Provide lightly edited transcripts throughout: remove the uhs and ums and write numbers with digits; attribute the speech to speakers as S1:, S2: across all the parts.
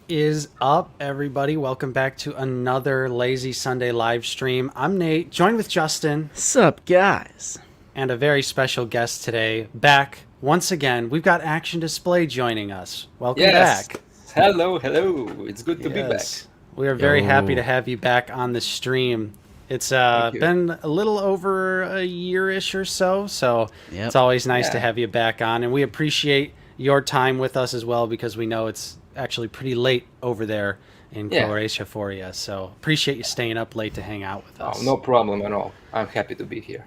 S1: Is up, everybody? Welcome back to another Lazy Sunday live stream. I'm Nate, joined with Justin.
S2: Sup, guys?
S1: And a very special guest today. Back once again, we've got Action Display joining us. Welcome back.
S3: Hello. It's good to be back.
S1: We are very happy to have you back on the stream. It's been a little over a year-ish or so, It's always nice to have you back on. And we appreciate your time with us as well, because we know it's actually pretty late over there in Croatia for you. So appreciate you staying up late to hang out with us.
S3: Oh, no problem at all. I'm happy to be here.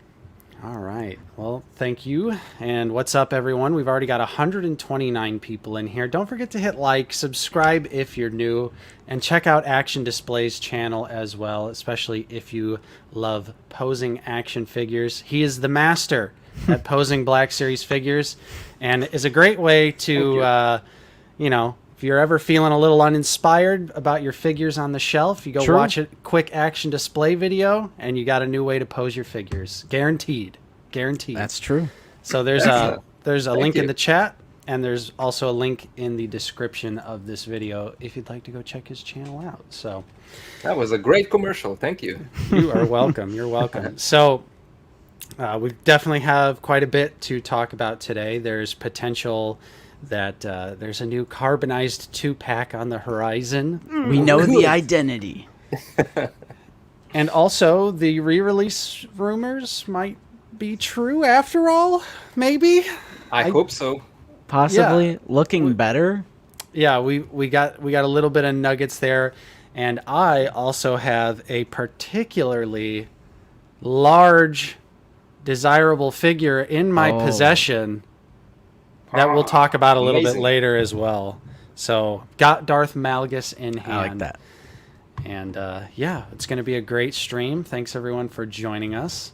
S1: All right. Well, thank you. And what's up, everyone? We've already got 129 people in here. Don't forget to hit like, subscribe if you're new, and check out Action Display's channel as well, especially if you love posing action figures. He is the master at posing Black Series figures, and is a great way to, if you're ever feeling a little uninspired about your figures on the shelf, you go watch a quick Action Display video, and you got a new way to pose your figures. Guaranteed.
S2: That's true.
S1: So there's a link in the chat, and there's also a link in the description of this video if you'd like to go check his channel out. So
S3: that was a great commercial. Thank you.
S1: You are welcome. You're welcome. So we definitely have quite a bit to talk about today. There's potential that there's a new Carbonized 2-pack on the horizon.
S2: We know the identity.
S1: And also, the re-release rumors might be true after all, maybe?
S3: I hope so.
S2: Possibly looking better.
S1: Yeah, we got a little bit of nuggets there, and I also have a particularly large, desirable figure in my possession that we'll talk about a little bit later as well. So, got Darth Malgus in hand.
S2: I like that.
S1: And it's going to be a great stream. Thanks everyone for joining us.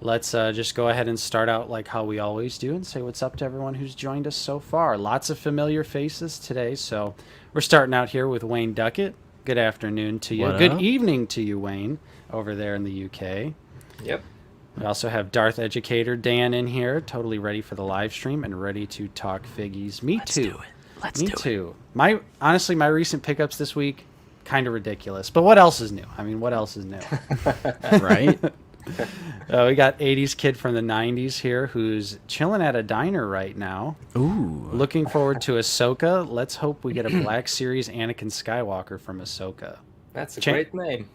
S1: Let's just go ahead and start out like how we always do and say what's up to everyone who's joined us so far. Lots of familiar faces today. So we're starting out here with Wayne Duckett. Good afternoon to you. Good evening to you, Wayne, over there in the UK.
S3: Yep.
S1: We also have Darth Educator Dan in here, totally ready for the live stream and ready to talk figgies.
S2: Let's do it. Let's do
S1: it. Honestly, my recent pickups this week, kind of ridiculous. But what else is new? I mean, what else is new?
S2: Right?
S1: We got 80s kid from the 90s here who's chilling at a diner right now.
S2: Ooh.
S1: Looking forward to Ahsoka. Let's hope we get a Black Series Anakin Skywalker from Ahsoka.
S3: That's a great name.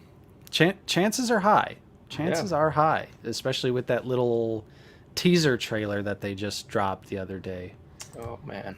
S1: Chances are high. Chances are high, especially with that little teaser trailer that they just dropped the other day.
S3: Oh, man.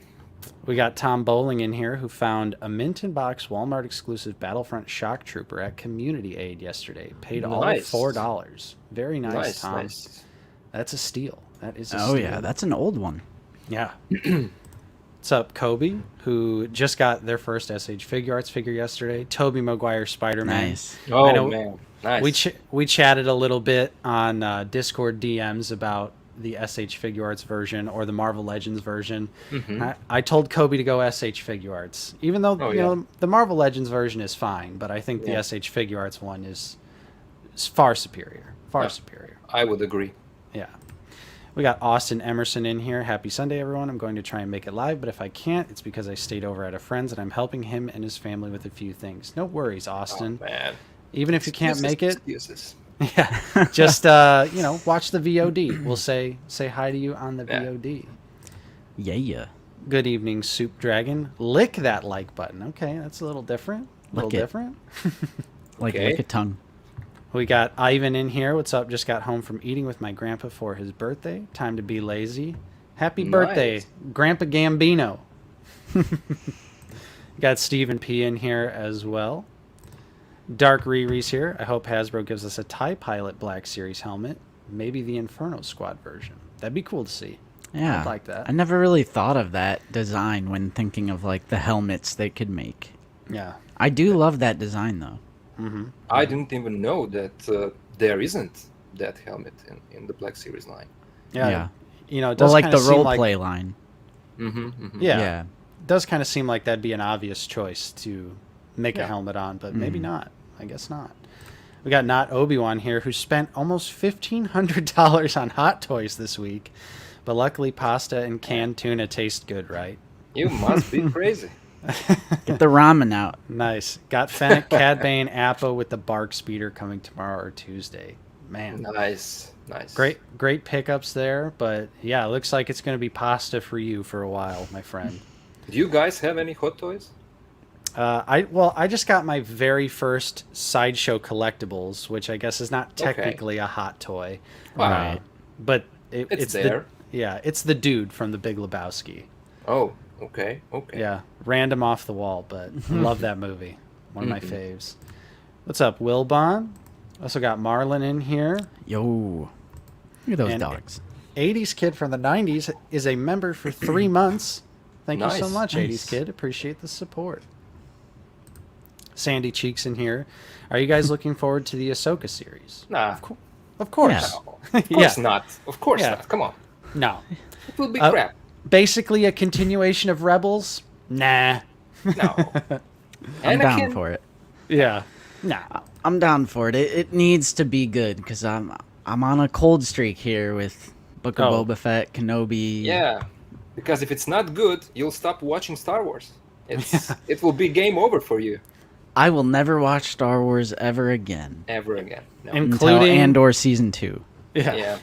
S1: We got Tom Bowling in here, who found a mint-in-box Walmart-exclusive Battlefront Shock Trooper at Community Aid yesterday. Paid all of $4. Very nice, Tom. Nice. That's a steal. That is a steal.
S2: Oh, yeah. That's an old one.
S1: Yeah. What's up, Kobe, who just got their first SH Figure Arts figure yesterday. Tobey Maguire Spider-Man.
S2: Nice.
S3: Oh, man. Nice.
S1: We chatted a little bit on Discord DMs about the SH Figure Arts version or the Marvel Legends version. Mm-hmm. I told Kobe to go SH Figure Arts, even though the Marvel Legends version is fine, but I think the SH Figure Arts one is far superior. Superior.
S3: I would agree.
S1: Yeah. We got Austin Emerson in here. Happy Sunday, everyone. I'm going to try and make it live, but if I can't, it's because I stayed over at a friend's and I'm helping him and his family with a few things. No worries, Austin.
S3: Oh, man.
S1: Even if you can't make it,
S3: excuses.
S1: Yeah, just watch the VOD. We'll say hi to you on the VOD.
S2: Yeah.
S1: Good evening, Soup Dragon. Lick that like button. Okay, that's a little different. Different.
S2: Lick a tongue.
S1: We got Ivan in here. What's up? Just got home from eating with my grandpa for his birthday. Time to be lazy. Happy birthday, Grandpa Gambino. Got Stephen P in here as well. Dark Rerelease here. I hope Hasbro gives us a TIE Pilot Black Series helmet. Maybe the Inferno Squad version. That'd be cool to see.
S2: Yeah.
S1: I'd like that.
S2: I never really thought of that design when thinking of like the helmets they could make.
S1: Yeah.
S2: I do love that design though.
S1: Mm-hmm.
S3: I didn't even know that there isn't that helmet in the Black Series line.
S1: Yeah. It does
S2: like the
S1: roleplay
S2: line.
S3: Mm-hmm, mm-hmm.
S1: Yeah. It does kind of seem like that'd be an obvious choice to make a helmet on, but maybe not. I guess not. We got Not Obi-Wan here, who spent almost $1,500 on Hot Toys this week. But luckily, pasta and canned tuna taste good, right?
S3: You must be crazy.
S2: Get the ramen out.
S1: Nice. Got Fennec, Cad Bane, Appa with the Bark Speeder coming tomorrow or Tuesday. Man.
S3: Nice.
S1: Great pickups there, but yeah, it looks like it's going to be pasta for you for a while, my friend.
S3: Do you guys have any Hot Toys?
S1: I just got my very first Sideshow collectibles, which I guess is not technically a hot toy,
S2: Right.
S1: but
S3: It's there.
S1: It's the dude from The Big Lebowski.
S3: Oh, okay.
S1: Yeah, random off the wall, but love that movie. One of my faves. What's up, Wilbon? Also got Marlon in here.
S2: Yo. Look at those
S1: And
S2: dogs.
S1: 80s Kid from the 90s is a member for 3 months. Thank you so
S3: Nice.
S1: much,
S2: Nice.
S1: 80s Kid. Appreciate the support. Sandy Cheeks in here. Are you guys looking forward to the Ahsoka series?
S3: Nah.
S1: Of course.
S3: No, of course not. Of course
S1: Yeah.
S3: not. Come on.
S1: No.
S3: It will be crap.
S1: Basically a continuation of Rebels? Nah.
S3: No.
S2: I'm down
S3: Anakin?
S2: for it.
S1: Yeah. Nah.
S2: I'm down for it. It needs to be good because I'm on a cold streak here with Book of
S1: Oh.
S2: Boba Fett, Kenobi.
S3: Yeah. Because if it's not good, you'll stop watching Star Wars. It will be game over for you.
S2: I will never watch Star Wars ever again.
S3: Ever again. No.
S1: And-
S2: Until
S1: Including-
S2: Andor season 2.
S1: Yeah.
S3: Yeah.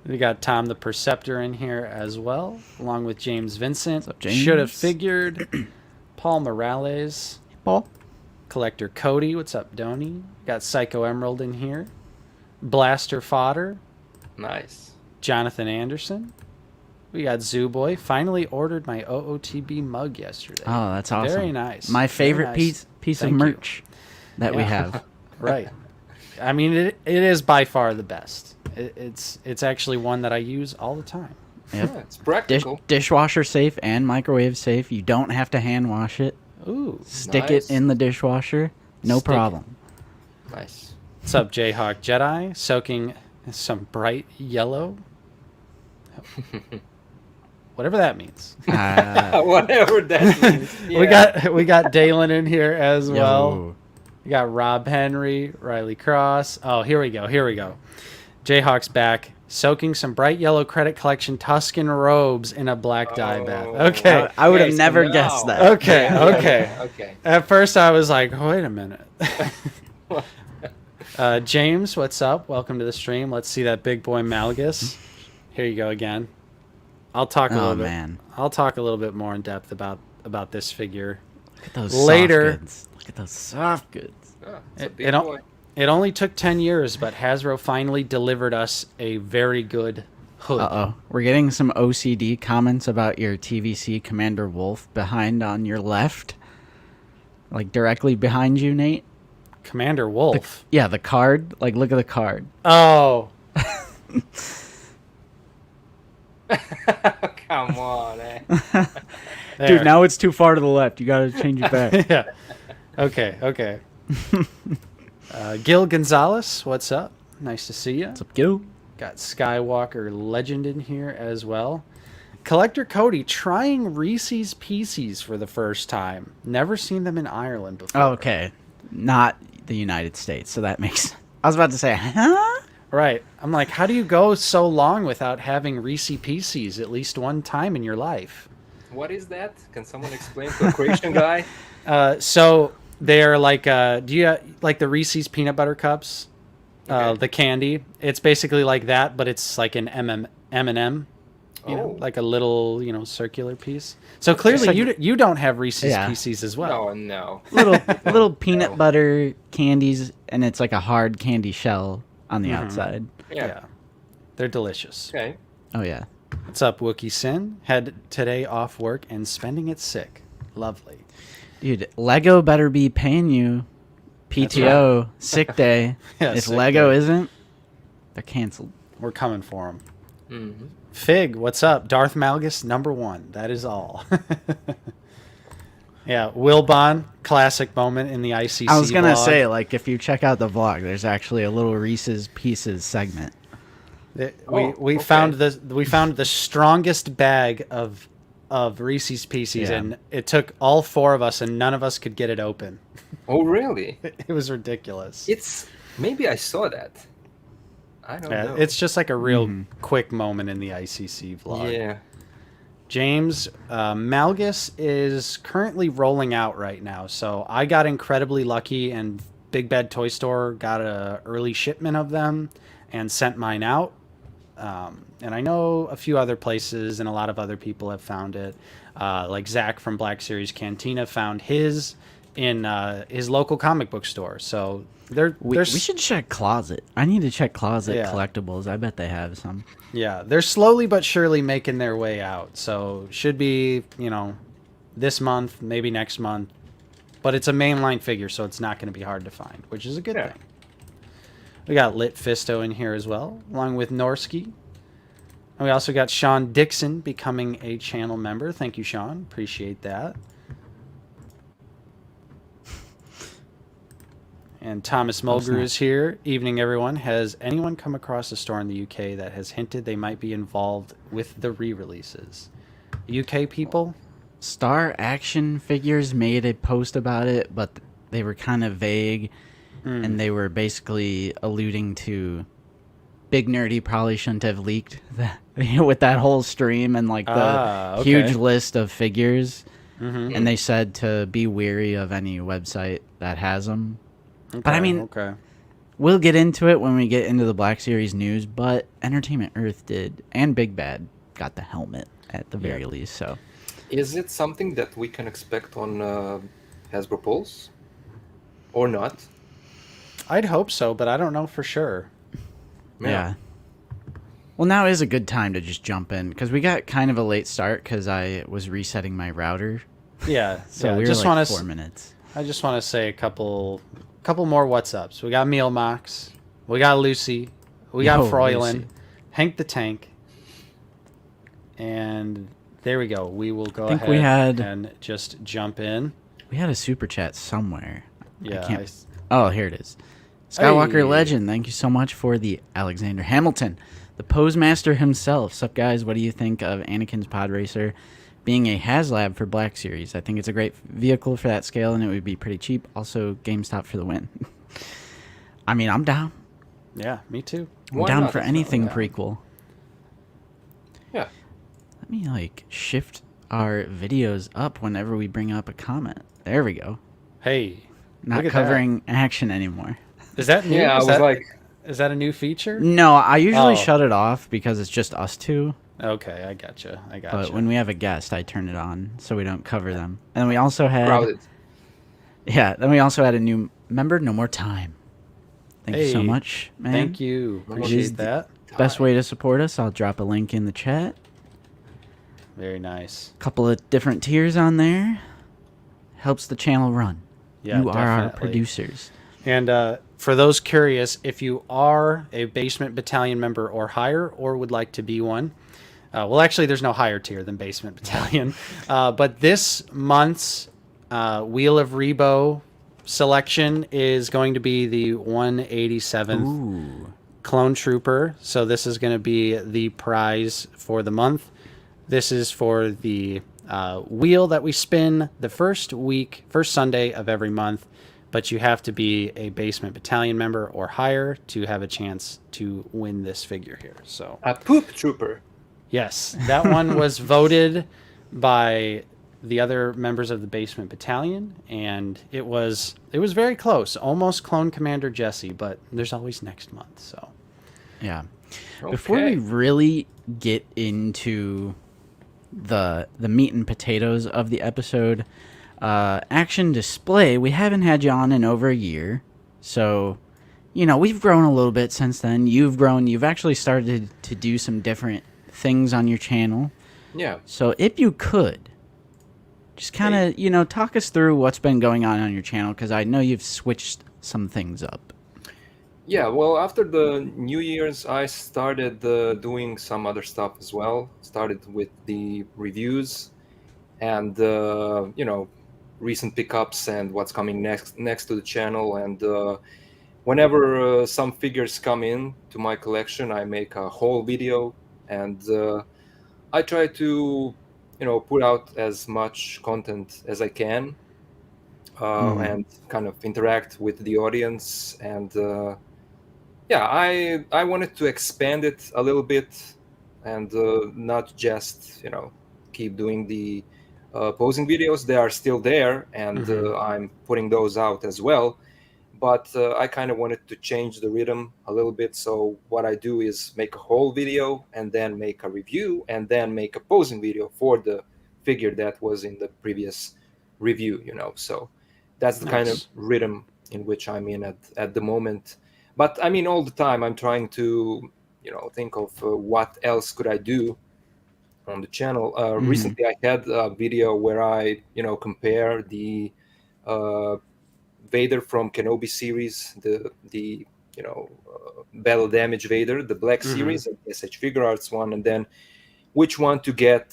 S1: We got Tom the Perceptor in here as well, along with James Vincent.
S2: up, James?
S1: Should have figured. Paul Morales.
S2: Paul.
S1: Collector Cody. What's up, Donnie? Got Psycho Emerald in here. Blaster Fodder.
S3: Nice.
S1: Jonathan Anderson. We got Zoo Boy. Finally ordered my OOTB mug yesterday.
S2: Oh, that's awesome.
S1: Very nice.
S2: My
S1: Very
S2: favorite
S1: nice.
S2: piece of
S1: Thank you.
S2: merch that we
S1: Yeah.
S2: have.
S1: Right. I mean, it is by far the best. It's actually one that I use all the time.
S2: Yep.
S3: Yeah, it's practical.
S2: Dishwasher safe and microwave safe. You don't have to hand wash it.
S1: Ooh.
S2: Stick
S3: Nice.
S2: it in the dishwasher. No
S1: Stick it.
S2: problem.
S3: Nice.
S1: What's up, Jayhawk Jedi? Soaking some bright yellow. Whatever that means.
S3: Whatever that means.
S1: We got Dalen in here as well.
S2: Yo.
S1: We got Rob Henry, Riley Cross. Oh, here we go. Jayhawk's back. Soaking some bright yellow credit collection Tuscan robes in a black dye bath. Okay.
S2: I would have
S3: Okay, so
S2: never
S3: now-
S2: guessed that.
S1: Okay. Okay.
S3: Okay.
S1: At first, I was like, wait a minute. James, what's up? Welcome to the stream. Let's see that big boy Malgus. Here you go again. I'll talk a
S2: Oh,
S1: little bit.
S2: man.
S1: I'll talk a little bit more in depth about this figure.
S2: Look at those
S1: Later.
S2: soft goods. Look at those soft goods.
S3: Oh, it's a
S1: It,
S3: big
S1: it, o-
S3: boy.
S1: it only took 10 years, but Hasbro finally delivered us a very good hood.
S2: Uh-oh. We're getting some OCD comments about your TVC Commander Wolf behind on your left. Like directly behind you, Nate.
S1: Commander Wolf.
S2: Yeah, the card. Like, look at the card.
S1: Oh.
S3: Come on, eh?
S1: There.
S2: Dude, now it's too far to the left. You gotta change it back.
S1: Yeah. Okay. Gil Gonzalez, what's up? Nice to see you.
S2: What's up, Gil?
S1: Got Skywalker Legend in here as well. Collector Cody trying Reese's Pieces for the first time. Never seen them in Ireland before.
S2: Oh, okay. Not the United States, so that makes... I was about to say, huh?
S1: Right. I'm like, how do you go so long without having Reese's Pieces at least one time in your life?
S3: What is that? Can someone explain to a Croatian guy?
S1: So they're like, do you like the Reese's peanut butter cups?
S3: Okay.
S1: The candy. It's basically like that, but it's like an M&M. You know,
S3: Oh.
S1: like a little, circular piece. So clearly
S2: like-
S1: you don't have Reese's
S2: Yeah.
S1: Pieces as well.
S3: No.
S2: Little peanut
S3: No.
S2: butter candies, and it's like a hard candy shell on the outside.
S3: Yeah.
S1: They're delicious.
S3: Okay.
S2: Oh, yeah.
S1: What's up, Wookie Sin? Had today off work and spending it sick. Lovely.
S2: Dude, Lego better be paying you PTO, sick day.
S1: Yeah,
S2: if
S1: sick
S2: Lego
S1: day.
S2: isn't, they're canceled.
S1: We're coming for them.
S3: Mm-hmm.
S1: Fig, what's up? Darth Malgus, #1. That is all. Yeah, Wilbon, classic moment in the ICC
S2: I was going to
S1: vlog.
S2: say, like, if you check out the vlog, there's actually a little Reese's Pieces segment.
S1: We found the strongest bag of Reese's Pieces,
S2: Yeah.
S1: and it took all 4 of us, and none of us could get it open.
S3: Oh, really?
S1: It was ridiculous.
S3: It's maybe I saw that. I don't know.
S1: It's just like a real quick moment in the ICC vlog.
S3: Yeah.
S1: James, Malgus is currently rolling out right now. So I got incredibly lucky, and Big Bad Toy Store got a early shipment of them and sent mine out. And I know a few other places and a lot of other people have found it. Like Zach from Black Series Cantina found his in his local comic book store. So
S2: We should check Closet. I need to check Closet
S1: Yeah.
S2: Collectibles. I bet they have some.
S1: Yeah, they're slowly but surely making their way out. So should be, this month, maybe next month. But it's a mainline figure, so it's not going to be hard to find, which is a good thing. We got Lit Fisto in here as well, along with Norsky. And we also got Sean Dixon becoming a channel member. Thank you, Sean. Appreciate that. And Thomas Mulgrew is here. Evening, everyone. Has anyone come across a store in the UK that has hinted they might be involved with the re-releases? UK people?
S2: Star Action Figures made a post about it, but they were kind of vague, and they were basically alluding to Big Nerdy probably shouldn't have leaked that, with that whole stream and like the huge list of figures. And they said to be wary of any website that has them.
S1: Okay,
S2: But I mean, we'll get into it when we get into the Black Series news, but Entertainment Earth did, and Big Bad got the helmet at the very least, so.
S3: Is it something that we can expect on Hasbro Pulse? Or not?
S1: I'd hope so, but I don't know for sure.
S2: Yeah. Well, now is a good time to just jump in, because we got kind of a late start because I was resetting my router.
S1: Yeah,
S2: So we were
S1: just
S2: like 4 minutes.
S1: I just want to say a couple more what's ups. We got Meal Mox, we got Lucy, we got Froylan,
S2: Lucy.
S1: Hank the Tank, and there we go. We will go
S2: think
S1: ahead
S2: we had-
S1: and just jump in.
S2: We had a super chat somewhere.
S1: Yeah.
S2: Oh, here it is. Skywalker
S1: Hey.
S2: Legend, thank you so much for the Alexander Hamilton, the Pose Master himself. Sup, guys? What do you think of Anakin's Pod Racer being a HasLab for Black Series? I think it's a great vehicle for that scale, and it would be pretty cheap. Also, GameStop for the win. I mean, I'm down.
S1: Yeah, me too.
S2: I'm
S3: Why
S2: down
S3: not?
S2: for anything
S3: Yeah.
S2: prequel.
S3: Yeah.
S2: Let me, shift our videos up whenever we bring up a comment. There we go.
S1: Hey,
S2: Not
S1: look at
S2: covering action anymore.
S1: that. Is that new?
S3: Yeah, I
S1: is
S3: was
S1: that,
S3: like,
S1: is that a new feature?
S2: No, I usually
S1: Oh.
S2: shut it off because it's just us two.
S1: Okay, I gotcha.
S2: But when we have a guest, I turn it on so we don't cover them. And then we also had
S3: crowded.
S2: then we also had a new member, No More Time. Thank you so
S1: Hey,
S2: much, man.
S1: Thank you.
S3: It is
S1: Appreciate that.
S2: Best way to support us, I'll drop a link in the chat.
S1: Very nice.
S2: Couple of different tiers on there. Helps the channel run.
S1: Yeah,
S2: you are our
S1: definitely.
S2: producers.
S1: And for those curious, if you are a Basement Battalion member or higher, or would like to be one, well, actually, there's no higher tier than Basement Battalion. But this month's Wheel of Rebo selection is going to be the 187th
S2: Ooh.
S1: Clone Trooper. So this is going to be the prize for the month. This is for the wheel that we spin the first Sunday of every month. But you have to be a Basement Battalion member or higher to have a chance to win this figure here. So
S3: A poop trooper.
S1: yes, that one was voted by the other members of the Basement Battalion, and it was very close, almost Clone Commander Jesse, but there's always next month. So
S2: Yeah. Before we really get into the meat and potatoes of the episode, Action Display, we haven't had you on in over a year, so we've grown a little bit since then. You've grown. You've actually started to do some different things on your channel.
S3: Yeah.
S2: So if you could just kind of talk us through what's been going on your channel, because I know you've switched some things up.
S3: Yeah, well, after the New Year's, I started doing some other stuff as well. Started with the reviews and, recent pickups and what's coming next to the channel. And whenever some figures come in to my collection, I make a whole video. And I try to, put out as much content as I can and kind of interact with the audience. And I wanted to expand it a little bit and not just keep doing the posing videos. They are still there, and I'm putting those out as well. But I kind of wanted to change the rhythm a little bit. So what I do is make a whole video and then make a review and then make a posing video for the figure that was in the previous review, you know. So that's the kind of
S1: Nice.
S3: rhythm in which I'm in at the moment. But I mean, all the time I'm trying to, you know, think of what else could I do on the channel. Recently I had a video where I, you know, compare the uh, Vader from Kenobi series, the you know battle damage Vader, the Black series, and SH Figure Arts one, and then which one to get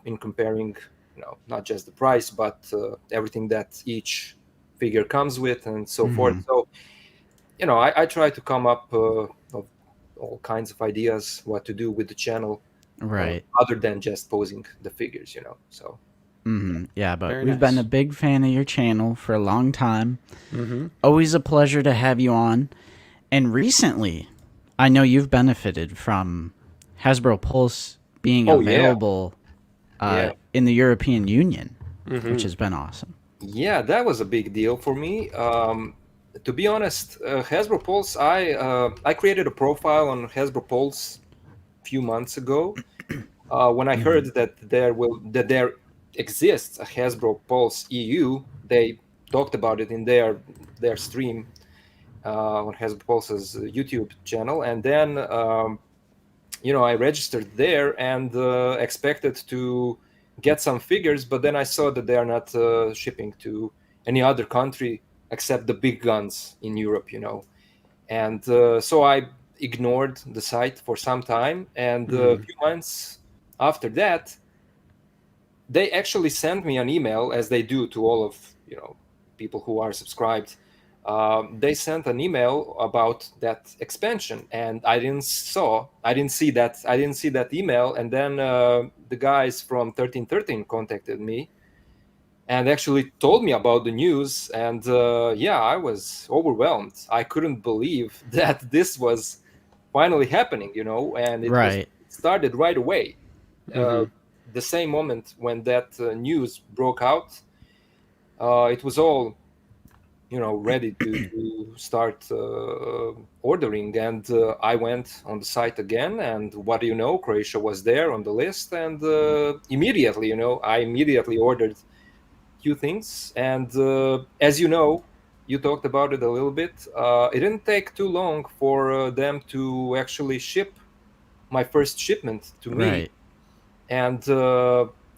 S3: in comparing, you know, not just the price but everything that each figure comes with and so forth. So you know, I try to come up of all kinds of ideas what to do with the channel,
S2: Right.
S3: other than just posing the figures, you know. So
S2: Yeah, but
S1: Very
S2: we've been
S1: nice.
S2: a big fan of your channel for a long time.
S1: Mm-hmm.
S2: Always a pleasure to have you on. And recently, I know you've benefited from Hasbro Pulse being
S3: oh yeah,
S2: available
S3: yeah.
S2: in the European Union, which
S1: Mm-hmm.
S2: has been awesome.
S3: Yeah, that was a big deal for me. To be honest, Hasbro Pulse, I created a profile on Hasbro Pulse a few months ago. When I heard that there exists a Hasbro Pulse EU, they talked about it in their stream on Hasbro Pulse's YouTube channel, and then you know, I registered there and expected to get some figures, but then I saw that they are not shipping to any other country except the big guns in Europe, you know. And so I ignored the site for some time, and a few months after that, they actually sent me an email, as they do to all of, you know, people who are subscribed. They sent an email about that expansion, and I didn't see that email. And then the guys from 1313 contacted me and actually told me about the news. And yeah, I was overwhelmed. I couldn't believe that this was finally happening, you know, and it
S2: Right.
S3: started right away.
S1: Mm-hmm.
S3: The same moment when that news broke out, it was all, you know, ready to start ordering. And I went on the site again, and what do you know, Croatia was there on the list. And immediately, you know, I immediately ordered few things. And as you know, you talked about it a little bit, it didn't take too long for them to actually ship my first shipment to me.
S2: Right.
S3: And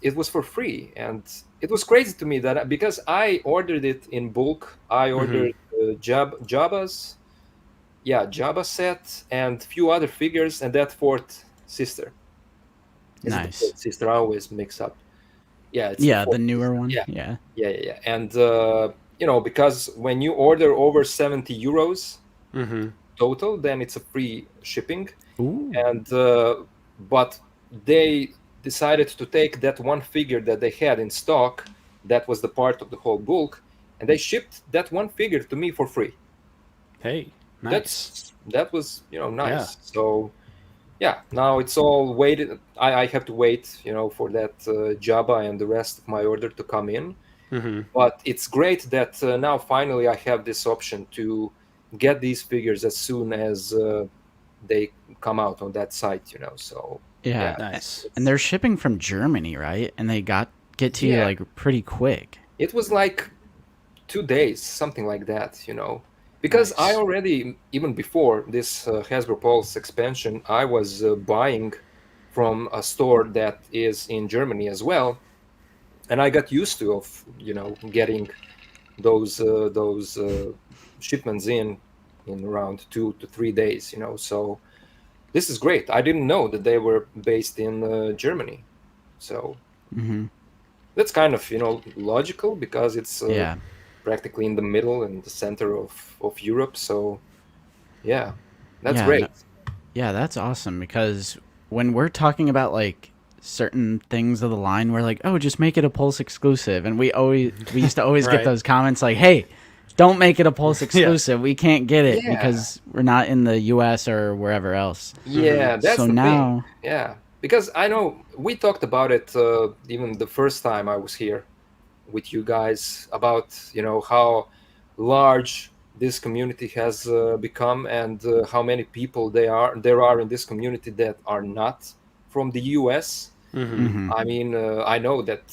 S3: it was for free. And it was crazy to me that, because I ordered it in bulk, I
S1: Mm-hmm.
S3: ordered Jabba's, yeah, Jabba set and few other figures, and that fourth sister. Is it the
S2: Nice.
S3: fourth sister? I always mix up. Yeah, it's the
S2: Yeah, the
S3: fourth
S2: newer
S3: sister.
S2: one.
S3: Yeah,
S2: Yeah.
S3: yeah. And you know, because when you order over 70 euros
S1: Mm-hmm.
S3: total, then it's a free shipping.
S2: Ooh.
S3: And but they decided to take that one figure that they had in stock, that was the part of the whole bulk, and they shipped that one figure to me for free.
S1: Hey, nice.
S3: That was, you know,
S1: Yeah.
S3: nice. So yeah, now it's all waited. I have to wait, you know, for that Jabba and the rest of my order to come in.
S1: Mm-hmm.
S3: But it's great that now finally I have this option to get these figures as soon as they come out on that site, you know. So
S2: Yeah.
S3: yeah,
S1: Nice.
S2: And they're shipping from Germany, right? And they get to you
S3: yeah,
S2: like pretty quick.
S3: it was like 2 days, something like that, you know. Because I
S1: Nice.
S3: already, even before this Hasbro Pulse expansion, I was buying from a store that is in Germany as well, and I got used to of, you know, getting those shipments in around 2 to 3 days, you know. So this is great. I didn't know that they were based in Germany. So that's kind of, you know, logical, because it's
S2: Yeah.
S3: practically in the middle and the center of Europe. So yeah, that's
S2: Yeah. No,
S3: great.
S2: yeah, that's awesome because when we're talking about like certain things of the line, we're like, oh, just make it a Pulse exclusive, and we used to always get
S1: Right.
S2: those comments like, hey, don't make it a Pulse
S1: Yeah.
S2: exclusive. We can't get it
S3: Yeah,
S2: because we're not in the U.S. or wherever else.
S3: yeah, that's
S2: So
S3: the thing.
S2: now,
S3: Yeah, because I know we talked about it even the first time I was here with you guys about how large this community has become, and how many people there are in this community that are not from the US.
S1: Mm-hmm.
S2: Mm-hmm.
S3: I mean, I know that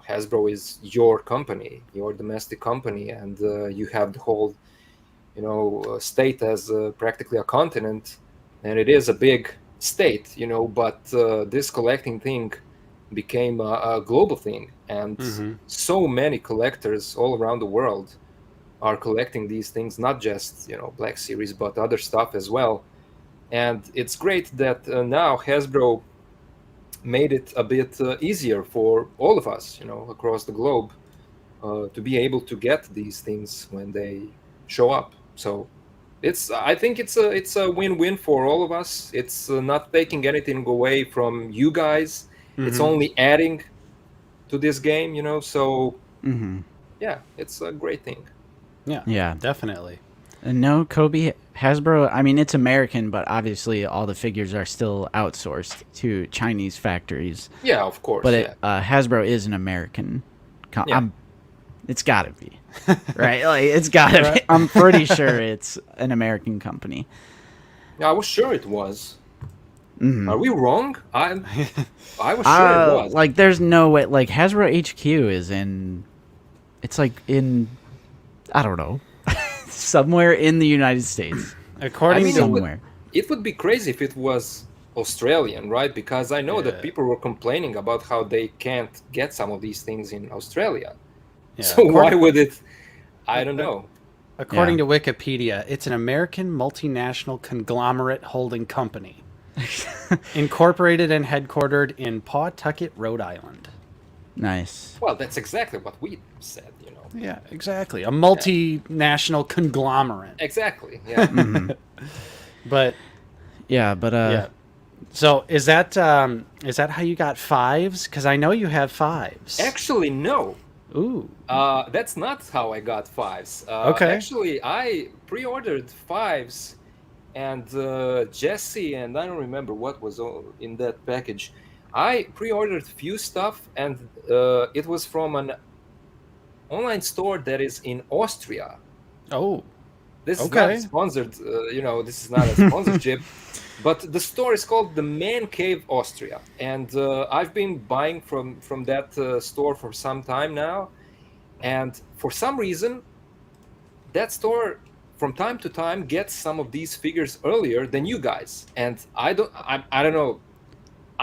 S3: Hasbro is your company, your domestic company, and you have the whole state as practically a continent, and it is a big state, but this collecting thing became a global thing, and
S1: Mm-hmm.
S3: so many collectors all around the world are collecting these things, not just Black Series, but other stuff as well. And it's great that now Hasbro made it a bit easier for all of us, across the globe, to be able to get these things when they show up. So I think it's a win-win for all of us. It's not taking anything away from you guys. It's
S1: Mm-hmm.
S3: only adding to this game, So
S2: Mm-hmm.
S3: yeah, it's a great thing.
S1: Yeah.
S2: Yeah.
S1: Definitely.
S2: And no, Kobe Hasbro. I mean, it's American, but obviously all the figures are still outsourced to Chinese factories.
S3: Yeah, of course.
S2: But
S3: Yeah,
S2: Hasbro is an American.
S3: yeah.
S2: It's got to be, right? Like it's got to be. I'm pretty sure it's an American company.
S3: I was sure it was.
S2: Mm-hmm.
S3: Are we wrong? I was sure it was.
S2: Like, there's no way. Like Hasbro HQ is in. It's like in. I don't know. Somewhere in the United States.
S1: According
S3: I mean,
S1: to
S2: Somewhere.
S3: It would be crazy if it was Australian, right? Because I know that
S1: Yeah.
S3: people were complaining about how they can't get some of these things in Australia.
S1: yeah,
S3: So why
S1: according,
S3: would it? I don't know.
S1: according to Wikipedia, it's an American multinational conglomerate holding company, incorporated and headquartered in Pawtucket, Rhode Island.
S2: Nice.
S3: Well, that's exactly what we said,
S1: Yeah, exactly. A multinational conglomerate.
S3: Exactly. Yeah.
S2: Mm-hmm.
S1: But
S2: Yeah, but
S1: yeah. So is that how you got fives? Because I know you have fives.
S3: Actually, no.
S1: Ooh.
S3: That's not how I got fives.
S1: Okay.
S3: Actually, I pre-ordered fives, and Jesse, and I don't remember what was in that package. I pre-ordered few stuff, and it was from an online store that is in Austria.
S1: Oh.
S3: This is
S1: Okay.
S3: not sponsored, this is not a sponsorship, but the store is called the Man Cave Austria, and I've been buying from that store for some time now, and for some reason, that store from time to time gets some of these figures earlier than you guys, and I don't know.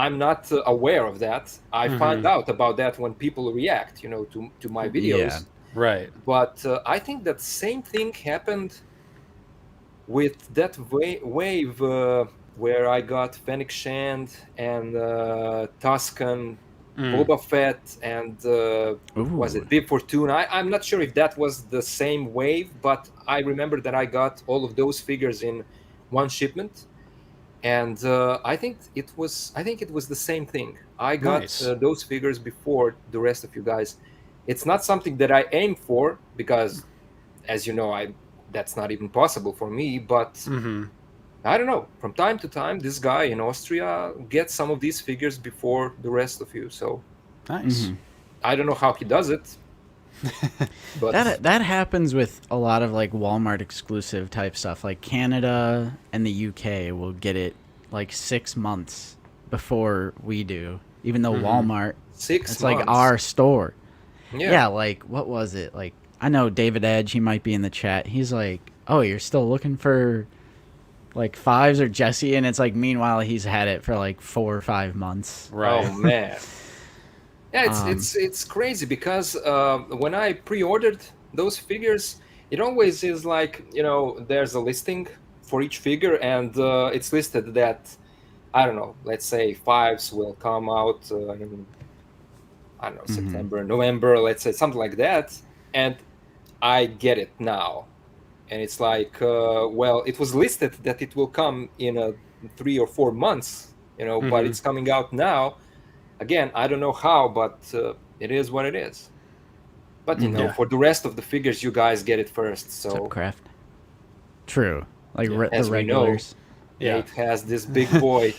S3: I'm not aware of that. I find out about that when people react, to my videos.
S2: Yeah.
S1: Right.
S3: But I think that same thing happened with that wave where I got Fennec Shand and Tuscan, Boba Fett, and was it Bib Fortuna? I'm not sure if that was the same wave, but I remember that I got all of those figures in one shipment, and I think it was the same thing. I got
S1: Nice.
S3: those figures before the rest of you guys. It's not something that I aim for because, as you know, that's not even possible for me. But
S1: Mm-hmm.
S3: I don't know. From time to time, this guy in Austria gets some of these figures before the rest of you. So
S1: Nice.
S3: I don't know how he does it. But
S2: That happens with a lot of like Walmart exclusive type stuff. Like Canada and the UK will get it like 6 months before we do. Even though Walmart,
S3: 6
S2: it's
S3: months.
S2: like our store.
S3: Yeah.
S2: Yeah, like what was it? Like I know David Edge, he might be in the chat. He's like, "Oh, you're still looking for like fives or Jesse?" And it's like meanwhile he's had it for like 4 or 5 months.
S1: Right.
S3: Oh man. Yeah, it's crazy because when I pre-ordered those figures, it always is like there's a listing for each figure, and it's listed that I don't know, let's say fives will come out in I don't know September, November, let's say something like that, and I get it now, and it's like well, it was listed that it will come in 3 or 4 months, but it's coming out now. Again, I don't know how, but it is what it is. But
S1: Yeah.
S3: for the rest of the figures, you guys get it first. So
S2: Craft. True. Like
S3: as
S2: the
S3: we know,
S2: regulars.
S1: Yeah.
S3: Nate has this big boy.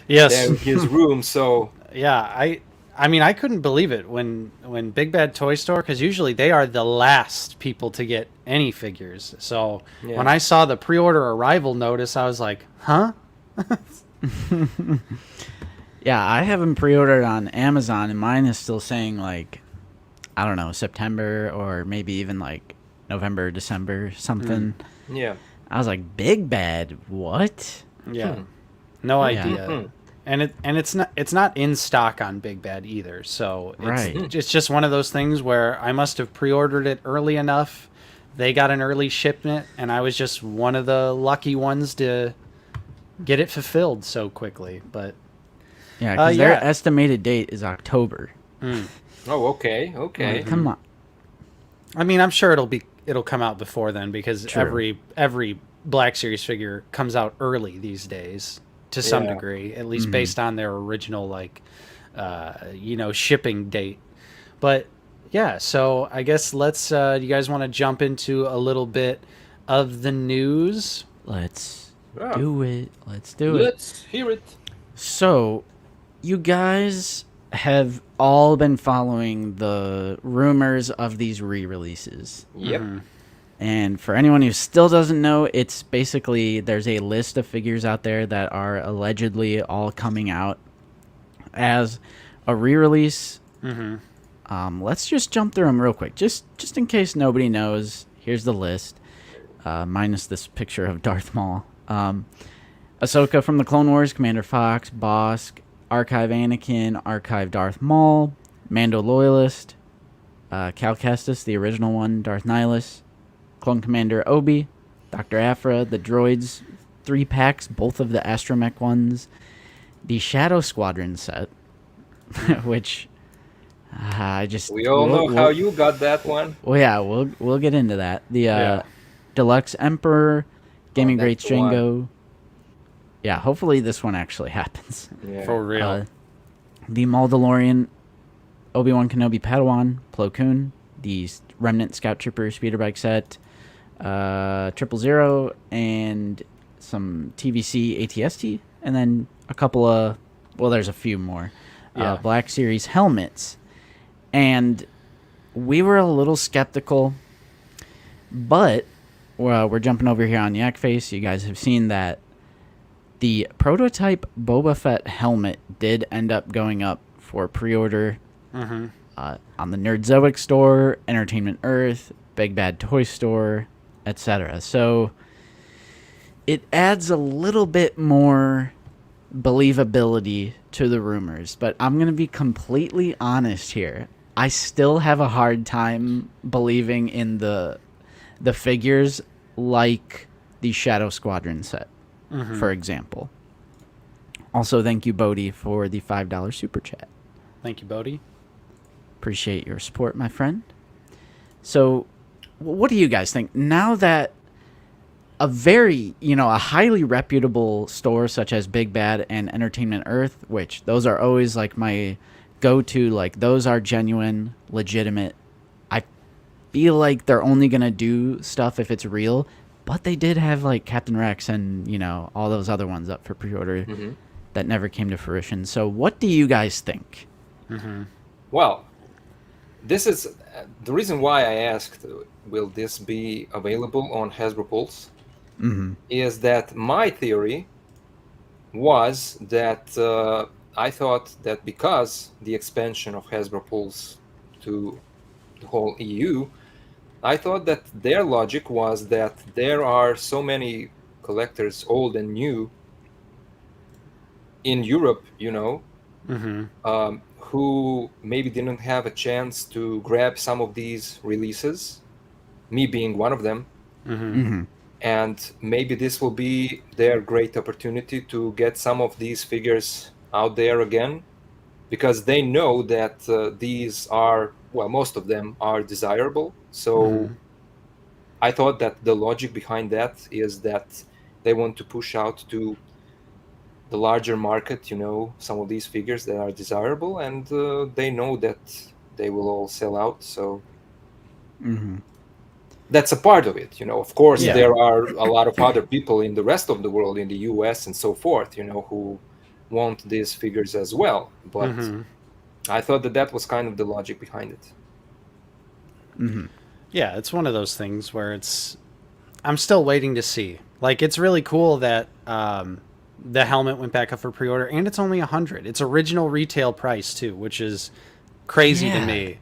S1: Yes.
S3: there in his room. So
S1: Yeah, I mean, I couldn't believe it when Big Bad Toy Store, because usually they are the last people to get any figures. So when
S3: yeah,
S1: I saw the pre-order arrival notice, I was like, huh?
S2: Yeah, I have them pre-ordered on Amazon, and mine is still saying like, I don't know, September or maybe even like November, December, something.
S3: yeah.
S2: I was like, Big Bad, what?
S1: Yeah,
S3: Hmm.
S1: no
S2: Yeah,
S1: idea. And it's not in stock on Big Bad either. So
S2: right.
S1: it's just one of those things where I must have pre-ordered it early enough. They got an early shipment, and I was just one of the lucky ones to get it fulfilled so quickly. But
S2: Yeah, because their
S1: yeah.
S2: estimated date is October.
S3: Oh, okay, okay.
S2: Like, come on.
S1: I mean, I'm sure it'll come out before then, because
S2: True.
S1: every Black Series figure comes out early these days to some
S3: Yeah.
S1: degree, at least based on their original shipping date. But yeah, so I guess let's you guys want to jump into a little bit of the news?
S2: Let's
S3: Yeah.
S2: do it. Let's do it.
S3: Let's hear it.
S2: So, you guys have all been following the rumors of these re-releases.
S3: Yep.
S2: And for anyone who still doesn't know, it's basically there's a list of figures out there that are allegedly all coming out as a re-release. Let's just jump through them real quick, just in case nobody knows. Here's the list, minus this picture of Darth Maul. Ahsoka from the Clone Wars, Commander Fox, Bosk, Archive Anakin, Archive Darth Maul, Mando Loyalist, Cal Kestis, the original one, Darth Nihilus, Clone Commander Obi, Dr. Aphra, the droids, 3 packs, both of the Astromech ones, the Shadow Squadron set, which I just
S3: We all know how you got that one.
S2: Well, yeah, we'll get into that. The
S1: Yeah.
S2: Deluxe Emperor, Gaming
S3: that's
S2: Greats
S3: the one.
S2: Django. Yeah, hopefully this one actually happens.
S3: Yeah.
S1: For real.
S2: The Mandalorian, Obi-Wan Kenobi Padawan, Plo Koon, the Remnant Scout Trooper speeder bike set, 000, and some TVC ATST, and then a couple of, well, there's a few more.
S1: Yeah.
S2: Black Series helmets. And we were a little skeptical, but we're jumping over here on Yak Face. You guys have seen that the prototype Boba Fett helmet did end up going up for pre-order on the Nerdzoic store, Entertainment Earth, Big Bad Toy Store, etc. So it adds a little bit more believability to the rumors, but I'm going to be completely honest here. I still have a hard time believing in the figures like the Shadow Squadron set, for example. Also, thank you, Bodhi, for the $5 super chat.
S1: Thank you, Bodhi.
S2: Appreciate your support, my friend. So, what do you guys think? Now that a highly reputable store such as Big Bad and Entertainment Earth, which those are always like my go-to, like those are genuine, legitimate. I feel like they're only going to do stuff if it's real, but they did have like Captain Rex and, all those other ones up for pre-order that never came to fruition. So what do you guys think?
S3: Well, this is the reason why I asked, will this be available on Hasbro Pulse? Is that my theory was that I thought that because the expansion of Hasbro Pulse to the whole EU, I thought that their logic was that there are so many collectors, old and new, in Europe, who maybe didn't have a chance to grab some of these releases, me being one of them. And maybe this will be their great opportunity to get some of these figures out there again, because they know that these are, well, most of them are desirable. So I thought that the logic behind that is that they want to push out to the larger market, some of these figures that are desirable, and they know that they will all sell out. So that's a part of it. Of course,
S2: Yeah.
S3: there are a lot of other people in the rest of the world, in the US and so forth, who want these figures as well. But
S1: Mm-hmm.
S3: I thought that was kind of the logic behind it.
S1: Yeah, it's one of those things where I'm still waiting to see. Like, it's really cool that the helmet went back up for pre-order, and it's only 100. It's original retail price too, which is crazy to
S2: Yeah.
S1: me.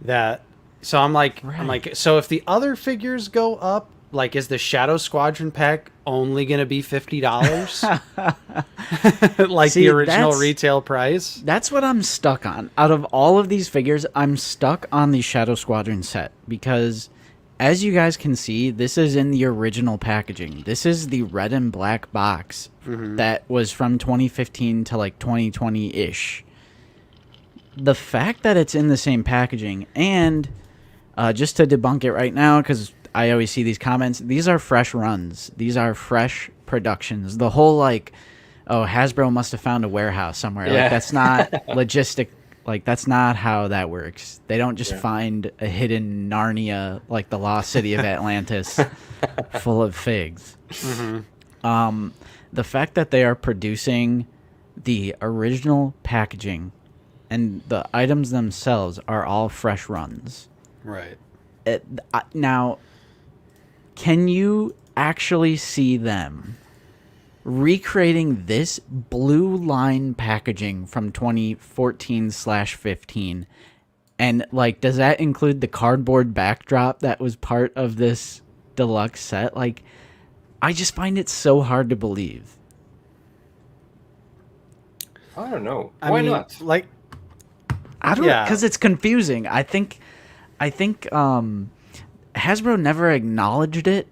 S1: That so I'm like
S2: Right.
S1: so if the other figures go up, like, is the Shadow Squadron pack only going to be $50? Like the
S2: See,
S1: original retail price?
S2: that's what I'm stuck on. Out of all of these figures, I'm stuck on the Shadow Squadron set because, as you guys can see, this is in the original packaging. This is the red and black box that was from 2015 to like 2020-ish. The fact that it's in the same packaging, and just to debunk it right now, because I always see these comments, these are fresh runs. These are fresh productions. The whole like, oh, Hasbro must have found a warehouse somewhere.
S3: Yeah.
S2: Like, that's not logistic. Like, that's not how that works. They don't just
S3: Yeah.
S2: find a hidden Narnia, like the lost city of Atlantis, full of figs. The fact that they are producing the original packaging and the items themselves are all fresh runs.
S1: Right.
S2: Now, can you actually see them recreating this blue line packaging from 2014/15? And, like, does that include the cardboard backdrop that was part of this deluxe set? Like, I just find it so hard to believe.
S3: I don't know.
S1: I
S3: Why
S1: mean,
S3: not?
S1: like,
S2: I don't,
S1: Yeah.
S2: because it's confusing. I think Hasbro never acknowledged it,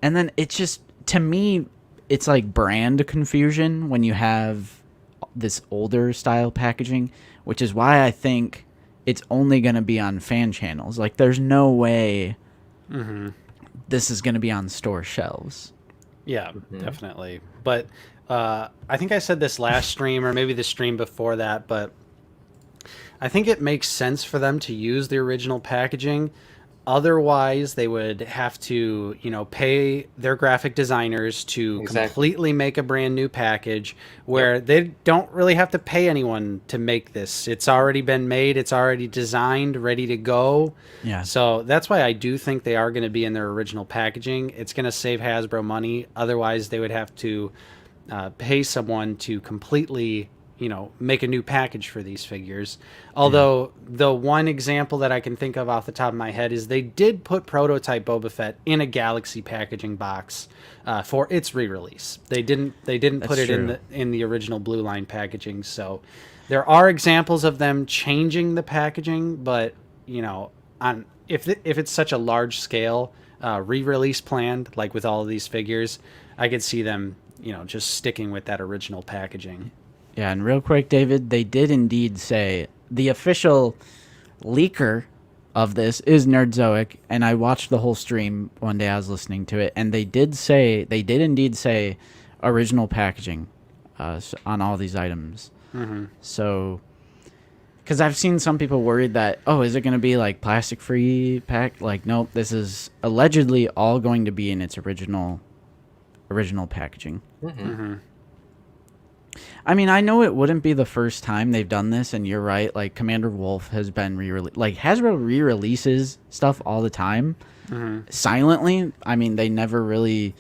S2: and then it's just, to me, it's like brand confusion when you have this older style packaging, which is why I think it's only going to be on fan channels. Like, there's no way this is going to be on store shelves.
S1: yeah, definitely. But I think I said this last stream, or maybe the stream before that, but I think it makes sense for them to use the original packaging. Otherwise, they would have to, pay their graphic designers to
S3: Exactly.
S1: completely make a brand new package where they don't really have to pay anyone to make this. It's already been made, it's already designed, ready to go.
S2: Yeah.
S1: So that's why I do think they are going to be in their original packaging. It's going to save Hasbro money. Otherwise, they would have to pay someone to completely make a new package for these figures. Although the one example that I can think of off the top of my head is they did put prototype Boba Fett in a Galaxy packaging box for its re-release. They didn't put it
S2: true.
S1: in the original Blue Line packaging. So there are examples of them changing the packaging, but if it's such a large scale re-release planned, like with all of these figures, I could see them just sticking with that original packaging.
S2: Yeah, and real quick, David, they did indeed say the official leaker of this is Nerdzoic, and I watched the whole stream one day. I was listening to it, and they did indeed say original packaging on all these items. So, because I've seen some people worried that, oh, is it going to be like plastic free pack? Like, nope, this is allegedly all going to be in its original packaging. I mean, I know it wouldn't be the first time they've done this, and you're right. Like, Commander Wolf has been re-released. Like, Hasbro re-releases stuff all the time, silently. I mean, they never really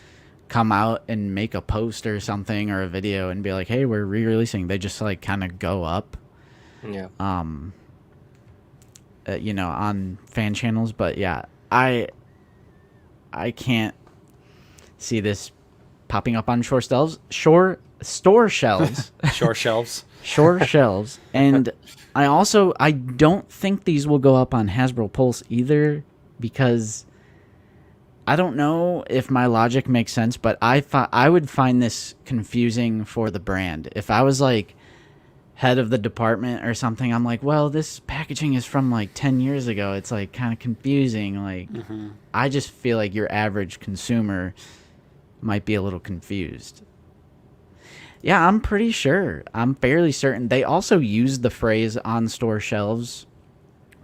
S2: come out and make a post or something or a video and be like, "Hey, we're re-releasing." They just like kind of go up,
S3: Yeah.
S2: on fan channels. But yeah, I can't see this popping up on store shelves. Shore shelves. And I don't think these will go up on Hasbro Pulse either, because I don't know if my logic makes sense, but I would find this confusing for the brand. If I was like head of the department or something, I'm like, well, this packaging is from like 10 years ago. It's like kind of confusing. Like, I just feel like your average consumer might be a little confused. Yeah, I'm pretty sure. I'm fairly certain. They also used the phrase on store shelves,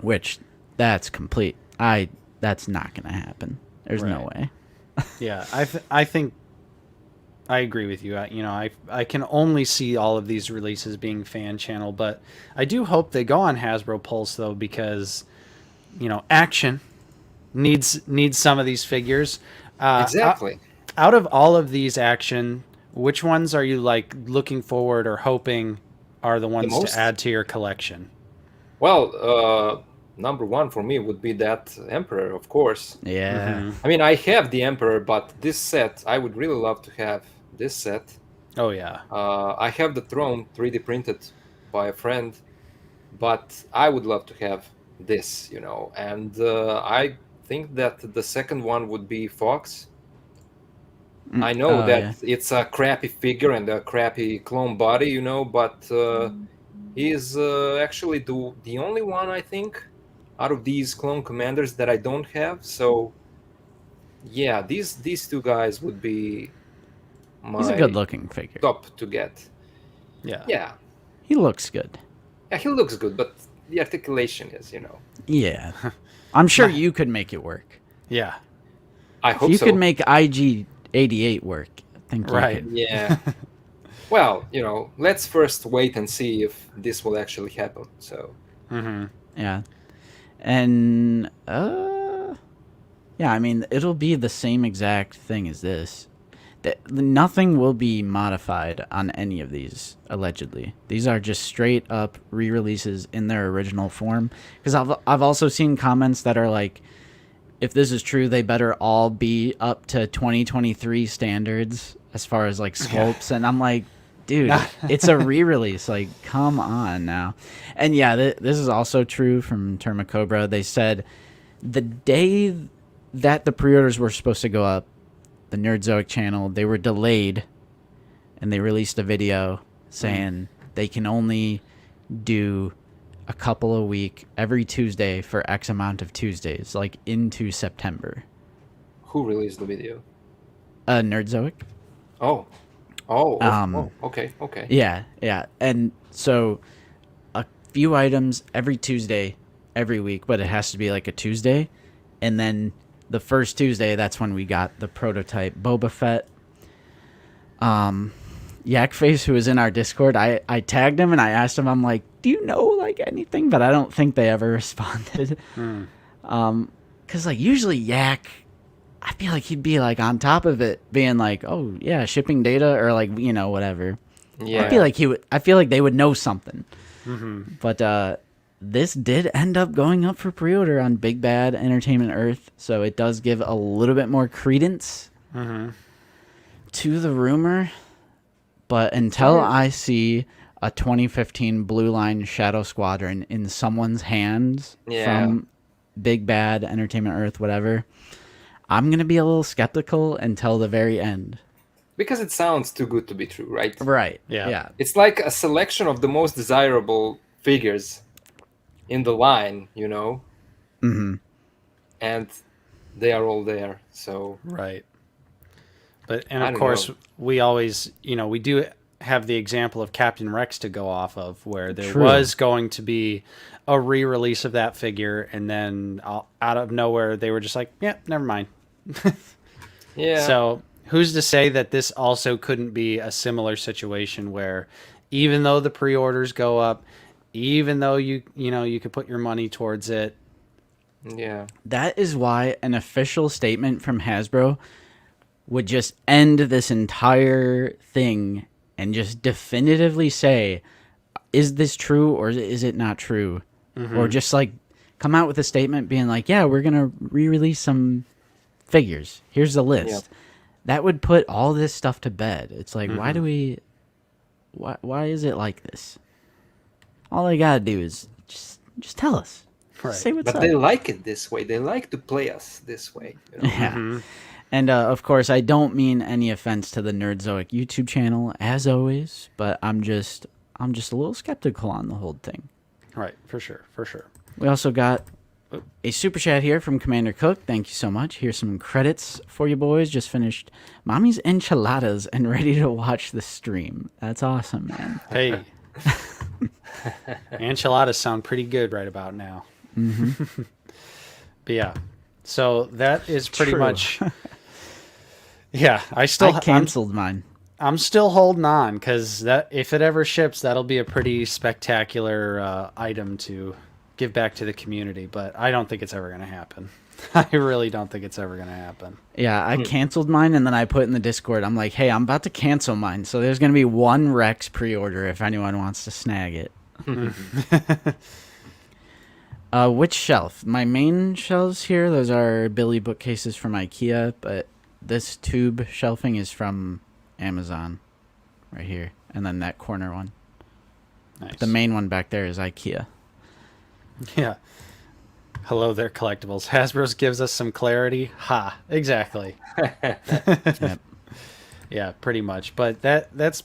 S2: which that's complete. That's not going to happen. There's no way.
S1: Yeah, I think I agree with you. I can only see all of these releases being fan channel, but I do hope they go on Hasbro Pulse though, because Action needs some of these figures.
S3: Exactly.
S1: Out of all of these Action, which ones are you like looking forward or hoping are the
S3: The
S1: ones to
S3: most?
S1: add to your collection?
S3: Well, number one for me would be that Emperor, of course.
S2: Yeah.
S1: Mm-hmm.
S3: I mean, I have the Emperor, but this set, I would really love to have this set.
S1: Oh yeah.
S3: I have the throne 3D printed by a friend, but I would love to have this, And I think that the second one would be Fox. I know
S2: Oh, yeah.
S3: that it's a crappy figure and a crappy clone body, but he is actually the only one, I think, out of these clone commanders that I don't have. So yeah, these two guys would be
S2: He's a
S3: my
S2: good looking figure.
S3: top to get.
S1: Yeah.
S3: Yeah,
S2: He looks good.
S3: yeah, he looks good, but the articulation is,
S2: Yeah. I'm sure you could make it work.
S1: Yeah.
S3: I
S2: If
S3: hope
S2: you
S3: so.
S2: could make IG-88 work, I think you
S1: Right.
S2: could.
S3: Yeah. Well, let's first wait and see if this will actually happen. So
S1: Mm-hmm.
S2: Yeah. And yeah, I mean, it'll be the same exact thing as this. Nothing will be modified on any of these, allegedly. These are just straight up re-releases in their original form. Because I've also seen comments that are like, if this is true, they better all be up to 2023 standards as far as like sculpts. And I'm like, dude, it's a re-release. Like, come on now. And yeah, this is also true from Terma Cobra. They said the day that the pre-orders were supposed to go up, the Nerdzoic channel, they were delayed, and they released a video saying they can only do a couple a week every Tuesday for X amount of Tuesdays, like into September.
S3: who released the video?
S2: Nerdzoic.
S3: Oh, okay.
S2: Yeah. And so a few items every Tuesday, every week, but it has to be like a Tuesday. And then the first Tuesday, that's when we got the prototype Boba Fett. Yakface, who was in our Discord, I tagged him and I asked him, I'm like, do you know like anything? But I don't think they ever responded. Because like usually Yak, I feel like he'd be like on top of it, being like, oh yeah, shipping data or like whatever.
S3: Yeah.
S2: I feel like they would know something. But this did end up going up for pre-order on Big Bad Entertainment Earth, so it does give a little bit more credence to the rumor. But until I see a 2015 Blue Line Shadow Squadron in someone's hands from Big Bad Entertainment Earth, whatever, I'm gonna be a little skeptical until the very end.
S3: Because it sounds too good to be true, right?
S2: Right.
S1: Yeah.
S2: Yeah.
S3: It's like a selection of the most desirable figures in the line,
S2: Mm-hmm.
S3: and they are all there. So
S1: Right. But and
S3: I
S1: of
S3: don't
S1: course
S3: know.
S1: we always we do have the example of Captain Rex to go off of, where there
S2: True.
S1: was going to be a re-release of that figure, and then out of nowhere they were just like, yeah, never mind.
S3: Yeah.
S1: So who's to say that this also couldn't be a similar situation where even though the pre-orders go up, even though you could put your money towards it.
S3: Yeah.
S2: That is why an official statement from Hasbro would just end this entire thing and just definitively say, is this true or is it not true? Or just like come out with a statement being like, yeah, we're going to re-release some figures. Here's the list.
S3: Yeah.
S2: That would put all this stuff to bed. It's like, why is it like this? All they got to do is just tell us.
S1: Right.
S2: Say what's
S3: But
S2: up.
S3: they like it this way. They like to play us this way.
S2: Yeah. And of course, I don't mean any offense to the Nerdzoic YouTube channel, as always, but I'm just a little skeptical on the whole thing.
S1: Right, for sure.
S2: We also got a super chat here from Commander Cook. Thank you so much. Here's some credits for you boys. Just finished Mommy's Enchiladas and ready to watch the stream. That's awesome, man.
S1: Hey. Enchiladas sound pretty good right about now. But yeah. So that is pretty
S2: True.
S1: much. Yeah, I
S2: I canceled mine.
S1: I'm still holding on because that if it ever ships, that'll be a pretty spectacular item to give back to the community. But I don't think it's ever going to happen. I really don't think it's ever going to happen.
S2: Yeah, I canceled mine and then I put in the Discord. I'm like, hey, I'm about to cancel mine. So there's going to be one Rex pre-order if anyone wants to snag it. Which shelf? My main shelves here, those are Billy bookcases from IKEA, but this tube shelving is from Amazon right here. And then that corner one.
S1: Nice.
S2: The main one back there is IKEA.
S1: Yeah. Hello there, collectibles. Hasbro's gives us some clarity. Ha, exactly.
S2: Yep.
S1: Yeah, pretty much. But that's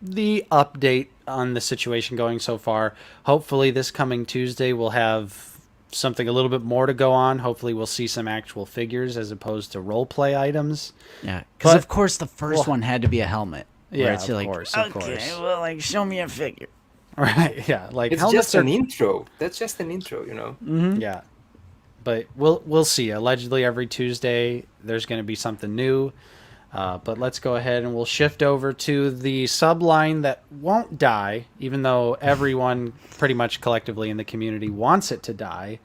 S1: the update on the situation going so far. Hopefully this coming Tuesday we'll have something a little bit more to go on. Hopefully we'll see some actual figures as opposed to role play items.
S2: Yeah, because of course the first one had to be there's going to be something new. But let's go ahead and we'll shift over to the subline that won't die, even though everyone pretty much collectively in the community wants it to die.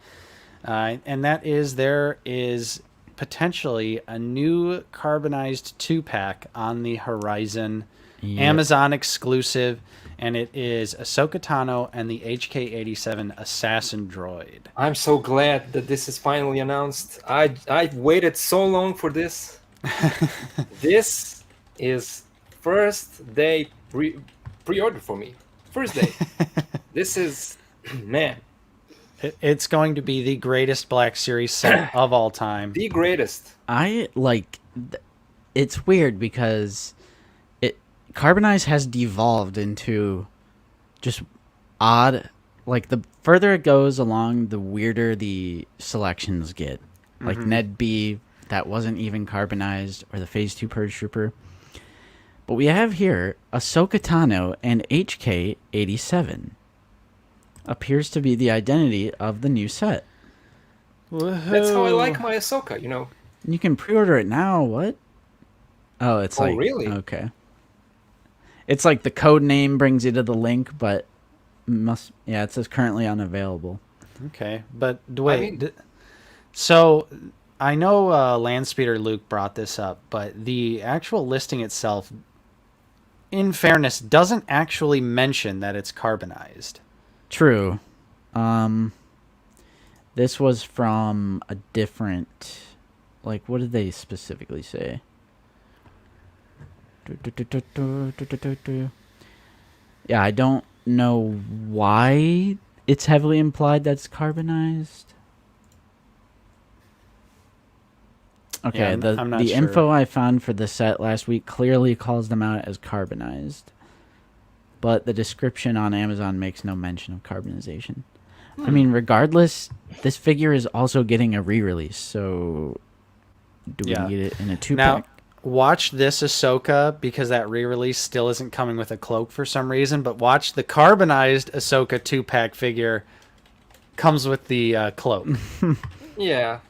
S2: And that is there is potentially a new Carbonized 2-pack on the horizon, Amazon exclusive, and it is Ahsoka Tano and the HK-87 Assassin Droid.
S3: I'm so glad that this is finally announced. I waited so long for this. This is first day pre-order for me. First day. This is, man.
S1: It's going to be the greatest Black Series set of all time.
S3: The greatest.
S2: It's weird because Carbonized has devolved into just odd. Like the further it goes along, the weirder the selections get. Like Ned B, that wasn't even Carbonized, or the Phase 2 Purge Trooper. But we have here Ahsoka Tano and HK-87. Appears to be the identity of the new set.
S1: Woohoo.
S3: That's how I like my Ahsoka, you know.
S2: You can pre-order it now. What? Oh, it's like...
S3: really?
S2: Okay. It's like the code name brings you to the link, but yeah, it says currently unavailable.
S1: Okay, but wait. So I know Landspeeder Luke brought this up, but the actual listing itself, in fairness, doesn't actually mention that it's carbonized.
S2: True. This was from a different... Like, what did they specifically say? Yeah, I don't know why it's heavily implied that's carbonized. Okay,
S1: Yeah, I'm not
S2: the
S1: sure.
S2: info I found for the set last week clearly calls them out as carbonized. But the description on Amazon makes no mention of carbonization. I mean, regardless, this figure is also getting a re-release, so do we get it in a 2-pack?
S1: Now, watch this Ahsoka, because that re-release still isn't coming with a cloak for some reason, but watch the carbonized Ahsoka 2-pack figure comes with the cloak.
S3: Yeah.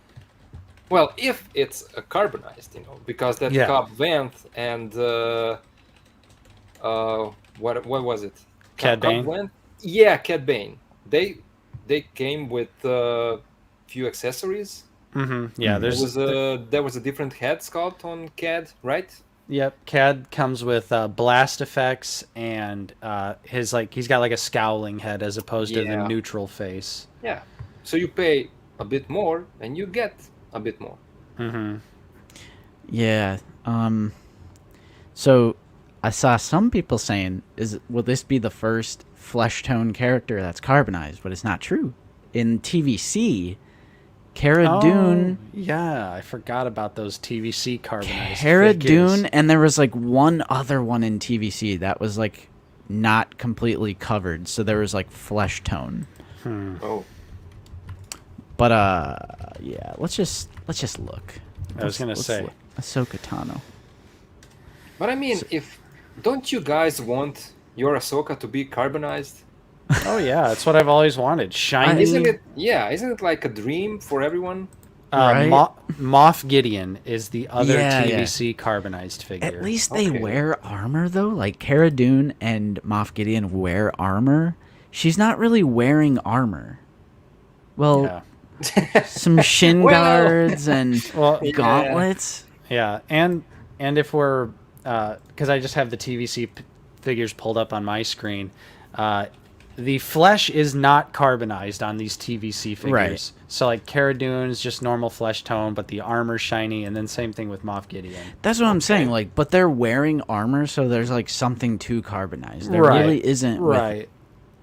S3: Well, if it's a carbonized, you know, because that Cobb Vanth and what was it?
S1: Cad Bane?
S3: Vanth? Yeah, Cad Bane. They came with few accessories.
S1: Mm-hmm. Yeah,
S3: there was a different head sculpt on Cad, right?
S1: Yep, Cad comes with blast effects and he's got like a scowling head as opposed to the neutral face.
S3: Yeah, so you pay a bit more and you get a bit more.
S1: Mm-hmm.
S2: Yeah. So I saw some people saying, will this be the first flesh tone character that's carbonized? But it's not true. In TVC, Cara Dune.
S1: Yeah, I forgot about those TVC carbonized
S2: Cara
S1: figures.
S2: Dune, and there was like one other one in TVC that was like not completely covered, so there was like flesh tone.
S3: Oh.
S2: But yeah, let's just look.
S1: I was gonna say
S2: Ahsoka Tano.
S3: But I mean, don't you guys want your Ahsoka to be carbonized?
S1: Oh yeah, that's what I've always wanted. Shiny.
S3: Isn't it like a dream for everyone?
S2: Right?
S1: Moff Gideon is the other
S2: Yeah, yeah.
S1: TVC carbonized figure.
S2: At least they
S3: Okay.
S2: wear armor, though. Like, Cara Dune and Moff Gideon wear armor. She's not really wearing armor. Well,
S1: Yeah.
S2: some shin
S3: Well.
S2: guards and
S1: Well,
S3: Yeah.
S2: gauntlets.
S1: yeah, and if we're because I just have the TVC figures pulled up on my screen, the flesh is not carbonized on these TVC figures.
S2: Right.
S1: So like Cara Dune's just normal flesh tone, but the armor's shiny, and then same thing with Moff Gideon.
S2: That's what I'm saying. Like, but they're wearing armor, so there's like something to carbonize. There
S1: Right.
S2: really isn't
S1: Right.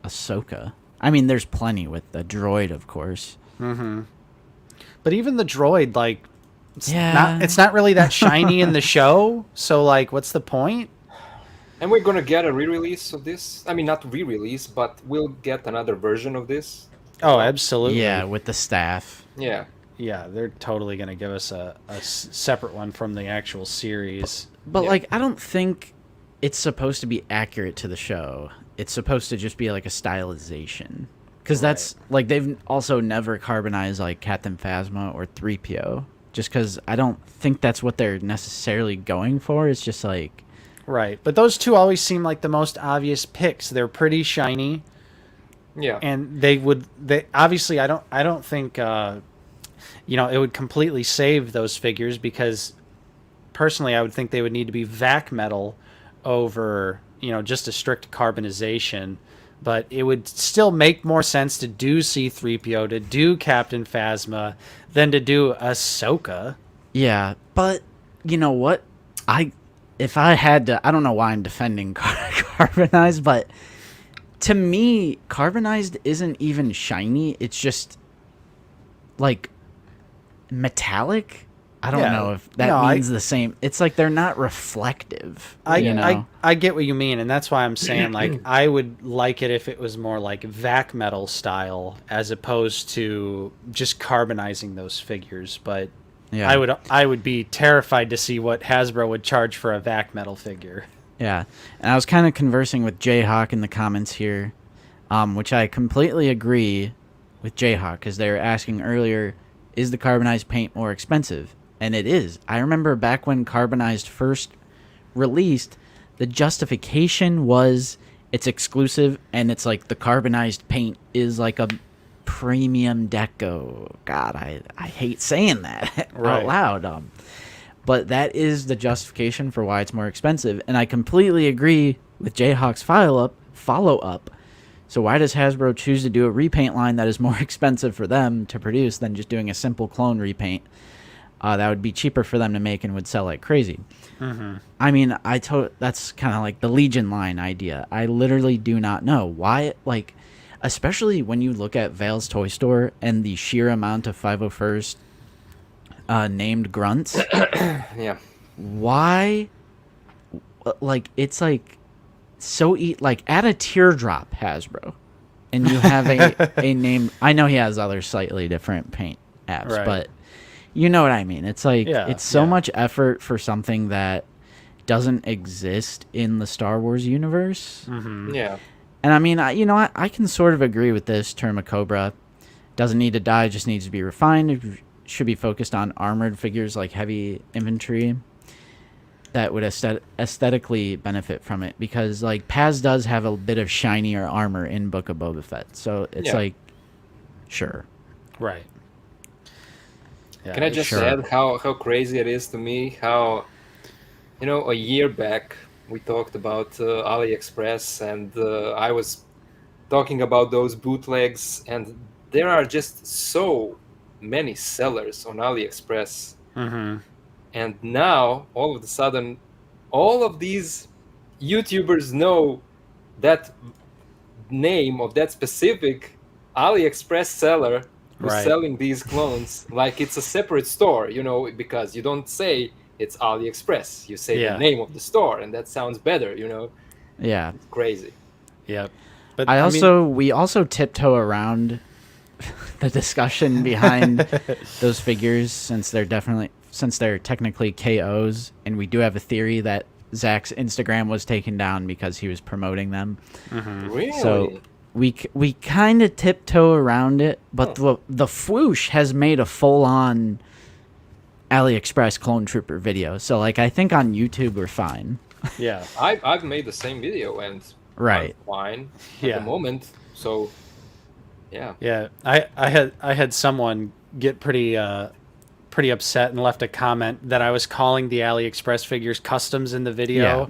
S2: with Ahsoka. I mean, there's plenty with the droid, of course.
S1: But even the droid, like,
S2: Yeah.
S1: it's not really that shiny in the show. So like, what's the point?
S3: And we're gonna get a re-release of this. I mean, not re-release, but we'll get another version of this.
S1: Oh, absolutely.
S2: Yeah, with the staff.
S3: Yeah.
S1: Yeah, they're totally going to give us a separate one from the actual series.
S2: But
S3: Yeah.
S2: like, I don't think it's supposed to be accurate to the show. It's supposed to just be like a stylization. Because that's like, they've also never carbonized like Captain Phasma or 3PO. Just because I don't think that's what they're necessarily going for. It's just like,
S1: Right. But those two always seem like the most obvious picks. They're pretty shiny,
S3: Yeah.
S1: and they obviously I don't think it would completely save those figures, because personally I would think they would need to be vac metal over, just a strict carbonization. But it would still make more sense to do C-3PO, to do Captain Phasma, than to do Ahsoka.
S2: yeah. But you know what? If I had to, I don't know why I'm defending carbonized, but to me, carbonized isn't even shiny. It's just like metallic. I don't
S1: Yeah.
S2: know if that
S1: No,
S2: means the same. It's like they're not reflective.
S1: I get what you mean, and that's why I'm saying, like, I would like it if it was more like vac metal style as opposed to just carbonizing those figures. But
S2: Yeah.
S1: I would be terrified to see what Hasbro would charge for a vac metal figure.
S2: Yeah, and I was kind of conversing with Jayhawk in the comments here, which I completely agree with Jayhawk, because they were asking earlier, is the carbonized paint more expensive? And it is. I remember back when carbonized first released, the justification was it's exclusive, and it's like the carbonized paint is like a premium deco. God, I hate saying that
S1: Right.
S2: out loud. But that is the justification for why it's more expensive, and I completely agree with Jayhawk's follow up. So why does Hasbro choose to do a repaint line that is more expensive for them to produce than just doing a simple clone repaint? That would be cheaper for them to make and would sell like crazy. I mean, that's kind of like the Legion line idea. I literally do not know why. Like, especially when you look at Vale's Toy Store and the sheer amount of 501st named grunts.
S3: Yeah.
S2: Why? Like, it's like so like add a teardrop, Hasbro, and you have a name. I know he has other slightly different paint apps,
S1: Right.
S2: but you know what I mean. It's like
S1: Yeah,
S2: it's so
S1: yeah.
S2: much effort for something that doesn't exist in the Star Wars universe.
S3: Yeah.
S2: And I mean, I can sort of agree with this. Terma Cobra doesn't need to die; just needs to be refined. It should be focused on armored figures like heavy infantry that would aesthetically benefit from it, because like Paz does have a bit of shinier armor in Book of Boba Fett, so it's
S3: Yeah.
S2: like, sure.
S1: Right. Yeah,
S3: Can I just
S2: Sure.
S3: add how crazy it is to me? How, a year back we talked about AliExpress, and I was talking about those bootlegs, and there are just so many sellers on AliExpress. And now, all of a sudden, all of these YouTubers know that name of that specific AliExpress seller who's
S1: Right.
S3: selling these clones like it's a separate store, because you don't say it's AliExpress. You say
S1: Yeah.
S3: the name of the store, and that sounds better,
S2: Yeah.
S3: It's crazy.
S1: Yep. But
S2: We also tiptoe around the discussion behind those figures, since they're technically KOs, and we do have a theory that Zach's Instagram was taken down because he was promoting them.
S3: Really?
S2: So we kind of tiptoe around it, but the Fwoosh has made a full-on AliExpress clone trooper video. So like I think on YouTube we're fine.
S1: Yeah.
S3: I've made the same video and
S2: Right.
S3: I'm fine
S1: Yeah.
S3: at the moment. So yeah.
S1: Yeah. I had someone get pretty upset and left a comment that I was calling the AliExpress figures customs in the video.
S2: Yeah.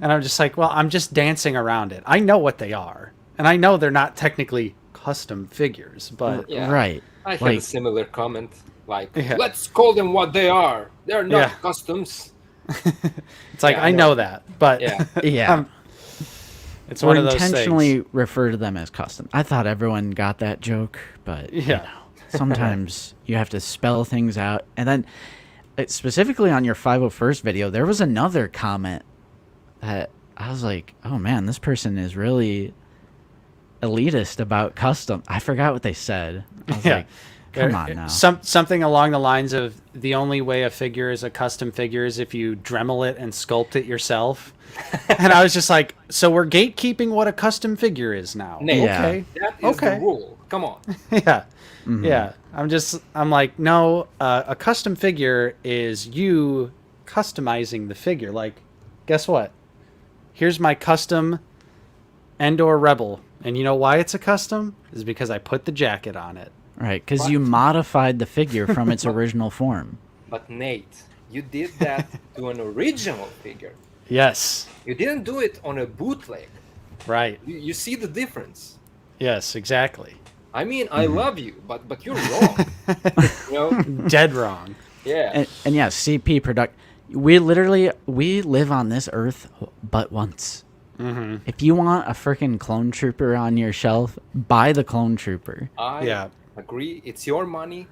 S1: And I'm just like, well, I'm just dancing around it. I know what they are. And I know they're not technically custom figures, but
S3: Yeah.
S2: Right.
S3: I had
S2: Like-
S3: a similar comment. Like,
S1: Yeah.
S3: let's call them what they are. They're not
S1: Yeah.
S3: customs.
S1: it's like
S3: Yeah,
S1: I know that. But
S3: Yeah.
S2: Yeah.
S1: it's
S2: Or
S1: one of those
S2: intentionally
S1: things.
S2: refer to them as custom. I thought everyone got that joke, but you
S1: Yeah.
S2: know, sometimes you have to spell things out. And then specifically on your 501st video, there was another comment that I was like, oh man, this person is really elitist about custom. I forgot what they said. I was
S1: Yeah.
S2: like, come on now.
S1: Something along the lines of the only way a figure is a custom figure is if you Dremel it and sculpt it yourself. And I was just like, so we're gatekeeping what a custom figure is now.
S3: Nate,
S2: Yeah.
S1: Okay.
S3: That is
S1: Okay.
S3: the rule. Come on.
S1: Yeah. Yeah. I'm like, no, a custom figure is you customizing the figure. Like, guess what? Here's my custom Endor Rebel. And you know why it's a custom? Is because I put the jacket on it.
S2: Right, because you modified the figure from its original form.
S3: But Nate, you did that to an original figure.
S1: Yes.
S3: You didn't do it on a bootleg.
S1: Right.
S3: You see the difference.
S1: Yes, exactly.
S3: I mean, I love you, but you're wrong. You know?
S1: Dead wrong.
S3: Yeah.
S2: And yeah, CP product. We live on this earth but once.
S1: Mm-hmm.
S2: If you want a freaking clone trooper on your shelf, buy the clone trooper.
S3: I
S1: Yeah.
S3: agree. It's your money.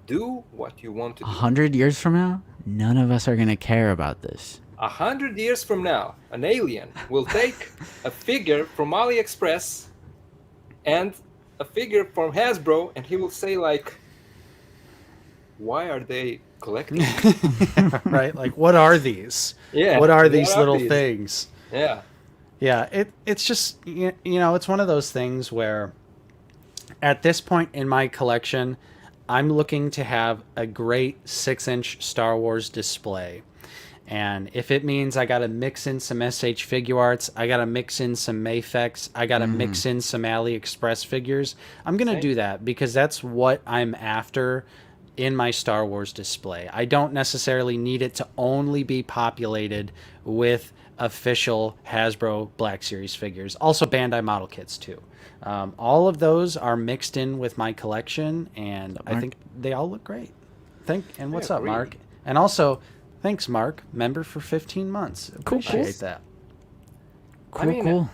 S3: Do what you want to do.
S2: 100 years from now, none of us are gonna care about this.
S3: 100 years from now, an alien will take a figure from AliExpress and a figure from Hasbro, and he will say like, why are they collecting?
S1: Right? Like, what are these?
S3: Yeah.
S1: What are
S3: what
S1: these little
S3: these?
S1: things?
S3: Yeah.
S1: Yeah, it's just, you know, it's one of those things where at this point in my collection, I'm looking to have a great 6-inch Star Wars display. And if it means I got to mix in some SH Figure Arts, I got to mix in some Mafex, I got to mix in some AliExpress figures, I'm going to
S3: Same.
S1: do that because that's what I'm after in my Star Wars display. I don't necessarily need it to only be populated with official Hasbro Black Series figures. Also Bandai model kits too. All of those are mixed in with my collection, and I think they all look great. And what's up,
S3: agree.
S1: Mark? And also, thanks, Mark, member for 15 months.
S2: Cool.
S1: Appreciate that.
S2: Cool,
S3: mean,
S2: cool.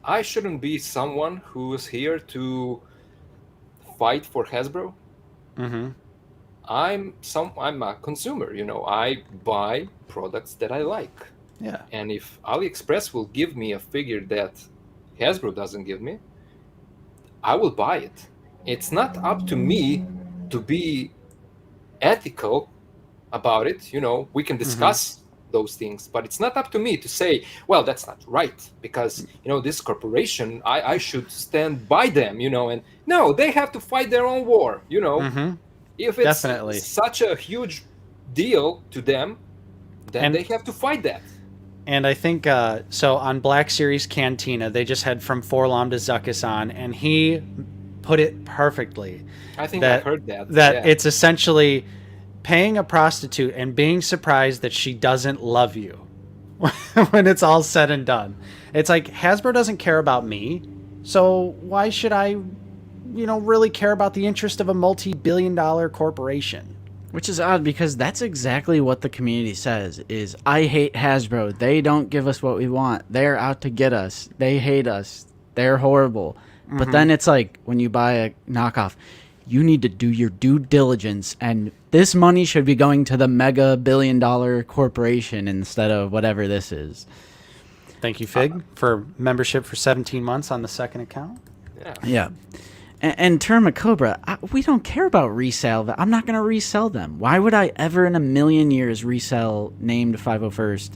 S3: I shouldn't be someone who is here to fight for Hasbro.
S1: Mm-hmm.
S3: I'm a consumer, you know. I buy products that I like.
S1: Yeah.
S3: And if AliExpress will give me a figure that Hasbro doesn't give me, I will buy it. It's not up to me to be ethical about it. You know, we can discuss those things, but it's not up to me to say, well, that's not right because, you know, this corporation, I should stand by them, you know, and no, they have to fight their own war, you know.
S1: Mm-hmm.
S3: If it's
S1: Definitely.
S3: such a huge deal to them, then
S1: And-
S3: they have to fight that.
S1: And I think, so on Black Series Cantina, they just had From Forlom to Zuckus on, and he put it perfectly.
S3: I think
S1: That-
S3: I've heard that.
S1: That
S3: yeah.
S1: it's essentially paying a prostitute and being surprised that she doesn't love you when it's all said and done. It's like, Hasbro doesn't care about me, so why should I, you know, really care about the interest of a multi-billion-dollar corporation?
S2: Which is odd because that's exactly what the community says is, I hate Hasbro. They don't give us what we want. They're out to get us. They hate us. They're horrible. But then it's like, when you buy a knockoff, you need to do your due diligence, and this money should be going to the mega billion-dollar corporation instead of whatever this is.
S1: Thank you, Fig, for membership for 17 months on the second account.
S3: yeah.
S2: Yeah. And Terma Cobra, we don't care about resale. I'm not going to resell them. Why would I ever in a million years resell named 501st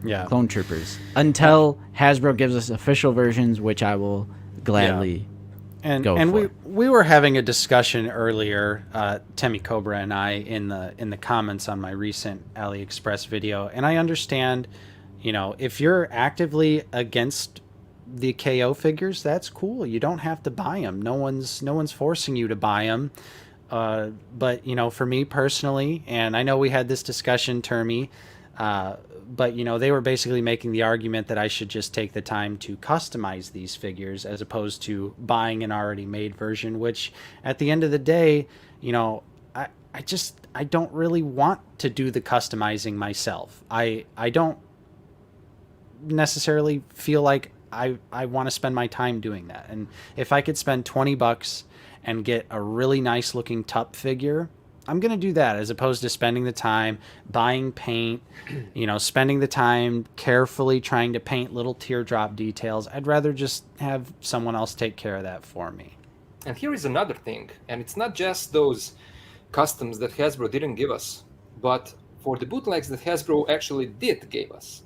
S1: Yeah.
S2: Clone Troopers? Until Hasbro gives us official versions, which I will gladly
S1: And
S2: go
S1: and
S2: for it.
S1: we were having a discussion earlier, Temi Cobra and I, in the comments on my recent AliExpress video, and I understand, if you're actively against the KO figures, that's cool. You don't have to buy them. No one's forcing you to buy them. But for me personally, and I know we had this discussion, Termi, but they were basically making the argument that I should just take the time to customize these figures as opposed to buying an already made version, which at the end of the day, I don't really want to do the customizing myself. I don't necessarily feel like I want to spend my time doing that. And if I could spend $20 and get a really nice looking Tup figure, I'm going to do that as opposed to spending the time buying paint, spending the time carefully trying to paint little teardrop details. I'd rather just have someone else take care of that for me.
S3: And here is another thing, and it's not just those customs that Hasbro didn't give us, but for the bootlegs that Hasbro actually did give us.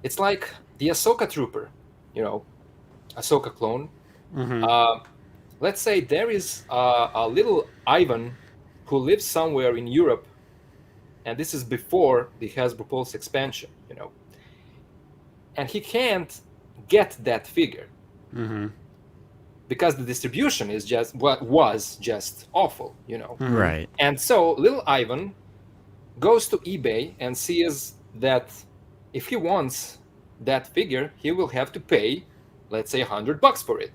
S3: It's like the Ahsoka Trooper, Ahsoka clone.
S1: Mm-hmm.
S3: Let's say there is a little Ivan who lives somewhere in Europe, and this is before the Hasbro Pulse expansion, and he can't get that figure
S1: Mm-hmm.
S3: because the distribution is was just awful,
S1: Mm-hmm.
S2: Right.
S3: And so little Ivan goes to eBay and sees that if he wants that figure, he will have to pay, let's say, $100 for it.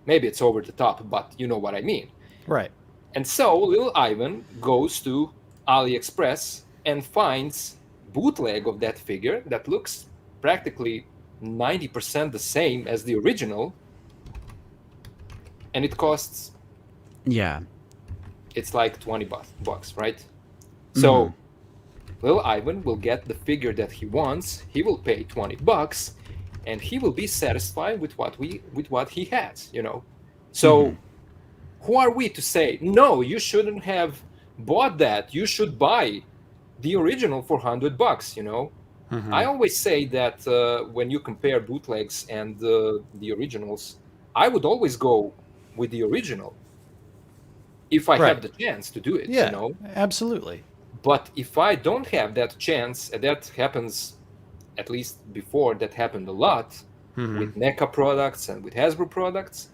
S3: Maybe it's over the top, but you know what I mean.
S1: Right.
S3: And so little Ivan goes to AliExpress and finds bootleg of that figure that looks practically 90% the same as the original, and it costs,
S2: Yeah.
S3: it's like $20, right? So little Ivan will get the figure that he wants. He will pay $20, and he will be satisfied with what he has, So who are we to say, no, you shouldn't have bought that? You should buy the original for $100,
S1: Mm-hmm.
S3: I always say that when you compare bootlegs and the originals, I would always go with the original if I have the chance to do it,
S1: Yeah, absolutely.
S3: But if I don't have that chance, and that happens, at least before, that happened a lot
S1: Mm-hmm.
S3: with NECA products and with Hasbro products,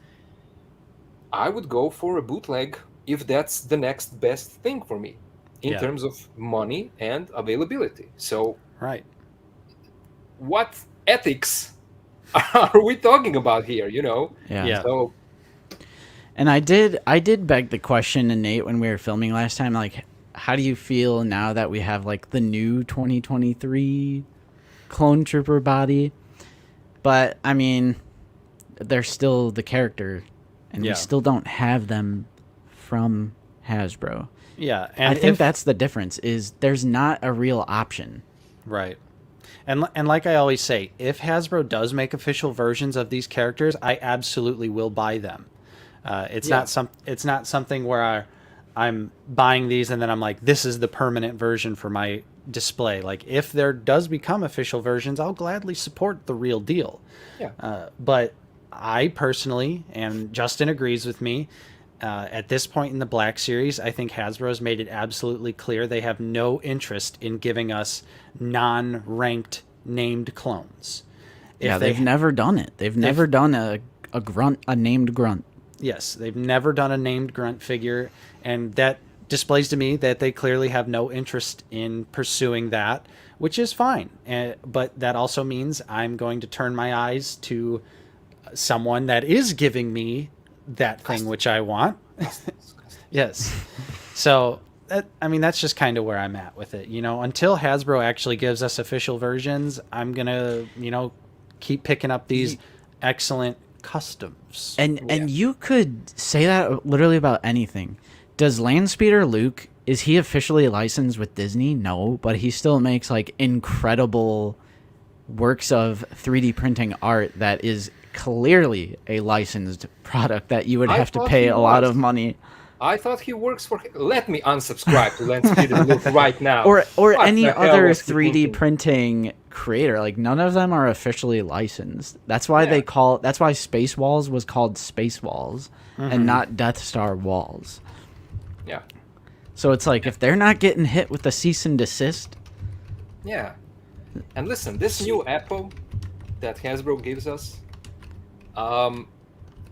S3: I would go for a bootleg if that's the next best thing for me in terms of money and availability. So,
S1: Right.
S3: what ethics are we talking about here?
S2: Yeah.
S3: So,
S2: And I did beg the question to Nate when we were filming last time, like, how do you feel now that we have like the new 2023 clone trooper body? But I mean, they're still the character, and we still don't have them from Hasbro.
S1: Yeah, and
S2: I think that's the difference, is there's not a real option.
S1: Right. And like I always say, if Hasbro does make official versions of these characters, I absolutely will buy them. It's not something where I'm buying these and then I'm like, this is the permanent version for my display. Like, if there does become official versions, I'll gladly support the real deal.
S3: yeah.
S1: But I personally, and Justin agrees with me, at this point in the Black Series, I think Hasbro has made it absolutely clear they have no interest in giving us non-ranked named clones.
S2: They've never done it. They've never done a named grunt.
S1: Yes, they've never done a named grunt figure, and that displays to me that they clearly have no interest in pursuing that, which is fine. But that also means I'm going to turn my eyes to someone that is giving me that thing which I want. Yes. So, that's just kind of where I'm at with it. Until Hasbro actually gives us official versions, I'm going to, keep picking up these excellent customs.
S2: And you could say that literally about anything. Does Landspeeder Luke, is he officially licensed with Disney? No, but he still makes like incredible works of 3D printing art that is clearly a licensed product that you would have to pay a lot of money.
S3: I thought he works for. Let me unsubscribe to Landspeeder Luke right now.
S2: Or
S3: What
S2: any
S3: the hell
S2: other
S3: was he
S2: 3D
S3: thinking?
S2: printing creator. Like none of them are officially licensed. That's why that's why Space Walls was called Space Walls and not Death Star Walls.
S3: Yeah.
S2: So it's like if they're not getting hit with the cease and desist.
S3: Yeah. And listen, this new Apple that Hasbro gives us,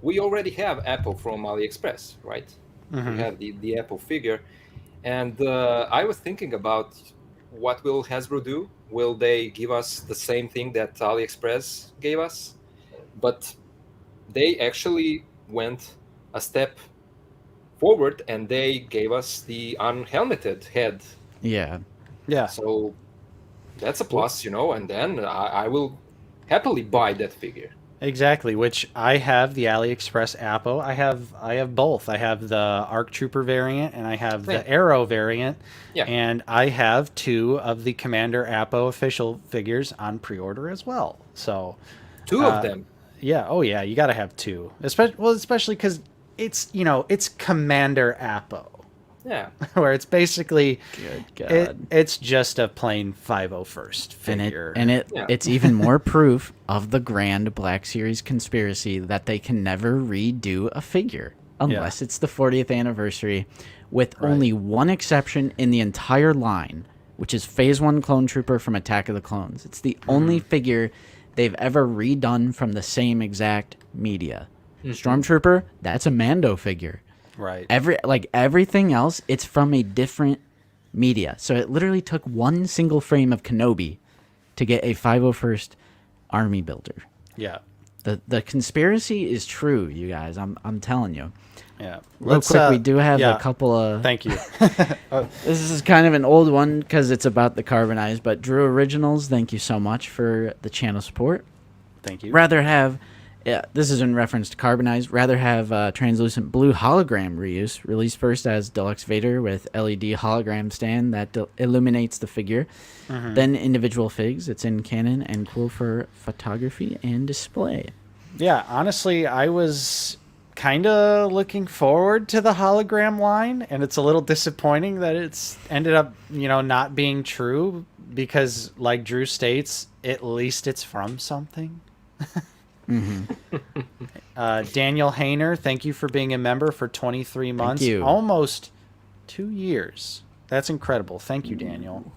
S3: we already have Apple from AliExpress, right? We have the Apple figure. And I was thinking about what will Hasbro do? Will they give us the same thing that AliExpress gave us? But they actually went a step forward and they gave us the unhelmeted head.
S2: Yeah.
S1: Yeah.
S3: So that's a plus, and then I will happily buy that figure.
S1: Exactly, which I have the AliExpress Appo. I have both. I have the ARC Trooper variant and I have the Arrow variant.
S3: Yeah.
S1: And I have 2 of the Commander Appo official figures on pre-order as well. So
S3: 2 of them.
S1: Yeah, oh yeah, you got to have 2. Especially cuz it's Commander Appo.
S3: Yeah.
S1: Where it's basically
S2: Good God.
S1: it's just a plain 501st figure.
S2: It's even more proof of the grand Black Series conspiracy that they can never redo a figure unless it's the 40th anniversary, with only one exception in the entire line, which is Phase 1 Clone Trooper from Attack of the Clones. It's the only figure they've ever redone from the same exact media. Stormtrooper, that's a Mando figure.
S1: Right.
S2: Everything else, it's from a different media. So it literally took one single frame of Kenobi to get a 501st army builder.
S1: Yeah.
S2: The conspiracy is true, you guys. I'm telling you.
S1: Yeah.
S2: Real quick, we do have a couple of...
S1: Thank you.
S2: This is kind of an old one because it's about the Carbonized, but Drew Originals, thank you so much for the channel support.
S1: Thank you.
S2: Rather have... Yeah, this is in reference to Carbonized. Rather have translucent blue hologram reuse, released first as Deluxe Vader with LED hologram stand that illuminates the figure. Then individual figs. It's in canon and cool for photography and display.
S1: Yeah, honestly, I was kind of looking forward to the hologram line, and it's a little disappointing that it's ended up, not being true because, like Drew states, at least it's from something. Daniel Hayner, thank you for being a member for 23 months.
S2: Thank you.
S1: Almost 2 years. That's incredible. Thank you, Daniel.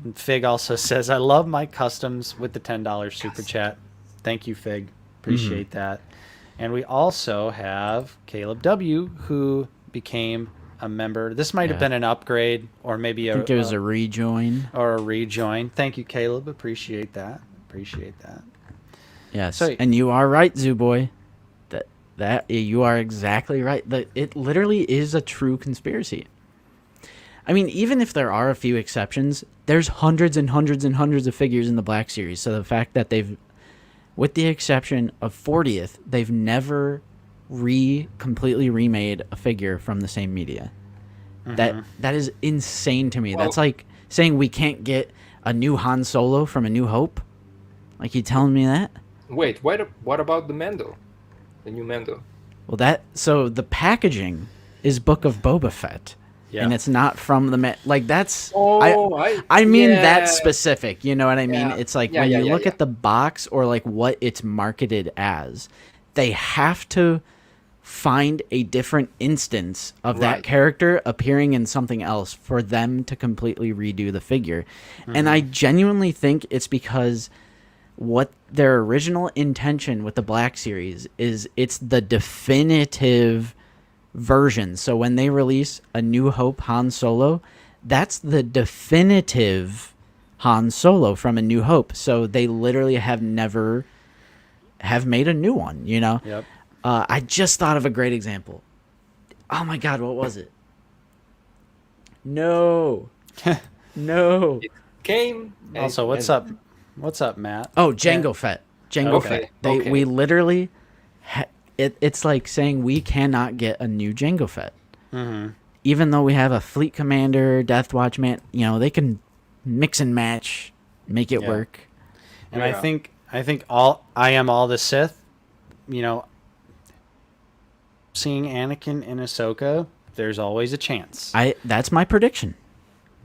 S1: And Fig also says, I love my customs with the $10 super chat. Thank you, Fig. Appreciate that. And we also have Caleb W., who became a member. This might have been an upgrade or maybe
S2: I think it was a rejoin.
S1: Or a rejoin. Thank you, Caleb. Appreciate that.
S2: Yes,
S1: So-
S2: and you are right, Zoo Boy. That you are exactly right. It literally is a true conspiracy. I mean, even if there are a few exceptions, there's hundreds and hundreds and hundreds of figures in the Black Series. So the fact that they've, with the exception of 40th, they've never completely remade a figure from the same media. That is insane to me.
S3: Well-
S2: That's like saying we can't get a new Han Solo from A New Hope. Like, you telling me that?
S3: Wait, what about the Mando? The new Mando?
S2: Well, so the packaging is Book of Boba Fett.
S1: Yeah.
S2: And it's not from the... Like, that's...
S3: Oh,
S2: I mean
S3: yeah.
S2: that specific. You know what I mean?
S3: Yeah.
S2: It's like
S3: Yeah,
S2: when
S3: yeah,
S2: you
S3: yeah,
S2: look
S3: yeah.
S2: at the box or, like, what it's marketed as, they have to find a different instance of that
S3: Right.
S2: character appearing in something else for them to completely redo the figure. And I genuinely think it's because... what their original intention with the Black Series is, it's the definitive version. So when they release A New Hope Han Solo, that's the definitive Han Solo from A New Hope. So they literally have never have made a new one,
S1: Yep.
S2: I just thought of a great example. Oh my God, what was it? No. No.
S3: Came.
S1: Also, what's up? What's up, Matt?
S2: Oh, Jango Fett. Jango
S3: Okay,
S2: Fett.
S3: okay.
S2: We literally, it's like saying we cannot get a new Jango Fett. Even though we have a Fleet Commander, Death Watch man, they can mix and match, make it
S1: Yeah.
S2: work.
S1: And
S3: Yeah.
S1: I think I am all the Sith, seeing Anakin and Ahsoka, there's always a chance.
S2: That's my prediction.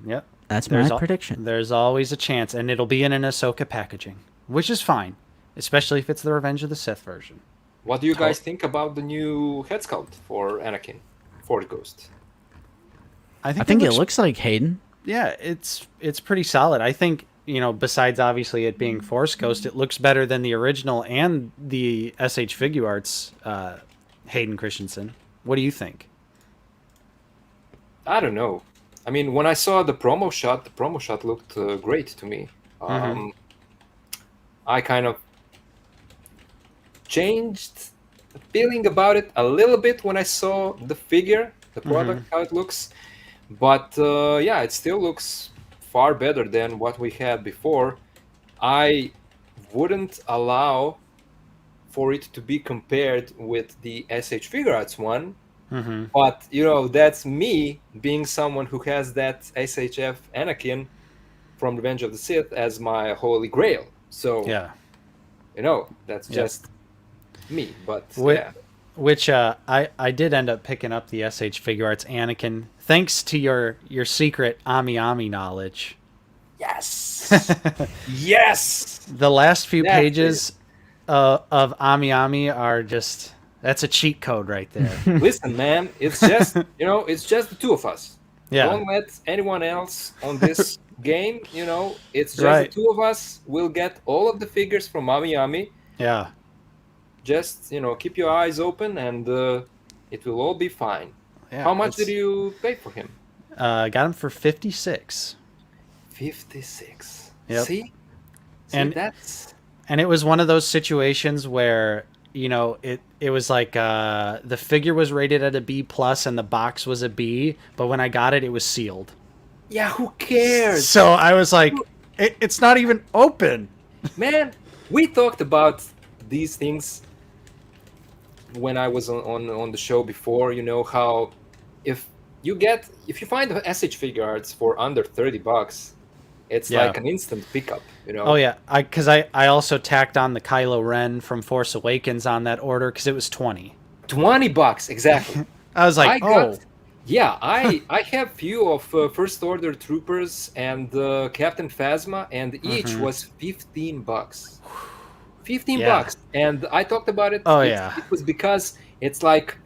S1: Yep.
S2: That's my prediction.
S1: There's always a chance, and it'll be in an Ahsoka packaging, which is fine, especially if it's the Revenge of the Sith version.
S3: What do you guys think about the new head sculpt for Anakin, Force Ghost?
S2: I think it looks like Hayden.
S1: Yeah, it's pretty solid. I think, besides obviously it being Force Ghost, it looks better than the original and the SH Figuarts Hayden Christensen. What do you think?
S3: I don't know. I mean, when I saw the promo shot looked great to me. I kind of changed the feeling about it a little bit when I saw the figure, the product, how it looks. But yeah, it still looks far better than what we had before. I wouldn't allow for it to be compared with the SH Figuarts one. But, that's me being someone who has that SHF Anakin from Revenge of the Sith as my holy grail. So,
S1: yeah,
S3: that's just me. But,
S1: Which I did end up picking up the SH Figuarts Anakin, thanks to your secret Ami Ami knowledge.
S3: Yes! Yes!
S1: The last few pages of Ami Ami are just... That's a cheat code right there.
S3: Listen, man, it's just, it's just the two of us.
S1: Yeah.
S3: Don't let anyone else on this game, it's just
S1: Right.
S3: the two of us. We'll get all of the figures from Ami Ami.
S1: Yeah.
S3: Just, keep your eyes open and it will all be fine.
S1: Yeah,
S3: How much did you pay for him?
S1: Got him for 56.
S3: 56.
S1: Yep.
S3: See,
S1: And-
S3: that's...
S1: And it was one of those situations where, it was like the figure was rated at a B plus and the box was a B, but when I got it, it was sealed.
S3: Yeah, who cares?
S1: So I was like, it's not even open.
S3: Man, we talked about these things when I was on the show before, how if you find the SH Figuarts for under $30, it's
S1: Yeah.
S3: like an instant pickup,
S1: Oh yeah, because I also tacked on the Kylo Ren from Force Awakens on that order because it was 20.
S3: $20, exactly.
S1: I was like,
S3: I have few of First Order Troopers and Captain Phasma, and each was $15. $15, and I talked about it.
S1: Oh,
S3: It was because it's like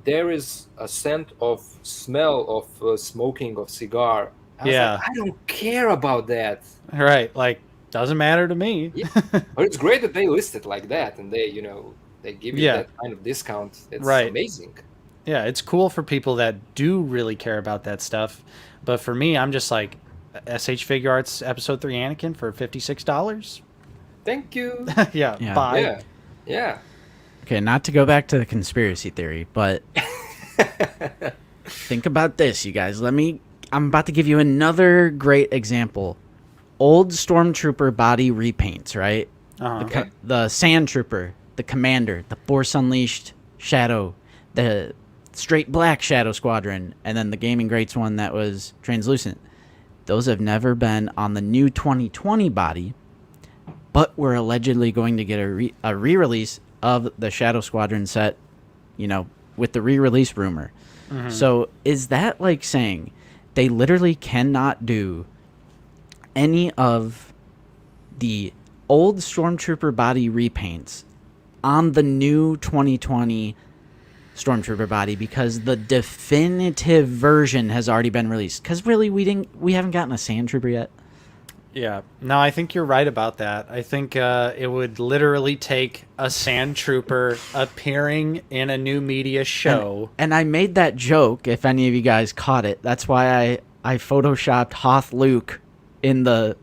S3: there is a smell of smoking of cigar. I was like, I don't care about that.
S1: Right, like doesn't matter to me.
S3: Yeah. But it's great that they list it like that, and they give you that kind of discount. It's amazing.
S1: Yeah, it's cool for people that do really care about that stuff, but for me, I'm just like SH Figuarts Episode 3 Anakin for $56.
S3: Thank you.
S1: Yeah,
S2: Yeah.
S1: bye.
S3: Yeah.
S2: Okay, not to go back to the conspiracy theory, but think about this, you guys. I'm about to give you another great example. Old Stormtrooper body repaints, right? The Sand Trooper, the Commander, the Force Unleashed Shadow, the straight black Shadow Squadron, and then the Gaming Greats one that was translucent. Those have never been on the new 2020 body, but we're allegedly going to get a re-release of the Shadow Squadron set, with the re-release rumor. So is that like saying they literally cannot do any of the old Stormtrooper body repaints on the new 2020 Stormtrooper body because the definitive version has already been released? Because really, we haven't gotten a Sand Trooper yet.
S1: Yeah, no, I think you're right about that. I think it would literally take a Sand Trooper appearing in a new media show.
S2: And I made that joke, if any of you guys caught it. That's why I photoshopped Hoth Luke in the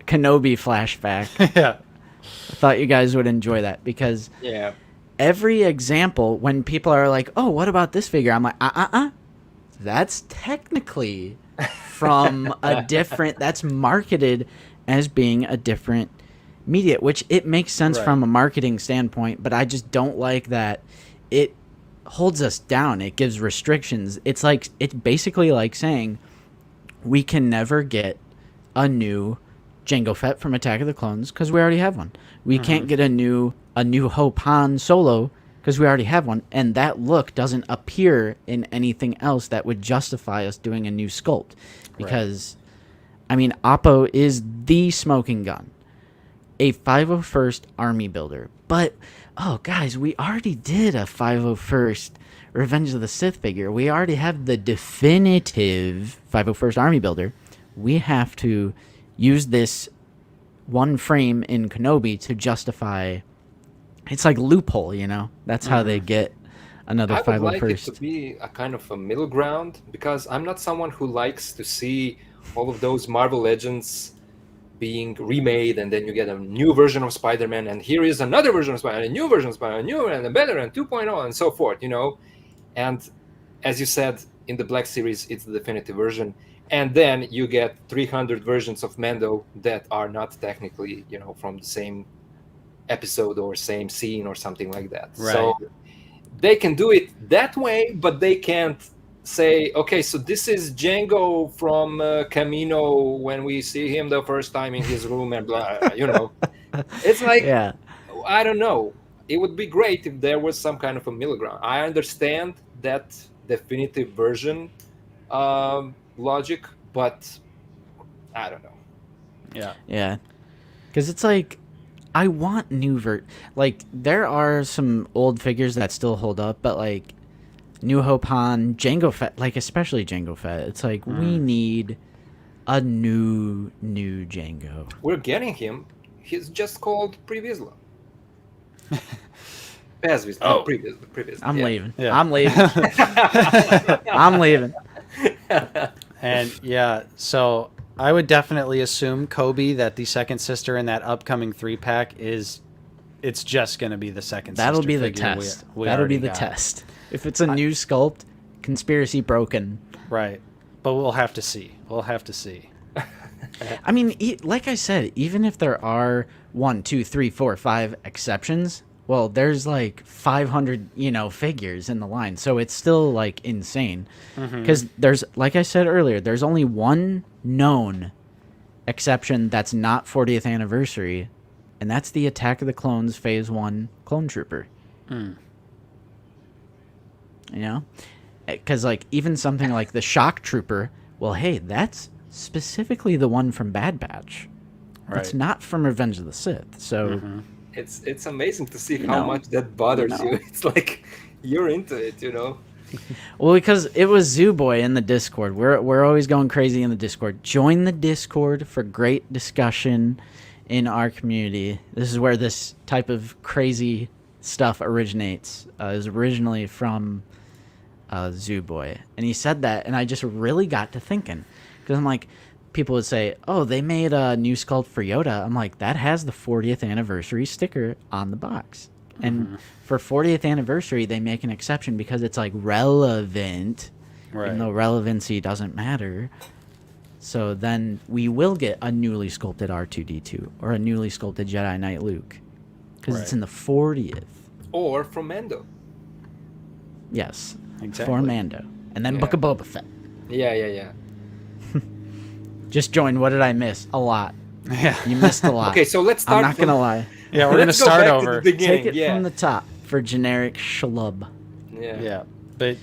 S2: Kenobi flashback.
S1: Yeah.
S2: I thought you guys would enjoy that because every example, when people are like, oh, what about this figure? I'm like, that's technically from a different, that's marketed as being a different media, which it makes sense from a marketing standpoint, but I just don't like that it holds us down. It gives restrictions. It's basically like saying we can never get a new Jango Fett from Attack of the Clones because we already have one. We can't get a new Hope Han Solo because we already have one, and that look doesn't appear in anything else that would justify us doing a new sculpt because I mean, Oppo is the smoking gun. A 501st Army Builder. But, oh, guys, we already did a 501st Revenge of the Sith figure. We already have the definitive 501st Army Builder. We have to use this one frame in Kenobi to justify... It's like loophole, you know? That's how they get another 501st.
S3: I would like it to be a kind of a middle ground, because I'm not someone who likes to see all of those Marvel Legends being remade, and then you get a new version of Spider-Man, and here is another version of Spider-Man, a new version of Spider-Man, a new and a better, and 2.0, and so forth, you know? And as you said, in the Black Series, it's the definitive version. And then you get 300 versions of Mando that are not technically, you know, from the same episode or same scene or something like that.
S1: Right.
S3: So they can do it that way, but they can't say, okay, so this is Django from Camino when we see him the first time in his room and blah, you know. It's like,
S2: Yeah.
S3: I don't know. It would be great if there was some kind of a middle ground. I understand that definitive version logic, but I don't know.
S1: Yeah.
S2: Yeah. Because it's like, I want new like, there are some old figures that still hold up, but like, New Hope Han, Jango Fett, like, especially Jango Fett, it's like, we need a new Jango.
S3: We're getting him. He's just called Pre-Vizsla. Paz-Vizsla.
S1: Oh.
S3: Pre-Vizsla.
S2: I'm leaving.
S1: Yeah.
S2: I'm leaving. I'm leaving.
S1: And yeah, so I would definitely assume, Kobe, that the second sister in that upcoming 3-pack it's just going to be the second
S2: That'll
S1: sister
S2: be the
S1: figure
S2: test.
S1: we
S2: That'll be
S1: already
S2: the
S1: got.
S2: test. If it's a new sculpt, conspiracy broken.
S1: Right. But we'll have to see. We'll have to see.
S2: I mean, like I said, even if there are 1, 2, 3, 4, 5 exceptions, well, there's like 500, figures in the line. So it's still like insane. Because there's, like I said earlier, there's only one known exception that's not 40th anniversary, and that's the Attack of the Clones Phase 1 Clone Trooper. Because like even something like the Shock Trooper, well, hey, that's specifically the one from Bad Batch. That's not from Revenge of the Sith. So
S3: it's amazing to see how much that bothers you. It's like you're into it,
S2: Well, because it was Zoo Boy in the Discord. We're always going crazy in the Discord. Join the Discord for great discussion in our community. This is where this type of crazy stuff originates. Is originally from Zoo Boy, and he said that, and I just really got to thinking, because I'm like, people would say, "Oh, they made a new sculpt for Yoda." I'm like, that has the 40th anniversary sticker on the box. And for 40th anniversary, they make an exception because it's like relevant, even though relevancy doesn't matter. So then we will get a newly sculpted R2-D2 or a newly sculpted Jedi Knight Luke because it's in the 40th.
S3: Or from Mando.
S2: Yes,
S1: Exactly.
S2: for Mando. And then Book of Boba Fett.
S3: Yeah.
S2: Just join. What did I miss? A lot.
S1: Yeah.
S2: You missed a lot.
S3: Okay, so let's start.
S2: I'm not going to lie.
S1: Yeah, we're going to
S3: Let's go
S1: start
S3: back to
S1: over.
S3: the beginning.
S2: Take it from the top for generic schlub.
S1: Yeah, but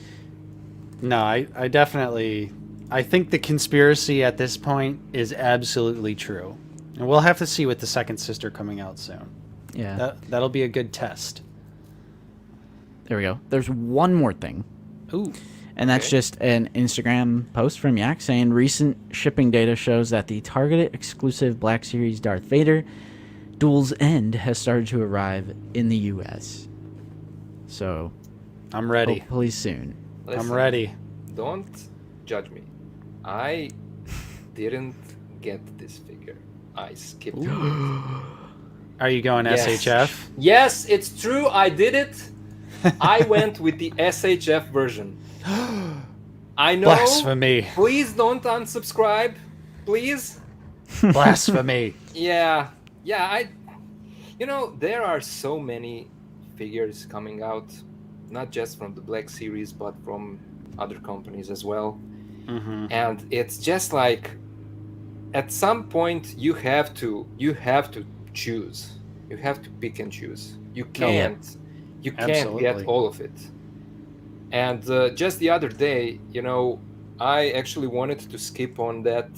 S1: no, I definitely, I think the conspiracy at this point is absolutely true, and we'll have to see with the second sister coming out soon.
S2: Yeah.
S1: That'll be a good test.
S2: There we go. There's one more thing.
S1: Ooh.
S2: And that's just an Instagram post from Yak saying recent shipping data shows that the targeted exclusive Black Series Darth Vader Duel's End has started to arrive in the U.S. So,
S1: I'm ready.
S2: hopefully soon.
S3: Listen,
S1: I'm ready.
S3: Don't judge me. I didn't get this figure. I skipped it.
S1: Are you going
S3: Yes.
S1: SHF?
S3: Yes, it's true. I did it. I went with the SHF version. I know.
S1: Blasphemy.
S3: Please don't unsubscribe. Please.
S1: Blasphemy.
S3: Yeah. There are so many figures coming out, not just from the Black Series, but from other companies as well. And it's just like, at some point, you have to choose. You have to pick and choose. You can't
S1: Absolutely.
S3: get all of it. And just the other day, I actually wanted to skip on that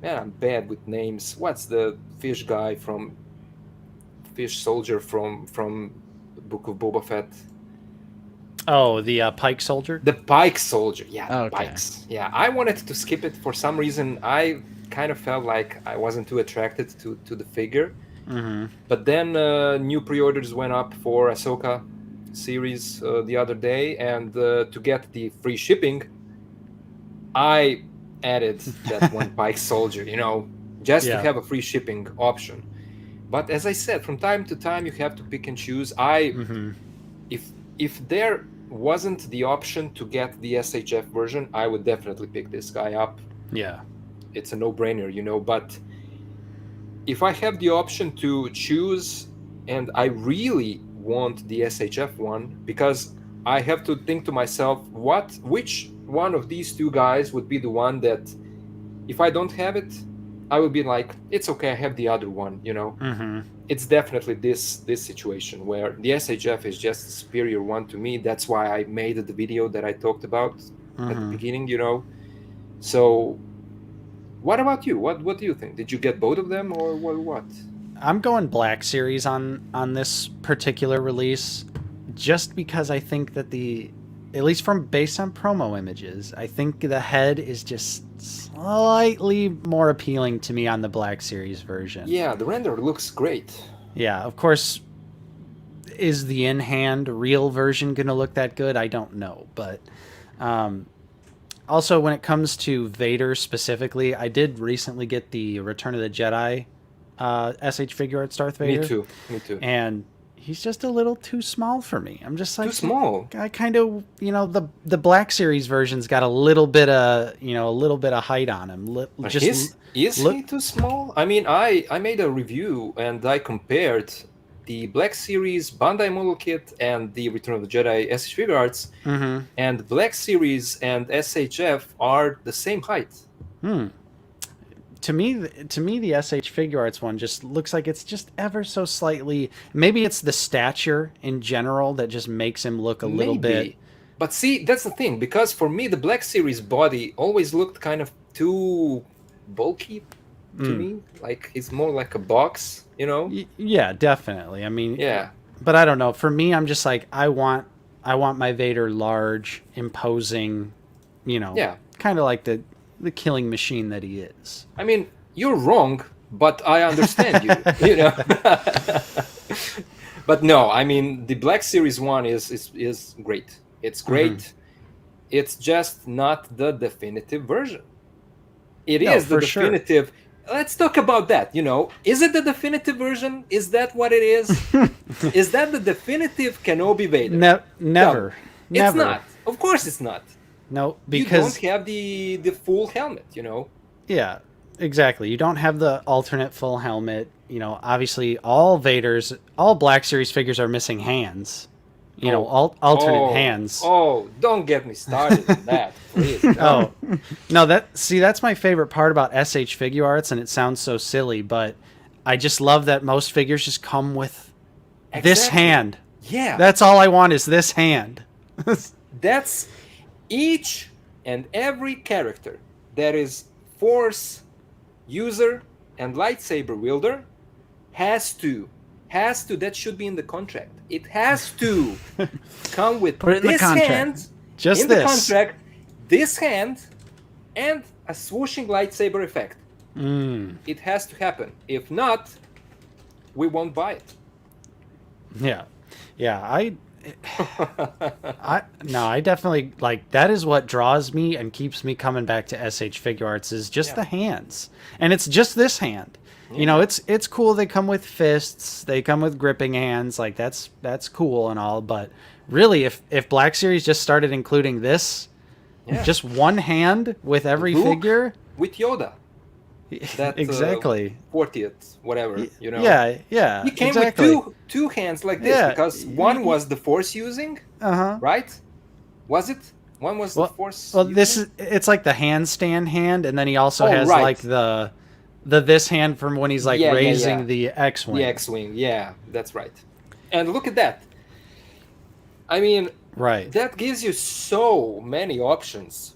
S3: Man, I'm bad with names. What's the fish guy from fish soldier from Book of Boba Fett?
S1: Oh, the Pike Soldier.
S3: The Pike Soldier. Yeah, the
S2: Okay.
S3: Pikes. Yeah, I wanted to skip it for some reason. I kind of felt like I wasn't too attracted to the figure.
S1: Mm-hmm.
S3: But then new pre-orders went up for Ahsoka series the other day, and to get the free shipping, I added that one Pike Soldier, just to
S1: Yeah.
S3: have a free shipping option. But as I said, from time to time you have to pick and choose. If there wasn't the option to get the SHF version, I would definitely pick this guy up.
S1: Yeah.
S3: It's a no-brainer, but if I have the option to choose, and I really want the SHF one, because I have to think to myself, which one of these two guys would be the one that, if I don't have it, I would be like, it's okay, I have the other one,
S1: Mm-hmm.
S3: It's definitely this situation where the SHF is just a superior one to me. That's why I made the video that I talked about at the beginning, So what about you? What do you think? Did you get both of them, or what?
S1: I'm going Black Series on this particular release, just because I think that at least from based on promo images, I think the head is just slightly more appealing to me on the Black Series version.
S3: Yeah, the render looks great.
S1: Yeah, of course. Is the in-hand real version going to look that good? I don't know, but also when it comes to Vader specifically, I did recently get the Return of the Jedi SH figure arts Darth Vader.
S3: Me too.
S1: And he's just a little too small for me. I'm just like,
S3: too small.
S1: I kind of, the Black Series version's got a little bit of height on him.
S3: Is he too small? I mean, I made a review and I compared the Black Series Bandai model kit and the Return of the Jedi SH figure arts, and Black Series and SHF are the same height.
S1: To me, the SH figure arts one just looks like it's just ever so slightly. Maybe it's the stature in general that just makes him look a little bit.
S3: But see, that's the thing, because for me, the Black Series body always looked kind of too bulky to me. Like it's more like a box,
S1: Yeah, definitely. I mean,
S3: yeah.
S1: But I don't know. For me, I'm just like, I want my Vader large, imposing, kind of like the killing machine that he is.
S3: I mean, you're wrong, but I understand you. But no, I mean, the Black Series one is great. It's great. It's just not the definitive version. It is the definitive. Sure. Let's talk about that. Is it the definitive version? Is that what it is? Is that the definitive Kenobi Vader?
S1: Never.
S3: No,
S1: Never.
S3: It's not. Of course, it's not.
S1: No, because
S3: you don't have the full helmet,
S1: Yeah, exactly. You don't have the alternate full helmet. Obviously, all Black Series figures are missing hands. Alternate hands.
S3: Oh, don't get me started on that, please.
S1: No. No, that's my favorite part about SH figure arts, and it sounds so silly, but I just love that most figures just come with this hand.
S3: Yeah.
S1: That's all I want is this hand.
S3: That's each and every character that is Force user and lightsaber wielder has to, that should be in the contract. It has to come with this hand,
S1: just
S3: in
S1: this.
S3: The contract, this hand, and a swooshing lightsaber effect. It has to happen. If not, we won't buy it.
S1: Yeah. I definitely like that is what draws me and keeps me coming back to SH figure arts is just the hands, and it's just this hand. It's cool. They come with fists. They come with gripping hands. Like that's cool and all. But really, if Black Series just started including this, just one hand with every
S3: Luke
S1: figure
S3: with Yoda. That,
S1: exactly
S3: 40th, whatever.
S1: Yeah.
S3: He came
S1: exactly.
S3: with two hands like this because one was the Force using. Right? Was it? One was the Force.
S1: Well, it's like the handstand hand, and then he also has like the this hand from when he's like raising the X-wing.
S3: The X-wing, yeah, that's right. And look at that. I mean,
S1: right.
S3: That gives you so many options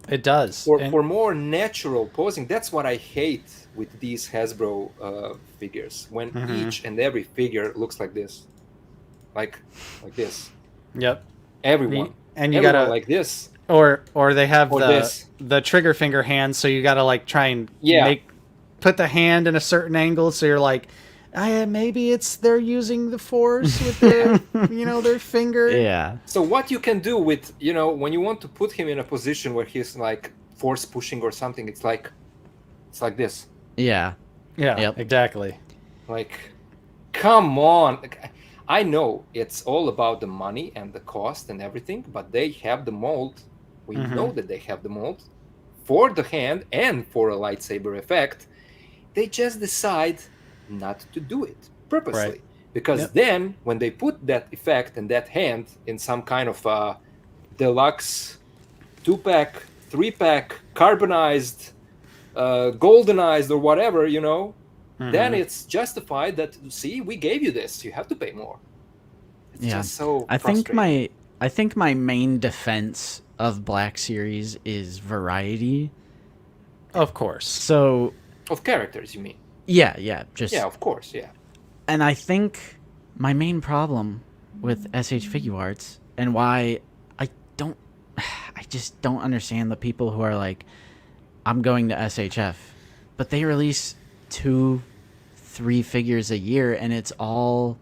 S1: It does.
S3: For more natural posing. That's what I hate with these Hasbro figures, when each and every figure looks like this, like this.
S1: Yep.
S3: Everyone,
S1: And you
S3: everyone
S1: gotta,
S3: like this
S1: or they have
S3: or this.
S1: the trigger finger hand, so you gotta like try and
S3: Yeah.
S1: put the hand in a certain angle, so you're like, maybe it's they're using the force with their their finger.
S2: Yeah.
S3: So what you can do with, when you want to put him in a position where he's like force pushing or something, it's like this.
S2: Yeah.
S1: Yeah.
S2: Yep.
S1: Exactly.
S3: Like, come on. I know it's all about the money and the cost and everything, but they have the mold. We know that they have the mold for the hand and for a lightsaber effect. They just decide not to do it purposely.
S1: Right.
S3: Because then when they put that effect and that hand in some kind of deluxe 2-pack, 3-pack, carbonized, goldenized or whatever, then it's justified that, see, we gave you this, you have to pay more. It's just so frustrating.
S2: I think my main defense of Black Series is variety.
S1: Of course.
S2: So
S3: Of characters, you mean?
S2: yeah,
S3: Yeah, of course, yeah.
S2: And I think my main problem with SH Figure Arts and why I just don't understand the people who are like, I'm going to SHF, but they release 2-3 figures a year, and it's all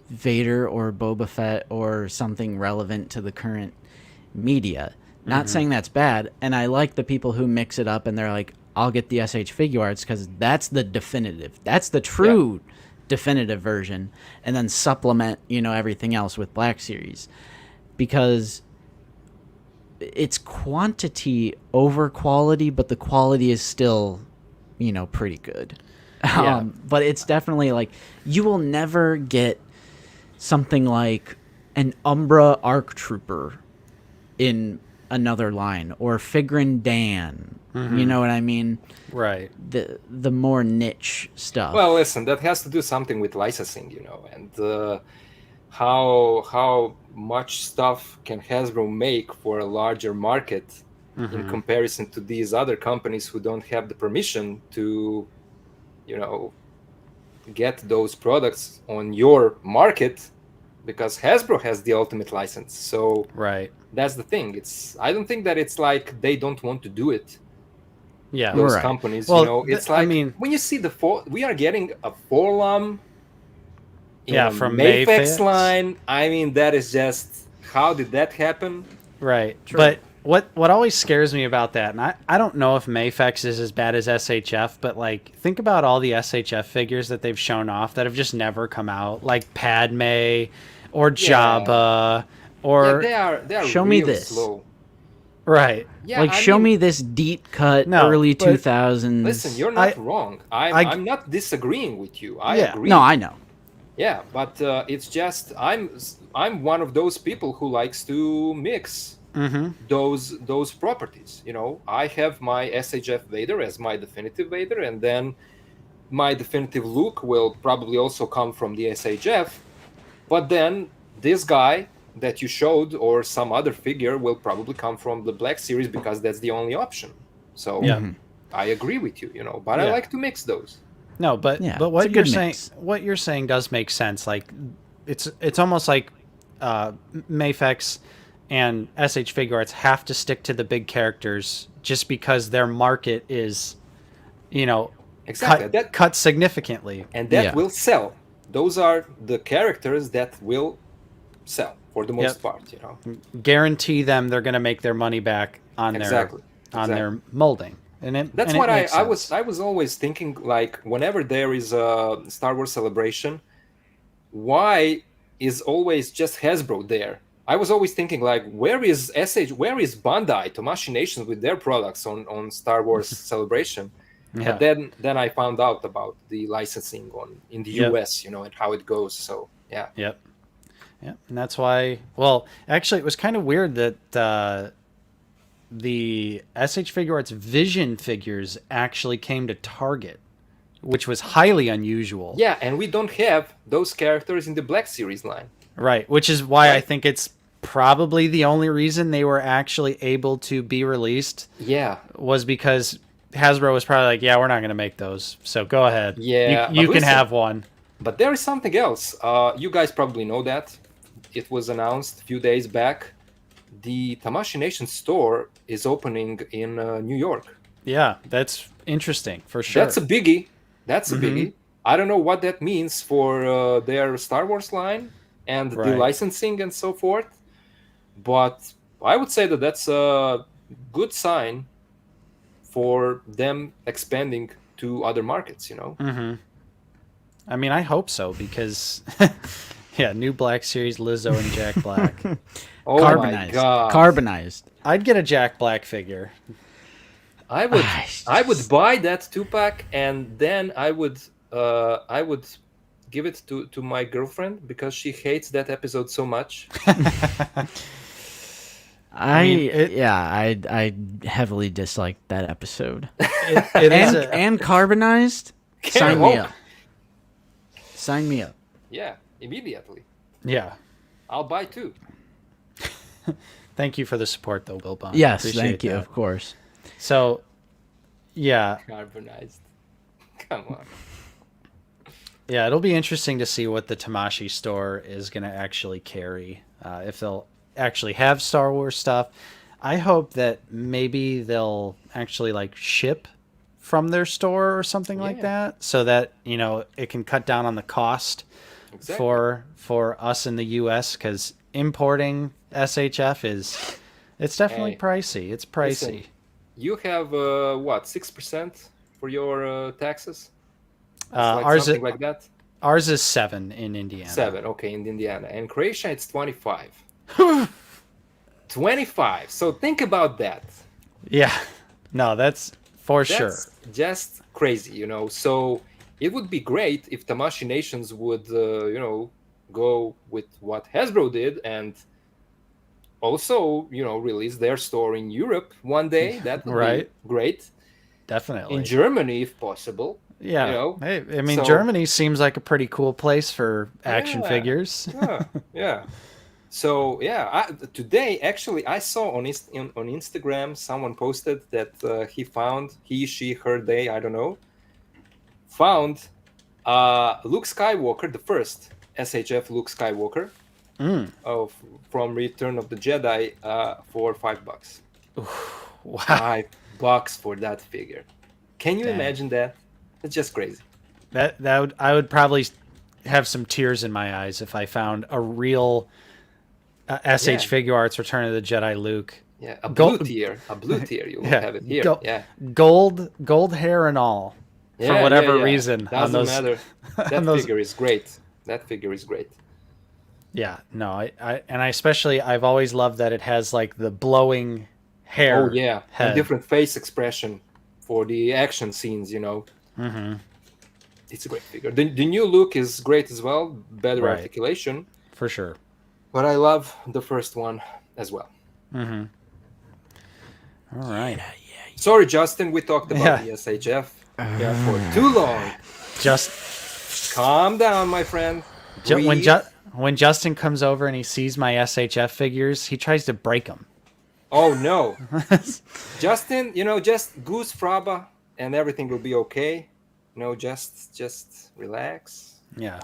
S2: Vader or Boba Fett or something relevant to the current media. Not saying that's bad, and I like the people who mix it up and they're like, I'll get the SH Figure Arts because that's the definitive, that's the true definitive version, and then supplement everything else with Black Series, because it's quantity over quality, but the quality is still pretty good. But it's definitely like, you will never get something like an Umbra ARC Trooper in another line, or Figrin Dan. You know what I mean?
S1: Right.
S2: The more niche stuff.
S3: Well, listen, that has to do something with licensing, and how much stuff can Hasbro make for a larger market in comparison to these other companies who don't have the permission to, get those products on your market, because Hasbro has the ultimate license. So
S1: Right.
S3: that's the thing. I don't think that it's like they don't want to do it.
S1: Yeah.
S3: Those
S2: Right.
S3: companies,
S1: Well,
S3: it's like, when you see we are getting a Forlum
S1: from
S3: Mayfix
S1: Mayfix
S3: line. I mean, that is just, how did that happen?
S1: Right. But what always scares me about that, and I don't know if Mayfex is as bad as SHF, but like, think about all the SHF figures that they've shown off that have just never come out, like Padme or Jabba or
S3: they are
S2: Show me
S3: really
S2: this.
S3: slow.
S1: right.
S3: Yeah,
S2: like, show me this deep cut
S1: No,
S2: early
S1: but
S2: 2000s.
S3: Listen, you're not wrong. I'm not disagreeing with you. I agree.
S2: No, I know.
S3: Yeah, but it's just, I'm one of those people who likes to mix those properties. I have my SHF Vader as my definitive Vader, and then my definitive Luke will probably also come from the SHF. But then this guy that you showed, or some other figure, will probably come from the Black Series, because that's the only option. So I agree with you, but I like to mix those.
S1: No, but
S2: Yeah,
S1: but
S2: it's
S1: what
S2: a
S1: you're
S2: good
S1: saying,
S2: mix.
S1: what you're saying does make sense. Like, it's almost like Mayfex and SH Figure Arts have to stick to the big characters just because their market is,
S3: Exactly.
S1: cut significantly.
S3: And that will sell. Those are the characters that will sell for the most part,
S1: Guarantee them they're going to make their money back on their molding.
S3: That's what I was always thinking, like, whenever there is a Star Wars celebration, why is always just Hasbro there? I was always thinking, like, where is Bandai, Tomashi Nations, with their products on Star Wars celebration? But then I found out about the licensing in the US, and how it goes. So yeah.
S1: Yep. And that's why. Well, actually, it was kind of weird that the SH Figure Arts Vision figures actually came to Target, which was highly unusual.
S3: Yeah, and we don't have those characters in the Black Series line.
S1: Right, which is why I think it's probably the only reason they were actually able to be released
S3: Yeah,
S1: was because Hasbro was probably like, yeah, we're not going to make those. So go ahead.
S3: yeah.
S1: You
S3: But
S1: can
S3: listen,
S1: have one.
S3: but there is something else. You guys probably know that. It was announced a few days back. The Tamashii Nation store is opening in New York.
S1: Yeah, that's interesting for sure.
S3: That's a biggie. That's a biggie. I don't know what that means for their Star Wars line and the
S1: Right.
S3: licensing and so forth. But I would say that that's a good sign for them expanding to other markets, you know?
S1: I mean, I hope so because, yeah, new Black Series, Lizzo and Jack Black.
S3: Oh my
S2: Carbonized.
S3: god.
S2: Carbonized.
S1: I'd get a Jack Black figure.
S3: I would buy that 2-pack and then I would give it to my girlfriend because she hates that episode so much.
S2: I heavily disliked that episode.
S1: It is
S2: And Carbonized. Sign me up. Sign me up.
S3: Yeah, immediately.
S1: yeah.
S3: I'll buy 2.
S1: Thank you for the support, though, Bill Bond.
S2: Yes,
S1: Appreciate
S2: thank you.
S1: that.
S2: Of course.
S1: So, yeah,
S3: Carbonized. Come on.
S1: yeah, it'll be interesting to see what the Tamashii store is going to actually carry. If they'll actually have Star Wars stuff. I hope that maybe they'll actually like ship from their store or something like that, so that it can cut down on the cost for us in the U.S. because importing SHF it's definitely pricey. It's pricey.
S3: Listen, you have what 6% for your taxes?
S1: Ours
S3: something like that.
S1: Ours is 7 in Indiana.
S3: 7, okay, in Indiana. And Croatia, it's 25. 25. So think about that.
S1: Yeah, no, that's for sure.
S3: That's just crazy, So it would be great if Tamashii Nations would, go with what Hasbro did and also, release their store in Europe one day. That would
S1: Right.
S3: be great.
S1: Definitely.
S3: In Germany, if possible.
S1: Yeah. Hey, I mean,
S3: so-
S1: Germany seems like a pretty cool place for action
S3: Yeah.
S1: figures.
S3: Yeah. So today actually I saw on Instagram someone posted that he, she, her, they, I don't know, found Luke Skywalker, the first SHF Luke Skywalker from Return of the Jedi for $5.
S1: Wow.
S3: $5 for that figure. Can you
S1: Dang.
S3: imagine that? It's just crazy.
S1: I would probably have some tears in my eyes if I found a real SH Figure Arts Return of the Jedi Luke.
S3: Yeah, a blue tier. You will have it here.
S1: Gold hair and all. For whatever reason.
S3: Doesn't matter. That figure is great. That figure is great.
S1: Yeah, no, I especially I've always loved that it has like the blowing hair.
S3: Oh yeah,
S1: head.
S3: and different face expression for the action scenes. Mm-hmm. It's a great figure. The new look is great as well. Better articulation
S1: for sure.
S3: But I love the first one as well.
S1: Mm-hmm. All right.
S3: Sorry, Justin. We talked about the SHF for too long.
S1: Just
S3: calm down, my friend.
S1: When Justin comes over and he sees my SHF figures, he tries to break them.
S3: Oh no, Justin! Just goose fraba and everything will be okay. Just relax.
S1: Yeah,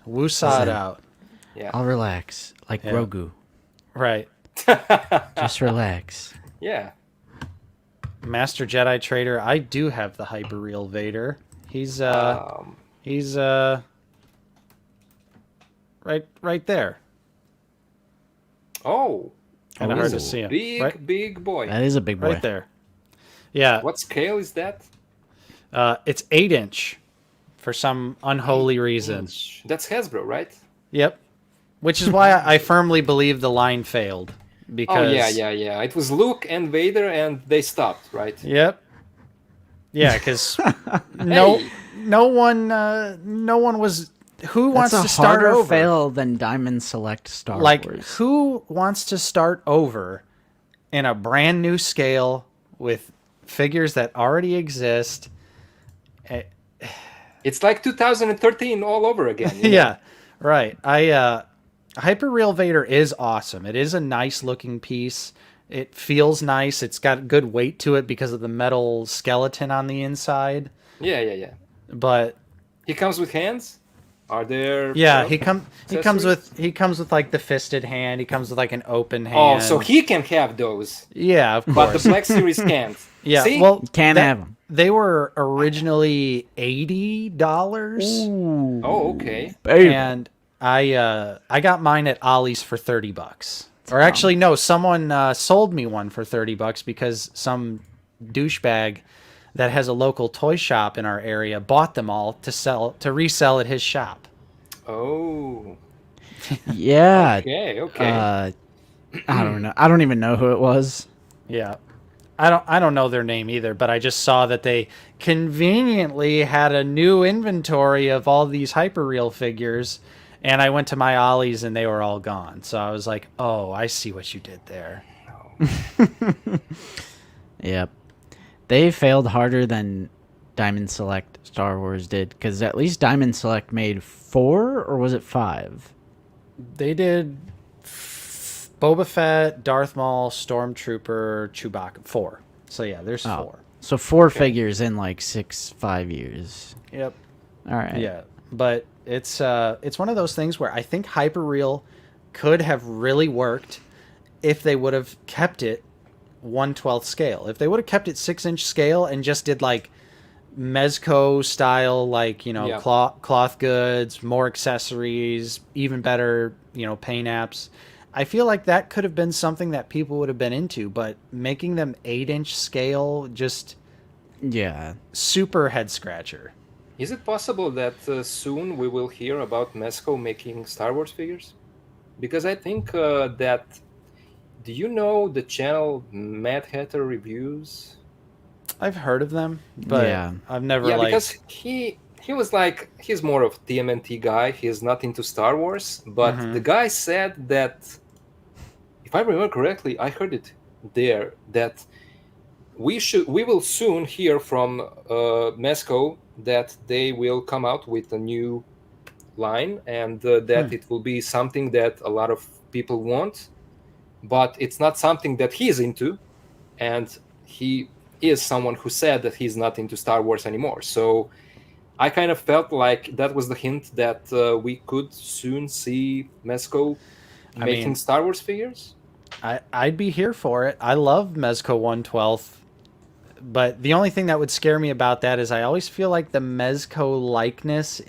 S1: woosah it out.
S3: Yeah,
S2: I'll relax like Grogu.
S1: Right.
S2: Just relax.
S3: Yeah.
S1: Master Jedi Trader, I do have the Hyperreal Vader. He's right there.
S3: Oh.
S1: Kind of hard to see him.
S3: Big boy.
S2: That is a big boy.
S1: Right there. Yeah.
S3: What scale is that?
S1: It's 8-inch for some unholy reason.
S3: That's Hasbro, right?
S1: Yep. Which is why I firmly believe the line failed. Because
S3: yeah. It was Luke and Vader, and they stopped, right?
S1: Yep. Yeah, because no one was. Who wants to start
S2: harder
S1: over?
S2: fail than Diamond Select Star Wars.
S1: Who wants to start over in a brand new scale with figures that already exist?
S3: It's like 2013 all over again.
S1: Yeah, right. Hyperreal Vader is awesome. It is a nice looking piece. It feels nice. It's got good weight to it because of the metal skeleton on the inside.
S3: Yeah.
S1: But
S3: He comes with hands. Are there?
S1: yeah,
S3: accessories?
S1: he comes with like the fisted hand. He comes with like an open
S3: Oh,
S1: hand.
S3: so he can have those,
S1: Yeah, of
S3: but the
S1: course.
S3: Black Series can't.
S1: Yeah,
S3: See?
S1: well,
S2: Can't have them.
S1: they were originally $80,
S3: Oh, okay.
S1: and I got mine at Ollie's for $30. Or actually, no, someone sold me one for $30 because some douchebag that has a local toy shop in our area bought them all to resell at his shop.
S3: Oh,
S2: Yeah.
S3: okay.
S2: I don't know. I don't even know who it was.
S1: Yeah. I don't know their name either, but I just saw that they conveniently had a new inventory of all these hyperreal figures, and I went to my Ollie's and they were all gone. So I was like, "Oh, I see what you did there."
S2: Yep. They failed harder than Diamond Select Star Wars did, because at least Diamond Select made 4, or was it 5?
S1: They did Boba Fett, Darth Maul, Stormtrooper, Chewbacca. 4. So yeah, there's 4.
S2: So 4 figures in like 5 years.
S1: Yep.
S2: All right.
S1: Yeah, but it's one of those things where I think Hyperreal could have really worked if they would have kept it 1/12 scale. If they would have kept it 6-inch scale and just did like Mezco style, like,
S3: Yeah.
S1: cloth goods, more accessories, even better, paint apps. I feel like that could have been something that people would have been into, but making them 8-inch scale, just
S2: Yeah.
S1: super head scratcher.
S3: Is it possible that soon we will hear about Mezco making Star Wars figures? Because I think that. Do you know the channel Mad Hatter Reviews?
S1: I've heard of them, but
S2: Yeah.
S1: I've never
S3: Yeah,
S1: like.
S3: because he was like, he's more of TMNT guy. He's not into Star Wars, but
S1: Mhm.
S3: the guy said that, if I remember correctly, I heard it there, that we will soon hear from Mezco that they will come out with a new line, and that it will be something that a lot of people want, but it's not something that he's into, and he is someone who said that he's not into Star Wars anymore. So I kind of felt like that was the hint that we could soon see Mezco making
S1: mean,
S3: Star Wars figures.
S1: I'd be here for it. I love Mezco 1/12, but the only thing that would scare me about that is I always feel like the Mezco likeness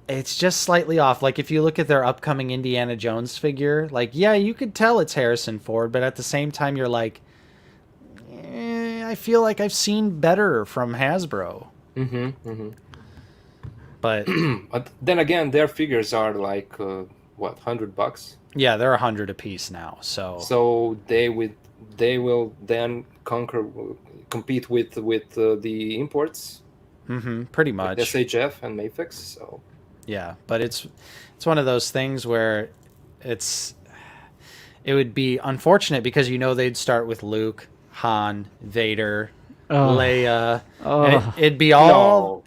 S1: it's just slightly off. Like if you look at their upcoming Indiana Jones figure, like yeah, you could tell it's Harrison Ford, but at the same time you're like, I feel like I've seen better from Hasbro. But
S3: But then again, their figures are like what, $100?
S1: yeah, they're 100 a piece now.
S3: So they will then compete with the imports,
S1: pretty
S3: like
S1: much.
S3: SHF and Mafex. So
S1: Yeah, but it's one of those things where it would be unfortunate because they'd start with Luke, Han, Vader, Leia. And it'd be all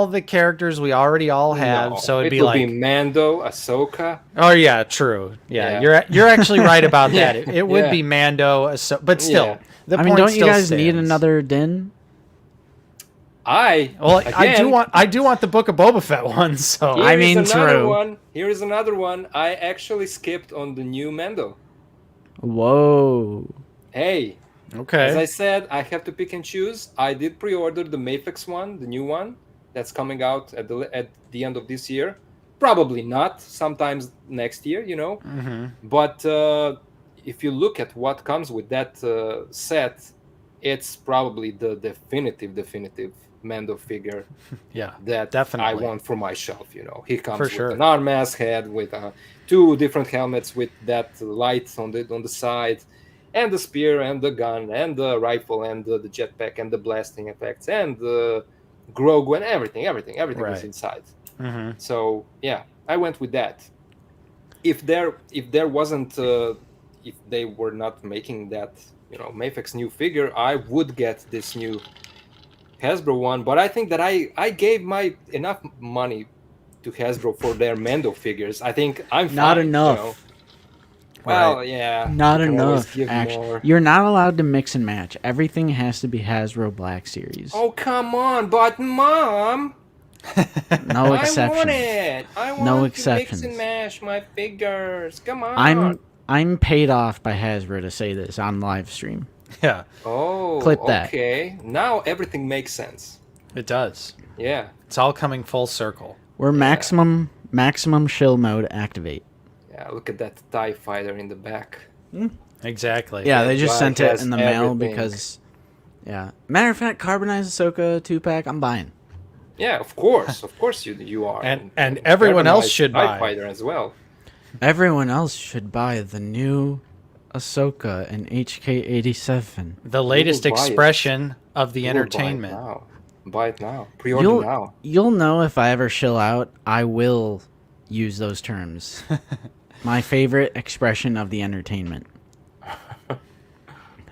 S1: the characters we already all have.
S3: no,
S1: So it'd
S3: it
S1: be
S3: will
S1: like,
S3: be Mando, Ahsoka.
S1: oh yeah, true. Yeah,
S3: Yeah.
S1: you're actually right about that.
S3: Yeah,
S1: It would
S3: yeah.
S1: be Mando, but still,
S3: Yeah.
S1: the
S2: I mean,
S1: point
S2: don't you
S1: still
S2: guys need
S1: stands.
S2: another Din?
S1: Well, I do want the Book of Boba Fett one. So
S2: I mean,
S3: another
S2: true.
S3: one. Here is another one. I actually skipped on the new Mando.
S2: Whoa.
S3: Hey,
S1: okay.
S3: as I said, I have to pick and choose. I did pre-order the Mafex one, the new one, that's coming out at the end of this year. Probably not. Sometimes next year, But if you look at what comes with that set, it's probably the definitive Mando figure
S1: Yeah,
S3: that
S1: definitely.
S3: I want for my shelf. He comes
S1: For
S3: with
S1: sure.
S3: an arm mask head, with 2 different helmets with that light on the side, and the spear and the gun and the rifle and the jetpack and the blasting effects and the Grogu and everything was
S1: Right.
S3: inside.
S1: Mm-hmm.
S3: So yeah, I went with that. If there wasn't, if they were not making that, Mafex new figure, I would get this new Hasbro one. But I think that I gave enough money to Hasbro for their Mando figures. I think I'm fine.
S2: Not enough.
S3: You know? Well,
S1: Right.
S3: yeah.
S2: Not
S3: you can always
S2: enough.
S3: give
S2: Actually,
S3: more.
S2: you're not allowed to mix and match. Everything has to be Hasbro Black Series.
S3: Oh, come on, but Mom,
S2: No
S3: I want
S2: exceptions.
S3: it. I want
S2: No
S3: to mix
S2: exceptions.
S3: and match my figures. Come on.
S2: I'm paid off by Hasbro to say this on live stream.
S1: Yeah,
S3: Oh,
S2: Clip that.
S3: okay. Now everything makes sense.
S1: it does.
S3: Yeah.
S1: It's all coming full circle.
S2: We're maximum shill mode activate.
S3: Yeah, look at that TIE fighter in the back.
S1: Exactly.
S2: Yeah,
S3: That
S2: they just
S3: guy
S2: sent it
S3: has
S2: in the mail
S3: everything.
S2: because. Yeah. Matter of fact, Carbonized Ahsoka 2-pack, I'm buying.
S3: Yeah, of course. Of course you are.
S1: And everyone else
S3: Carbonized
S1: should
S3: TIE
S1: buy.
S3: fighter as well.
S2: Everyone else should buy the new Ahsoka in HK87.
S1: The latest
S3: buy it.
S1: expression of the
S3: You will
S1: entertainment.
S3: Buy it now. Pre-order now.
S2: You'll know if I ever shill out, I will use those terms. My favorite expression of the entertainment.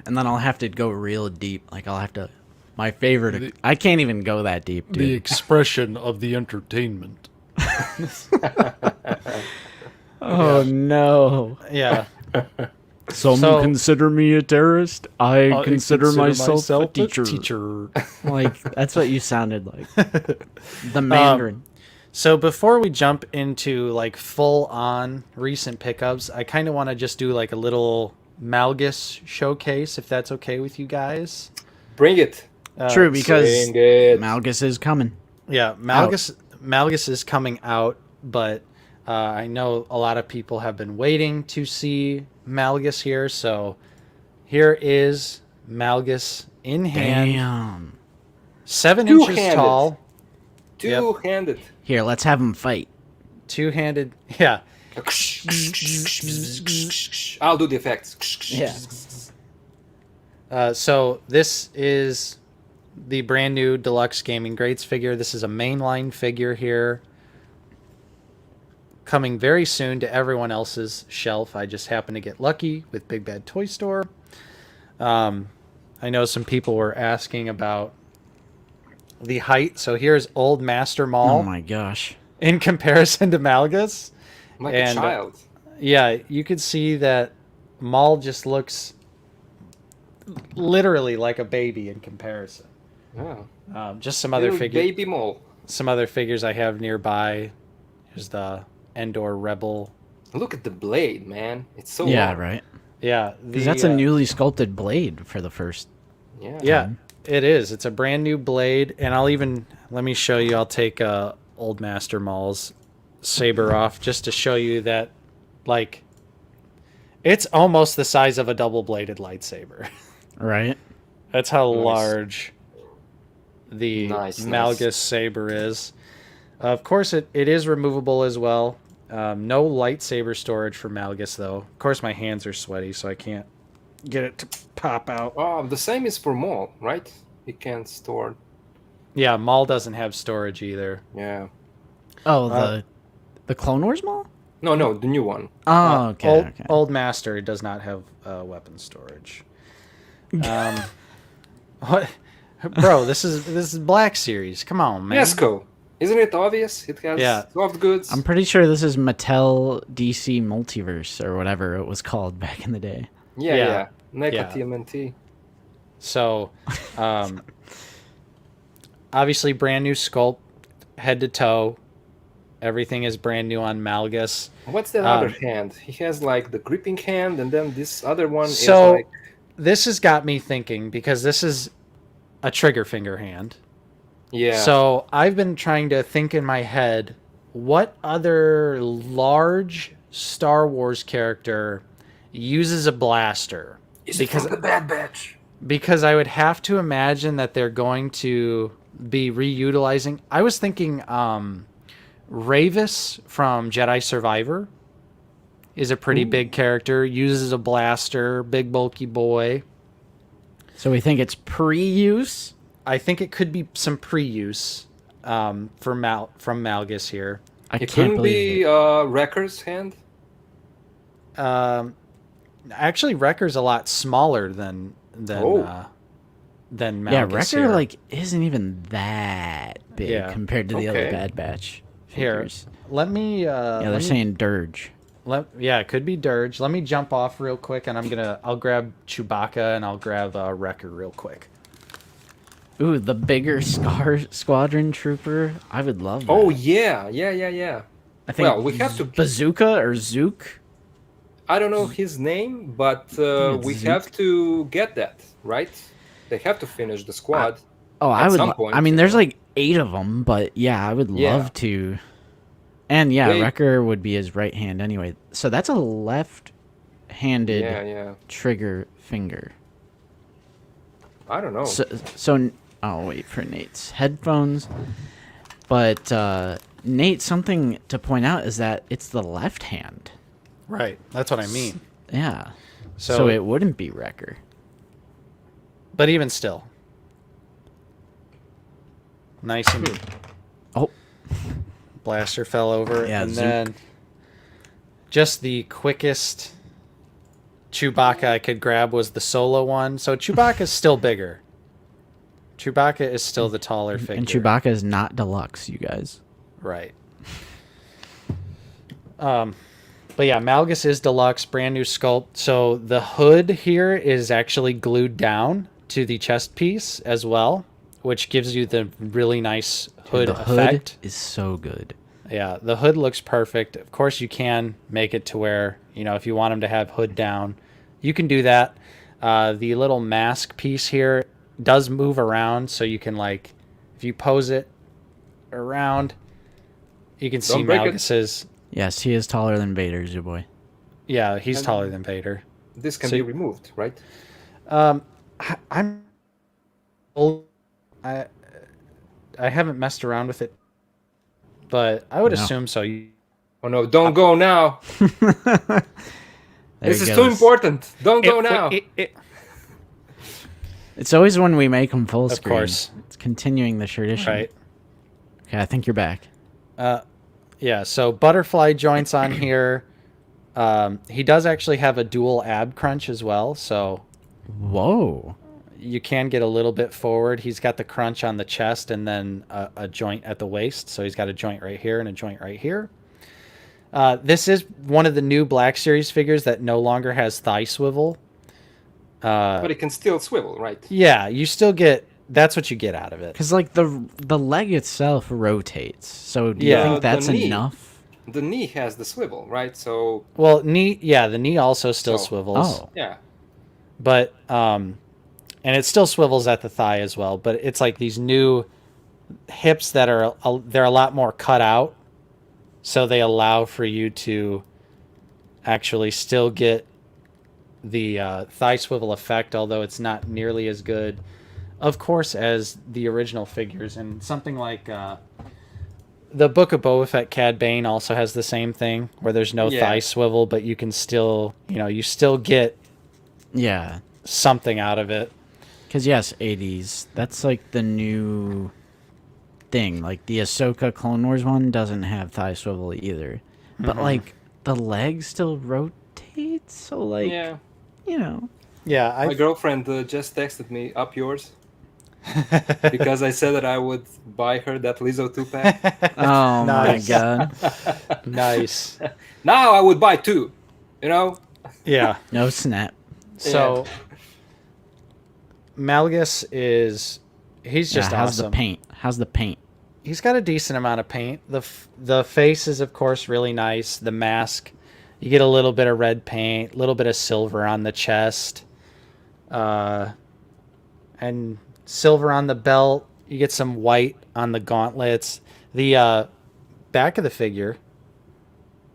S2: And then I'll have to go real deep. Like, I'll have to... My favorite... I can't even go that deep, dude.
S1: The expression of the entertainment.
S2: Oh, no.
S1: Yeah.
S2: Some
S1: So-
S2: consider me a terrorist. I consider myself a teacher. Like, that's what you sounded like. The Mandarin.
S1: So before we jump into like full on recent pickups, I kind of want to just do like a little Malgus showcase, if that's okay with you guys.
S3: Bring it.
S2: True, because
S3: Bring it.
S2: Malgus is coming.
S1: Yeah, Malgus is coming out, but I know a lot of people have been waiting to see Malgus here, so here is Malgus in hand,
S2: Damn.
S1: 7 inches
S3: Two-handed.
S1: tall,
S3: Two-handed.
S2: Here, let's have him fight.
S1: two-handed. Yeah,
S3: I'll do the effects.
S2: Yeah.
S1: so this is the brand new deluxe gaming grades figure. This is a mainline figure here, coming very soon to everyone else's shelf. I just happened to get lucky with Big Bad Toy Store. I know some people were asking about the height. So here's Old Master Maul
S2: Oh my gosh.
S1: in comparison to Malgus.
S3: Like
S1: And,
S3: a child.
S1: Yeah, you could see that Maul just looks literally like a baby in comparison.
S3: Yeah.
S1: Just some other
S3: Little
S1: figures.
S3: baby mole.
S1: Some other figures I have nearby. Here's the Endor Rebel.
S3: Look at the blade, man. It's so
S2: Yeah,
S3: long.
S2: right.
S1: Yeah,
S2: Because that's a newly sculpted blade for the first.
S3: Yeah.
S1: Yeah, it is. It's a brand new blade, and let me show you. I'll take Old Master Maul's saber off just to show you that, like, it's almost the size of a double-bladed lightsaber.
S2: Right?
S1: That's how
S3: Nice.
S1: large the
S3: Nice,
S1: Malgus
S3: nice.
S1: saber is. Of course, it is removable as well. No lightsaber storage for Malgus, though. Of course, my hands are sweaty, so I can't get it to pop out.
S3: Oh, the same is for Maul, right? He can't store.
S1: Yeah, Maul doesn't have storage either.
S3: Yeah.
S2: Oh, the Clone Wars Maul?
S3: No, the new one.
S2: Oh, okay.
S1: Old,
S2: okay.
S1: Old Master does not have weapon storage. What, bro? This is Black Series. Come on, man.
S3: Yesco. Isn't it obvious? It has
S1: Yeah.
S3: soft goods.
S2: I'm pretty sure this is Mattel DC Multiverse or whatever it was called back in the day.
S3: Yeah.
S1: Yeah.
S3: NECA
S1: Yeah.
S3: TMNT.
S1: So, obviously, brand new sculpt, head to toe. Everything is brand new on Malgus.
S3: What's that other hand? He has like the gripping hand, and then this other one
S1: So-
S3: is like.
S1: This has got me thinking because this is a trigger finger hand.
S3: Yeah.
S1: So I've been trying to think in my head, what other large Star Wars character uses a blaster?
S3: Is it from the Bad Batch?
S1: Because I would have to imagine that they're going to be reutilizing. I was thinking Ravis from Jedi Survivor is a pretty big character, uses a blaster, big bulky boy.
S2: So we think it's pre-use?
S1: I think it could be some pre-use from Malgus here.
S2: I
S3: It
S2: can't
S3: couldn't
S2: believe
S3: be
S2: it.
S3: Wrecker's hand.
S1: Actually, Wrecker's a lot smaller than
S3: Oh.
S1: Malgus.
S2: Yeah, Wrecker
S1: here.
S2: like isn't even that big
S1: Yeah.
S2: compared to the other
S3: Okay.
S2: Bad Batch
S1: Here,
S2: figures.
S1: let me.
S2: Yeah, they're saying dirge.
S1: Yeah, it could be dirge. Let me jump off real quick, and I'll grab Chewbacca and I'll grab Wrecker real quick.
S2: Ooh, the bigger squadron trooper. I would love that.
S3: Oh yeah.
S2: I think
S3: Well, we have to.
S2: Bazooka or Zook.
S3: I don't know his name, but
S2: it's
S3: we
S2: Zook.
S3: have to get that right. They have to finish the squad.
S2: Oh,
S3: at
S2: I would.
S3: some point,
S2: I mean,
S3: you
S2: there's
S3: know.
S2: like 8 of them, but yeah, I would
S3: Yeah.
S2: love to. And yeah,
S3: Wait.
S2: Wrecker would be his right hand anyway. So that's a left-handed
S3: Yeah.
S2: trigger finger.
S3: I don't know.
S2: So I'll wait for Nate's headphones. But Nate, something to point out is that it's the left hand.
S1: Right, that's what I mean.
S2: Yeah.
S1: So-
S2: So it wouldn't be Wrecker.
S1: But even still, nice and
S2: Oh,
S1: blaster fell over,
S2: Yeah,
S1: and
S2: Zook.
S1: then just the quickest Chewbacca I could grab was the solo one. So Chewbacca's still bigger. Chewbacca is still the taller figure.
S2: and Chewbacca is not deluxe, you guys.
S1: Right. But yeah, Malgus is deluxe, brand new sculpt. So the hood here is actually glued down to the chest piece as well, which gives you the really nice hood
S2: the hood
S1: effect.
S2: is so good.
S1: Yeah, the hood looks perfect. Of course, you can make it to where, if you want them to have hood down, you can do that. The little mask piece here does move around, so you can, if you pose it around, you can see
S3: Don't break it.
S1: Malgus's.
S2: Yes, he is taller than Vader, boy.
S1: Yeah, he's
S3: And-
S1: taller than Vader.
S3: This can
S1: So-
S3: be removed, right?
S1: I'm I haven't messed around with it, but I would
S2: No.
S1: assume so.
S3: Oh no! Don't go now.
S2: There
S3: This
S2: he
S3: is too
S2: goes.
S3: important. Don't go now.
S2: It's always when we make them full screen.
S1: course.
S2: It's continuing the tradition.
S1: Right.
S2: Okay, I think you're back.
S1: Yeah, so butterfly joints on here. He does actually have a dual ab crunch as well, so
S2: Whoa.
S1: you can get a little bit forward. He's got the crunch on the chest and then a joint at the waist, so he's got a joint right here and a joint right here. This is one of the new Black Series figures that no longer has thigh swivel.
S3: But it can still swivel, right?
S1: Yeah, you still get... That's what you get out of it.
S2: Because like the leg itself rotates. So do
S1: Yeah.
S2: you think
S3: The
S2: that's
S3: knee.
S2: enough?
S3: The knee has the swivel, right? So
S1: Well, the knee also still
S3: So-
S1: swivels.
S2: Oh.
S3: yeah,
S1: But and it still swivels at the thigh as well, but it's like these new hips that are they're a lot more cut out, so they allow for you to actually still get the thigh swivel effect, although it's not nearly as good, of course, as the original figures. And something like the Book of Boba Fett Cad Bane also has the same thing, where there's no
S3: Yeah.
S1: thigh swivel, but you can still, you still get
S2: Yeah.
S1: something out of it.
S2: Because yes, 80s. That's like the new thing. Like the Ahsoka Clone Wars one doesn't have thigh swivel either. But like the leg still rotates. So like,
S3: yeah.
S1: Yeah,
S3: My girlfriend just texted me, "Up yours," because I said that I would buy her that Lizzo 2-pack.
S2: Oh
S1: Nice.
S2: my god.
S1: nice.
S3: Now I would buy 2.
S1: Yeah.
S2: No snap.
S1: So Malgus he's just
S2: Yeah, how's
S1: awesome.
S2: the paint? How's the paint?
S1: He's got a decent amount of paint. The face is of course really nice. The mask, you get a little bit of red paint, a little bit of silver on the chest, and silver on the belt. You get some white on the gauntlets. The back of the figure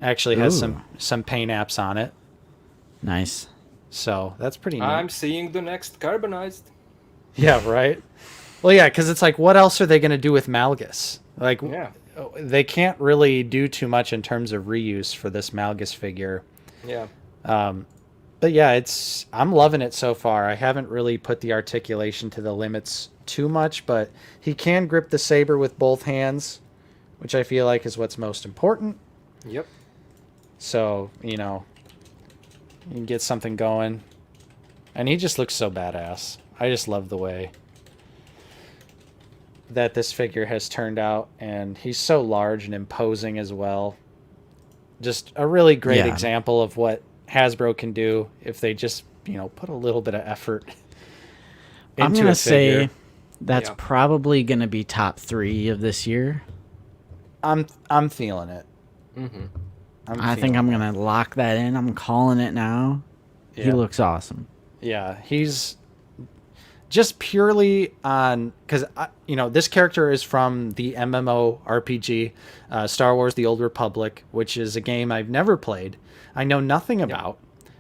S1: actually has
S2: Ooh.
S1: some paint apps on it,
S2: Nice.
S1: so that's pretty neat.
S3: I'm seeing the next Carbonized.
S1: Yeah, right. Well, yeah, because it's like, what else are they going to do with Malgus? Like,
S3: Yeah,
S1: they can't really do too much in terms of reuse for this Malgus figure.
S3: yeah.
S1: But yeah, I'm loving it so far. I haven't really put the articulation to the limits too much, but he can grip the saber with both hands, which I feel like is what's most important.
S3: Yep.
S1: So, you can get something going. And he just looks so badass. I just love the way that this figure has turned out, and he's so large and imposing as well. Just a really great
S2: Yeah.
S1: example of what Hasbro can do if they just, put a little bit of effort
S2: I'm
S1: into
S2: gonna
S1: a figure.
S2: say that's
S3: Yeah.
S2: probably gonna be top 3 of this year.
S1: I'm feeling it.
S3: Mm-hmm.
S2: I think I'm gonna lock that in. I'm calling it now. He
S1: Yeah.
S2: looks awesome.
S1: Yeah, he's just purely on because this character is from the MMORPG Star Wars: The Old Republic, which is a game I've never played. I know nothing about,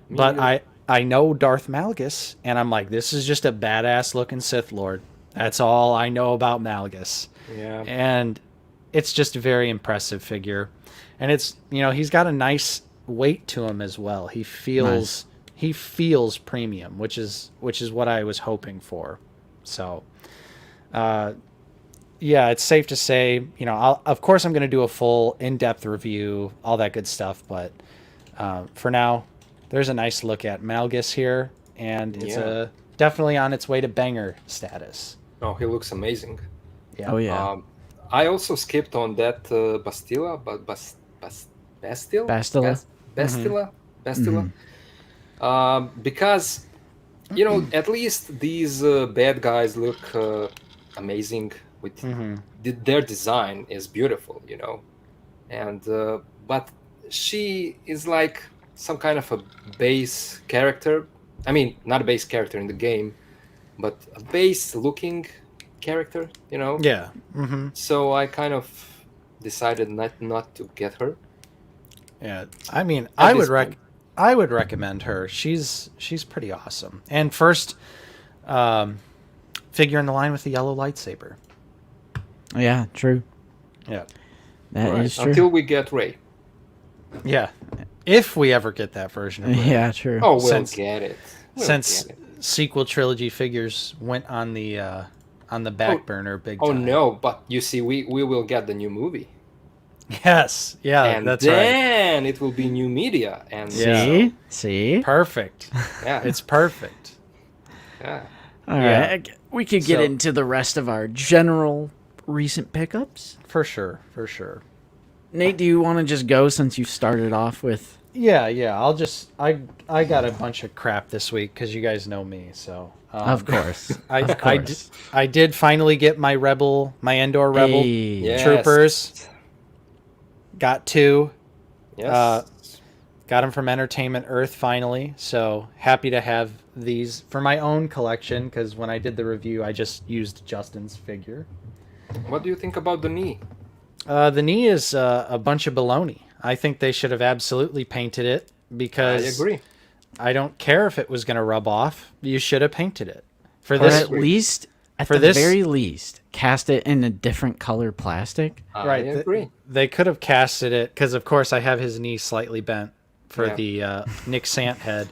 S3: Me
S1: but
S3: either.
S1: I know Darth Malgus, and I'm like, this is just a badass looking Sith Lord. That's all I know about Malgus,
S3: Yeah.
S1: and it's just a very impressive figure, and it's he's got a nice weight to him as well. He feels.
S2: Nice.
S1: He feels premium, which is what I was hoping for. So, yeah, it's safe to say, of course I'm going to do a full in-depth review, all that good stuff. But for now, there's a nice look at Malgus here, and it's
S3: Yeah.
S1: definitely on its way to banger status.
S3: Oh, he looks amazing.
S1: Yeah.
S2: Oh yeah.
S3: I also skipped on that Bastilla, but Bastille?
S2: Bastilla?
S3: Bastilla? Because, at least these bad guys look amazing. With their design is beautiful, and but she is like some kind of a base character. I mean, not a base character in the game, but a base looking character,
S1: Yeah. Mm-hmm.
S3: So I kind of decided not to get her.
S1: Yeah. I mean,
S3: At
S1: I
S3: this
S1: would
S3: point.
S1: I would recommend her. She's pretty awesome. And first figure in the line with the yellow lightsaber.
S2: Yeah, true.
S1: Yeah.
S2: That is
S3: Right,
S2: true.
S3: until we get Ray.
S1: Yeah. If we ever get that version of Ray.
S2: Yeah, true.
S3: Oh, we'll
S1: Since-
S3: get it. We'll
S1: Since
S3: get it.
S1: sequel trilogy figures went on the back burner big
S3: Oh
S1: time.
S3: no, but you see, we will get the new movie,
S1: Yes. Yeah,
S3: and
S1: that's right.
S3: then it will be new media, and
S1: Yeah.
S2: See?
S1: Perfect.
S3: yeah,
S1: It's perfect.
S3: yeah.
S2: All
S1: Yeah.
S2: right. We could get
S1: So-
S2: into the rest of our general recent pickups.
S1: For sure. For sure.
S2: Nate, do you want to just go since you started off with...
S1: Yeah, I'll just I got a bunch of crap this week because you guys know me. So
S2: Of course.
S1: I,
S2: Of course.
S1: I did finally get my Endor Rebel
S2: Hey.
S3: Yes.
S1: troopers. Got 2.
S3: Yes.
S1: Got them from Entertainment Earth finally. So happy to have these for my own collection because when I did the review, I just used Justin's figure.
S3: What do you think about the knee?
S1: The knee is a bunch of baloney. I think they should have absolutely painted it
S3: I
S1: because
S3: agree.
S1: I don't care if it was going to rub off. You should have painted it. For
S2: Or
S1: this,
S2: at least, at
S1: for
S2: the
S1: this-
S2: very least, cast it in a different color plastic.
S1: right?
S3: I agree.
S1: They could have casted it because, of course, I have his knee slightly bent for
S3: Yeah.
S1: the Nick Sant head,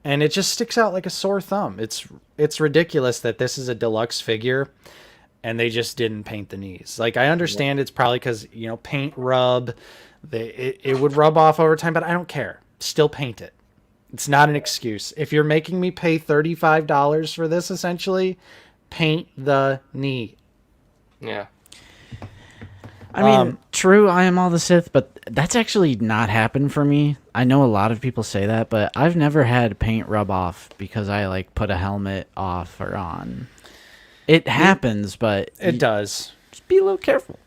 S1: and it just sticks out like a sore thumb. It's ridiculous that this is a deluxe figure, and they just didn't paint the knees. Like I understand it's probably because paint rub, it would rub off over time, but I don't care. Still paint it. It's not an excuse. If you're making me pay $35 for this, essentially, paint the knee.
S3: Yeah.
S2: I mean, true, I am all the Sith, but that's actually not happened for me. I know a lot of people say that, but I've never had paint rub off because I put a helmet off or on. It happens, but
S1: It does.
S2: just be a little careful.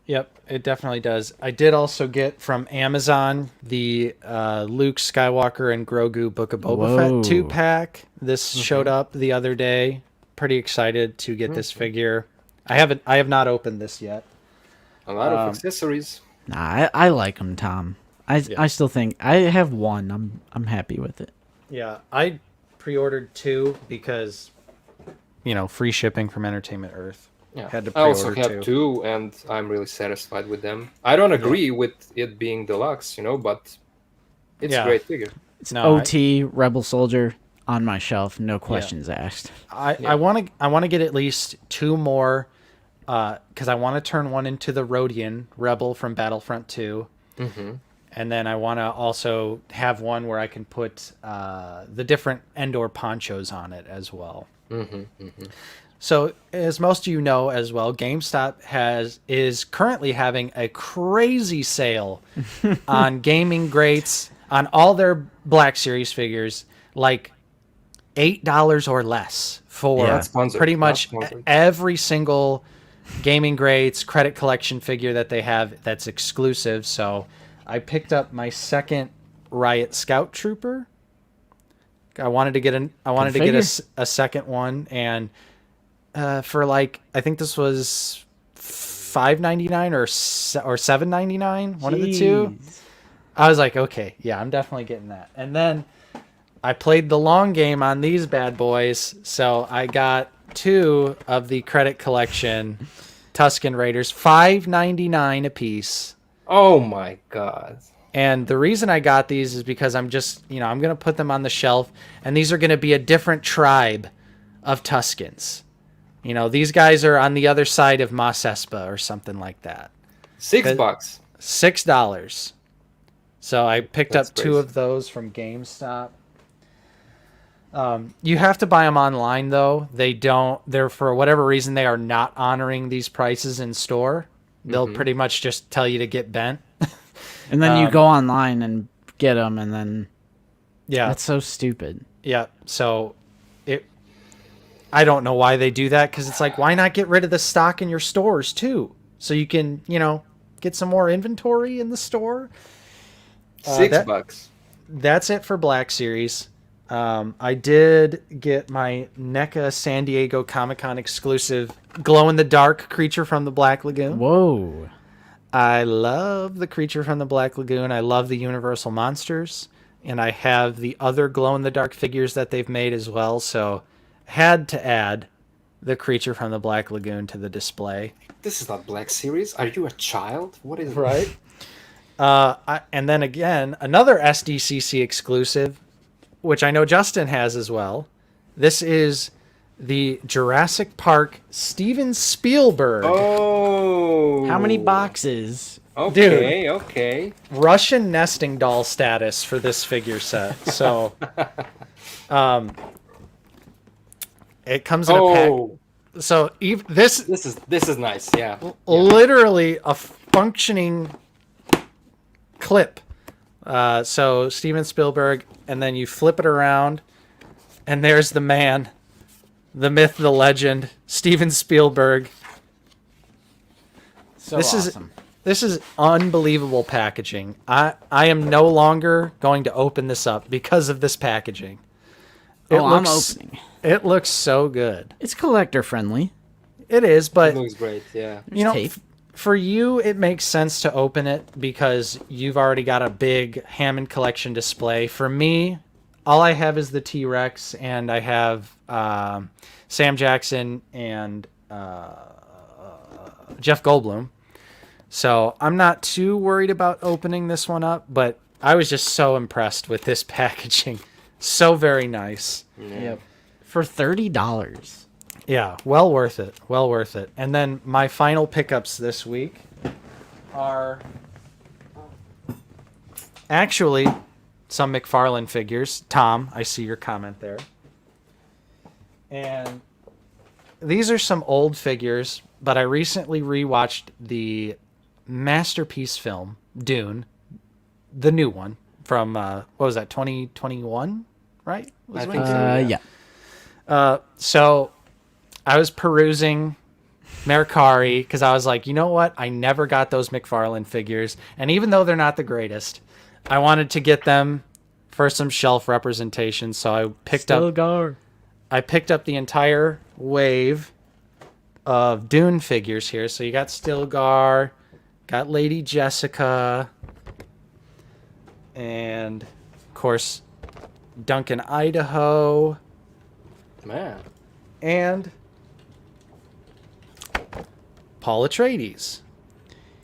S1: Yep, it definitely does. I did also get from Amazon the Luke Skywalker and Grogu Book of Boba
S2: Whoa.
S1: Fett 2-pack. This showed up the other day. Pretty excited to get this figure. I have not opened this yet.
S3: A lot of accessories.
S2: Nah, I like them, Tom. I still think I have one. I'm happy with it.
S1: Yeah, I pre-ordered 2 because free shipping from Entertainment Earth.
S3: Yeah.
S1: Had to
S3: I also
S1: pre-order
S3: have
S1: 2.
S3: 2, and I'm really satisfied with them. I don't agree with it being deluxe, but it's
S1: Yeah.
S3: a great figure.
S2: It's
S1: No,
S2: OT Rebel Soldier on my shelf, no questions asked.
S1: I want to get at least 2 more because I want to turn one into the Rhodian Rebel from Battlefront 2.
S3: Mm-hmm.
S1: And then I want to also have one where I can put the different Endor ponchos on it as well. So, as most of you know as well, GameStop is currently having a crazy sale on gaming greats on all their Black Series figures, like $8 or less for
S2: Yeah.
S1: pretty much every single gaming greats credit collection figure that they have that's exclusive. So, I picked up my second Riot Scout Trooper. I wanted to get a second one, and for like, I think this was $5.99 or $7.99, one of the two. I was like, okay, yeah, I'm definitely getting that. And then I played the long game on these bad boys, so I got 2 of the credit collection Tusken Raiders, $5.99 a piece.
S3: Oh my god.
S1: And the reason I got these is because I'm just, I'm going to put them on the shelf, and these are going to be a different tribe of Tuskens. These guys are on the other side of Mos Espa or something like that.
S3: $6.
S1: $6. So I picked up 2
S3: crazy.
S1: of those from GameStop. You have to buy them online, though. They're, for whatever reason, they are not honoring these prices in store. They'll pretty much just tell you to get bent.
S2: And then you go online and get them, and then
S1: Yeah.
S2: that's so stupid.
S1: Yeah. So I don't know why they do that, because it's like, why not get rid of the stock in your stores too? So you can, get some more inventory in the store.
S3: $6.
S1: That's it for Black Series. I did get my NECA San Diego Comic-Con exclusive glow-in-the-dark creature from the Black Lagoon.
S2: Whoa.
S1: I love the creature from the Black Lagoon. I love the Universal monsters. And I have the other glow-in-the-dark figures that they've made as well. So had to add the creature from the Black Lagoon to the display.
S3: This is not Black Series. Are you a child? What is
S1: Right. And then again, another SDCC exclusive, which I know Justin has as well. This is the Jurassic Park Steven Spielberg.
S3: Oh.
S2: How many boxes?
S3: Okay, okay.
S1: Russian nesting doll status for this figure set. So, it comes in a pack. So this
S3: is nice. Yeah.
S1: Literally a functioning clip. So Steven Spielberg, and then you flip it around, and there's the man, the myth, the legend, Steven Spielberg.
S2: So
S1: This
S2: awesome.
S1: This is unbelievable packaging. I am no longer going to open this up because of this packaging.
S2: I'm opening.
S1: It looks so good.
S2: It's collector friendly.
S1: It is, but
S3: It looks great. Yeah.
S2: There's tape.
S1: for you, it makes sense to open it because you've already got a big Hammond collection display. For me, all I have is the T-Rex, and I have Sam Jackson and Jeff Goldblum. So I'm not too worried about opening this one up, but I was just so impressed with this packaging. So very nice.
S2: Yep. For $30.
S1: Yeah, well worth it. Well worth it. And then my final pickups this week are actually some McFarlane figures. Tom, I see your comment there. And these are some old figures, but I recently rewatched the masterpiece film, Dune, the new one from, what was that, 2021, right?
S3: I think so.
S2: Yeah.
S1: So I was perusing Mercari because I was like, you know what? I never got those McFarlane figures. And even though they're not the greatest, I wanted to get them for some shelf representation. So I picked up the entire wave of Dune figures here. So you got Stilgar, got Lady Jessica, and of course Duncan Idaho,
S3: Man.
S1: and Paul Atreides.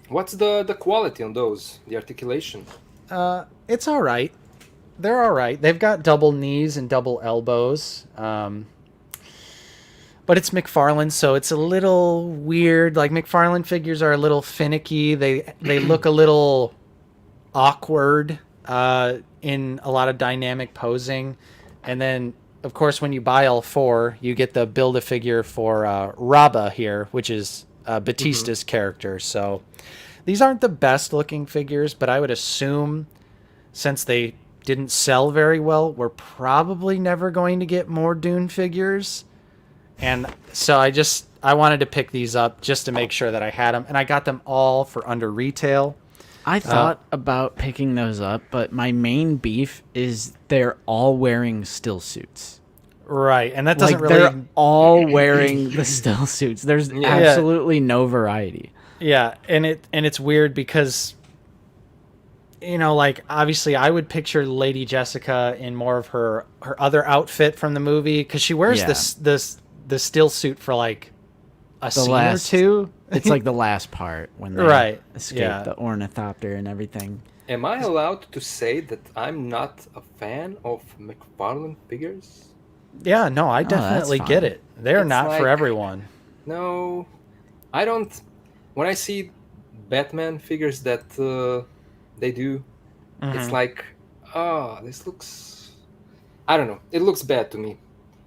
S3: What's the quality on those? The articulation?
S1: It's all right. They're all right. They've got double knees and double elbows. But it's McFarlane, so it's a little weird. Like, McFarlane figures are a little finicky. They look a little awkward in a lot of dynamic posing. And then, of course, when you buy all four, you get the Build-A-Figure for Raba here, which is Batista's character. So these aren't the best looking figures, but I would assume since they didn't sell very well, we're probably never going to get more Dune figures. And so I wanted to pick these up just to make sure that I had them. And I got them all for under retail.
S2: I thought about picking those up, but my main beef is they're all wearing still suits.
S1: Right, and that doesn't
S2: Like,
S1: really...
S2: they're all wearing the still suits. There's absolutely no variety.
S1: Yeah, and it's weird because, you know, like, obviously I would picture Lady Jessica in more of her other outfit from the movie, because she wears the still suit for, like, a scene or two.
S2: It's like the last part when they escape the ornithopter and everything.
S3: Am I allowed to say that I'm not a fan of McFarlane figures?
S1: Yeah, no, I definitely get it. They're not for everyone.
S3: No, I don't. When I see Batman figures that they do, it's like, oh, this looks... I don't know. It looks bad to me.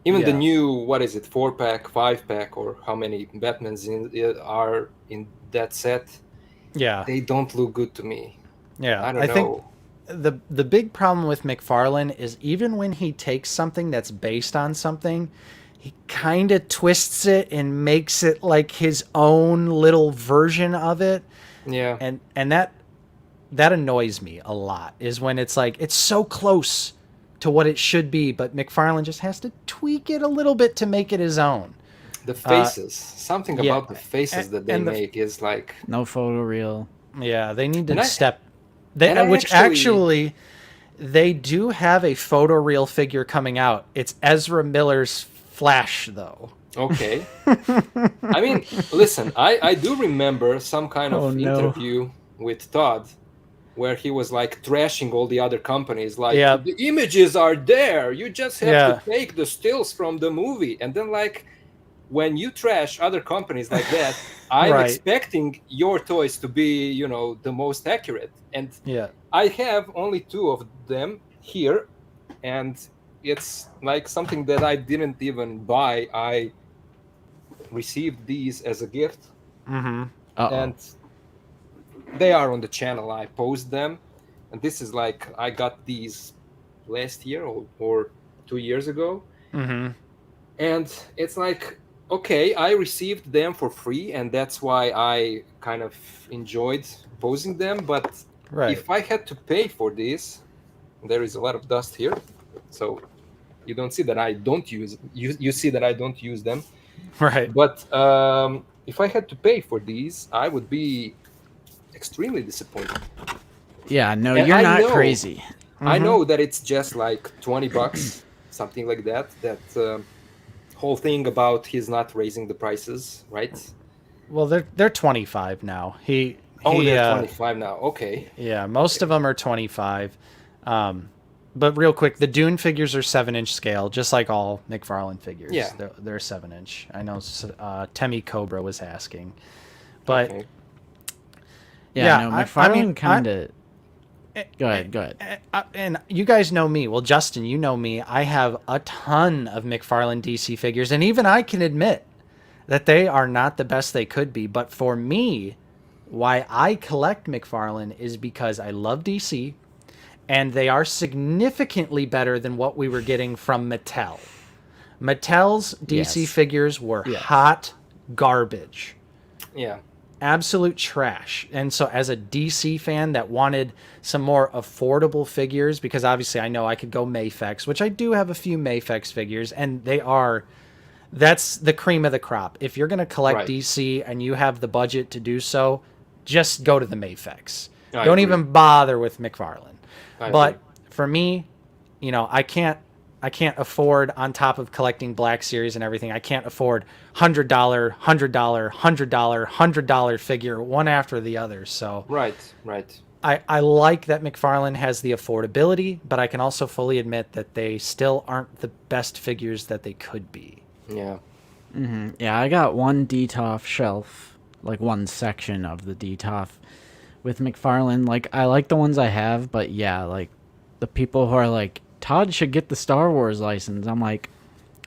S3: Even the new, what is it, 4-pack, 5-pack, or how many Batmans are in that set, they don't look good to me.
S1: Yeah,
S3: I don't know.
S1: Think the big problem with McFarlane is even when he takes something that's based on something, he kind of twists it and makes it like his own little version of it.
S3: Yeah.
S1: And that annoys me a lot, is when it's like, it's so close to what it should be, but McFarlane just has to tweak it a little bit to make it his own.
S3: The faces, something about the faces that they make is like...
S2: No photoreal.
S1: Yeah, they need to step... Actually, they do have a photoreal figure coming out. It's Ezra Miller's Flash, though.
S3: Okay. I mean, listen, I do remember some kind of interview with Todd where he was like trashing all the other companies, like, the images are there, you just have to take the stills from the movie. And then, like, when you trash other companies like that, I'm expecting your toys to be, you know, the most accurate. And I have only 2 of them here, and it's like something that I didn't even buy. I received these as a gift, and they are on the channel. I post them, and this is like, I got these last year or 2 years ago, and it's like, okay, I received them for free, and that's why I kind of enjoyed posing them. But if I had to pay for this, there is a lot of dust here, so you don't see that I don't use you see that I don't use them, but if I had to pay for these, I would be extremely disappointed.
S2: Yeah, no, and you're not crazy.
S3: I know that it's just like $20, something like that. That whole thing about he's not raising the prices, right?
S1: Well, they're 25 now. They're
S3: 25 now. Okay.
S1: Yeah, most of them are 25. But real quick, the Dune figures are 7-inch scale, just like all McFarlane figures. Yeah, they're 7-inch. I know Temi Cobra was asking, but
S2: McFarlane kind of. Go ahead.
S1: And you guys know me. Well, Justin, you know me. I have a ton of McFarlane DC figures, and even I can admit that they are not the best they could be. But for me, why I collect McFarlane is because I love DC, and they are significantly better than what we were getting from Mattel. Mattel's DC figures were hot garbage.
S3: Yeah.
S1: Absolute trash. And so as a DC fan that wanted some more affordable figures, because obviously I know I could go Mafex, which I do have a few Mafex figures, and that's the cream of the crop. If you're going to collect DC and you have the budget to do so, just go to the Mafex. Don't even bother with McFarlane. But for me, you know, I can't afford, on top of collecting Black Series and everything, I can't afford $100, $100, $100, $100 figure one after the other. So
S3: right.
S1: I like that McFarlane has the affordability, but I can also fully admit that they still aren't the best figures that they could be.
S3: Yeah.
S2: Yeah, I got one DTOF shelf, like one section of the DTOF, with McFarlane. Like, I like the ones I have, but yeah, like the people who are like, Todd should get the Star Wars license. I'm like,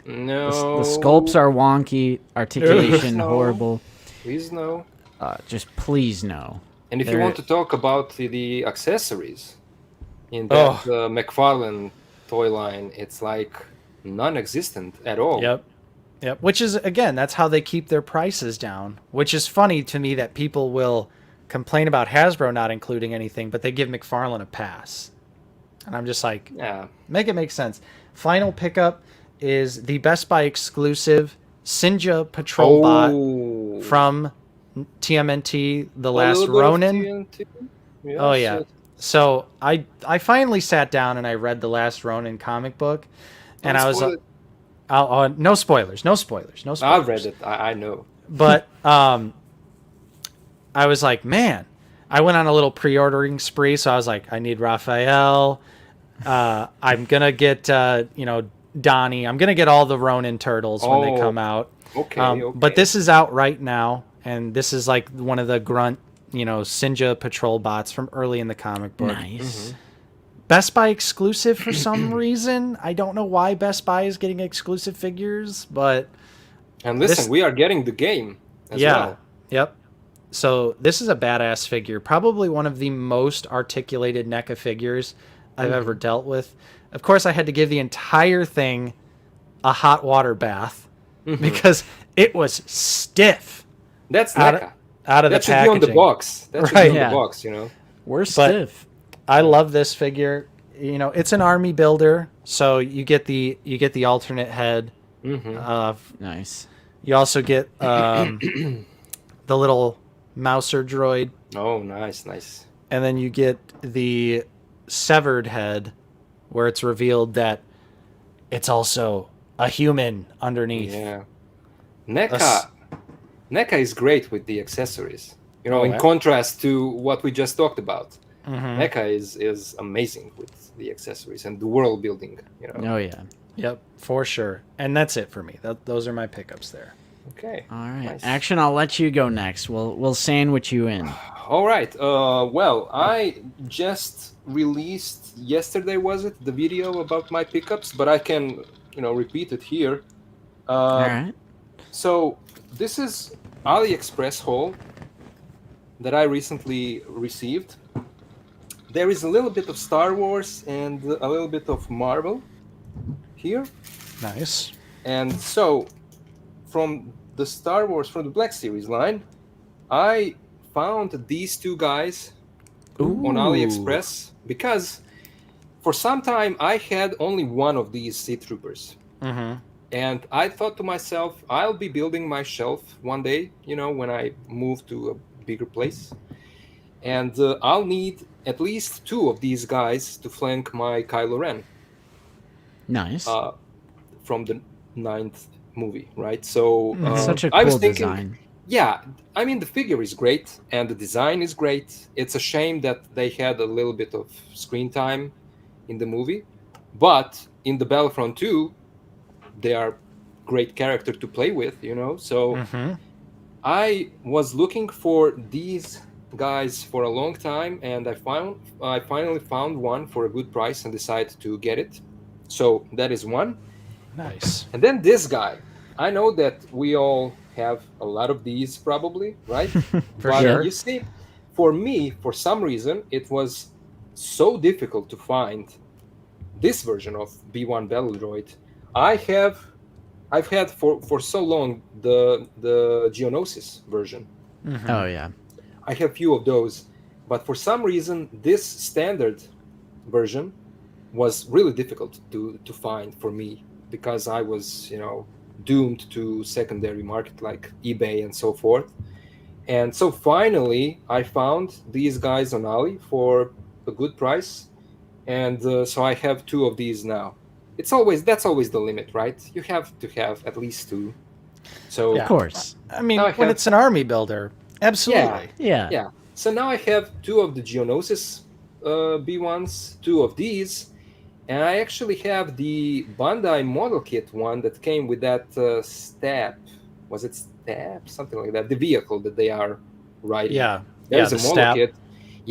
S3: No.
S2: the sculpts are wonky, articulation
S3: No.
S2: horrible.
S3: Please no.
S2: Just please no.
S3: And if you
S2: They're-
S3: want to talk about the accessories in that McFarlane toy line, it's like non-existent at all.
S1: Yep. Which is, again, that's how they keep their prices down. Which is funny to me that people will complain about Hasbro not including anything, but they give McFarlane a pass. And I'm just like,
S3: Yeah.
S1: make it make sense. Final pickup is the Best Buy exclusive Sinja Patrol Bot from TMNT, The Last Ronin.
S3: Yes,
S1: Oh yeah.
S3: yes.
S1: So I finally sat down and I read the Last Ronin comic book, and
S3: Don't
S1: I was
S3: spoil it.
S1: no spoilers, no spoilers, no spoilers.
S3: I've read it. I know.
S1: But I was like, man, I went on a little pre-ordering spree, so I was like, I need Raphael. I'm gonna get Donnie. I'm gonna get all the Ronin turtles when they come out.
S3: Okay,
S1: But this is out right now, and this is like one of the grunt, Sinja Patrol bots from early in the comic book.
S2: Nice.
S1: Best Buy exclusive for some reason. I don't know why Best Buy is getting exclusive figures, but
S3: And listen, we are getting the game as well.
S1: Yep. So this is a badass figure. Probably one of the most articulated NECA figures I've ever dealt with. Of course, I had to give the entire thing a hot water bath because it was stiff
S3: That's
S1: out
S3: NECA.
S1: of
S3: That
S1: the
S3: should be
S1: packaging.
S3: on the box. That should
S1: Right.
S3: be on
S2: Yeah.
S3: the box,
S2: We're stiff.
S1: I love this figure. It's an army builder, so you get the alternate head.
S2: Nice.
S1: You also get the little Mouser droid,
S3: Oh, nice.
S1: and then you get the severed head, where it's revealed that it's also a human underneath.
S3: Yeah. NECA is great with the accessories. In
S1: yeah.
S3: contrast to what we just talked about.
S1: Mm-hmm.
S3: NECA is amazing with the accessories and the world building.
S2: Oh yeah.
S1: Yep, for sure. And that's it for me. Those are my pickups there.
S3: Okay.
S2: All right.
S3: Nice.
S2: Action. I'll let you go next. We'll sandwich you in.
S3: All right. Well, I just released yesterday, was it, the video about my pickups? But I can, repeat it here.
S2: All right.
S3: So this is AliExpress haul that I recently received. There is a little bit of Star Wars and a little bit of Marvel here.
S1: Nice.
S3: And so from the Star Wars, from the Black Series line, I found these two guys on AliExpress because for some time I had only one of these Sea Troopers.
S1: Mm-hmm.
S3: And I thought to myself, I'll be building my shelf one day, when I move to a bigger place. And I'll need at least two of these guys to flank my Kylo Ren.
S2: Nice.
S3: From the 9th movie, right? So
S2: Such a
S3: I was
S2: cool
S3: thinking,
S2: design.
S3: yeah, I mean, the figure is great and the design is great. It's a shame that they had a little bit of screen time in the movie. But in the Battlefront 2, they are great character to play with, So I was looking for these guys for a long time, and I finally found one for a good price and decided to get it. So that is one.
S1: Nice.
S3: And then this guy. I know that we all have a lot of these probably, right?
S1: For
S3: But
S1: sure.
S3: you see, for me, for some reason, it was so difficult to find this version of B1 Battle Droid. I've had for so long the Geonosis version.
S1: Mm-hmm.
S2: Oh yeah.
S3: I have few of those, but for some reason this standard version was really difficult to find for me because I was doomed to secondary market like eBay and so forth. And so finally I found these guys on Ali for a good price, and so I have two of these now. That's always the limit, right? You have to have at least two. So
S1: Yeah.
S2: Of course.
S1: I mean,
S3: Now I
S1: when
S3: have-
S1: it's an army builder, absolutely.
S2: Yeah.
S3: yeah. So now I have two of the Geonosis B1s, two of these, and I actually have the Bandai model kit one that came with that stab. Was it stab? Something like that. The vehicle that they are riding.
S1: Yeah.
S3: There's
S1: the
S3: a model
S1: stab.
S3: kit.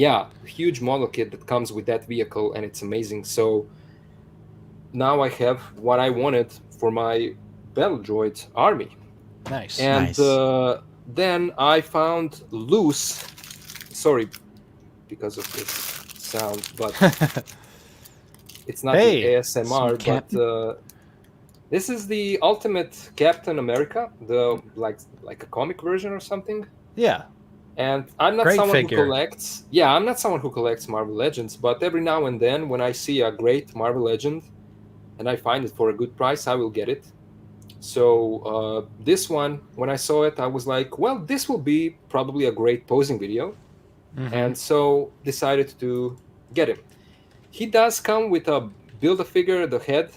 S3: Yeah, huge model kit that comes with that vehicle, and it's amazing. So now I have what I wanted for my battle droid army.
S1: Nice.
S3: And
S2: Nice.
S3: then I found loose. Sorry because of this sound, but it's not the
S1: Hey.
S3: ASMR.
S2: Sweet Captain.
S3: But this is the Ultimate Captain America, the like a comic version or something.
S1: Yeah.
S3: And I'm not
S1: Great
S3: someone
S1: figure.
S3: who collects. Yeah, I'm not someone who collects Marvel Legends, but every now and then, when I see a great Marvel Legend and I find it for a good price, I will get it. So this one, when I saw it, I was like, well, this will be probably a great posing video, and so decided to get him. He does come with a Build-A-Figure, the head,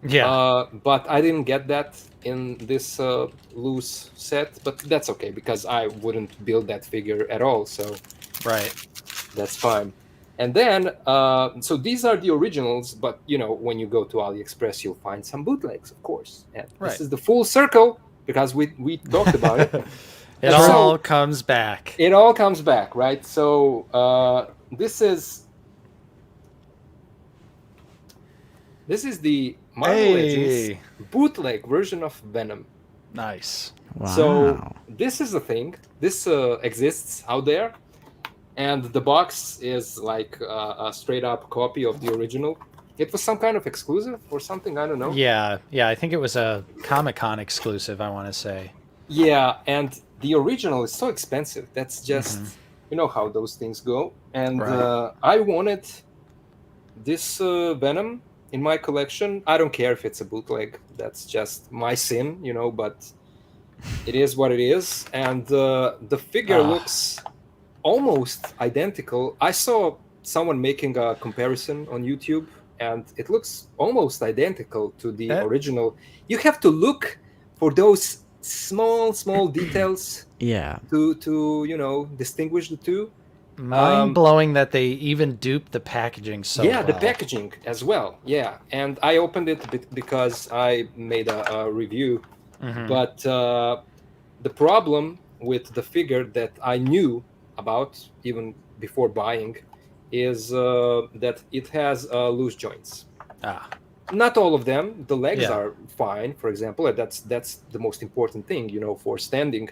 S1: Yeah.
S3: but I didn't get that in this loose set, but that's okay because I wouldn't build that figure at all, so
S1: Right.
S3: that's fine. And then, so these are the originals, but you know, when you go to AliExpress, you'll find some bootlegs, of course. And
S1: Right.
S3: this is the full circle because we talked about it.
S1: It
S3: And
S1: all
S3: so
S1: comes back.
S3: it all comes back, right? So this is the Marvel Legends bootleg version of Venom.
S1: Nice.
S2: Wow.
S3: So this is the thing. This exists out there, and the box is like a straight up copy of the original. It was some kind of exclusive or something, I don't know.
S1: Yeah. Yeah. I think it was a Comic-Con exclusive, I want to say.
S3: Yeah, and the original is so expensive. That's just, you know how those things go. And
S1: Right.
S3: I wanted this Venom in my collection. I don't care if it's a bootleg. That's just my sin, you know, but it is what it is. And the figure looks almost identical. I saw someone making a comparison on YouTube, and it looks almost identical to the original. You have to look for those small details
S2: Yeah.
S3: to you know, distinguish the two.
S1: Mind blowing that they even duped the packaging so
S3: Yeah,
S1: well.
S3: the packaging as well. Yeah, and I opened it because I made a review. But the problem with the figure that I knew about even before buying is that it has loose joints. Not all of them. The legs are fine, for example. And that's the most important thing, you know, for standing.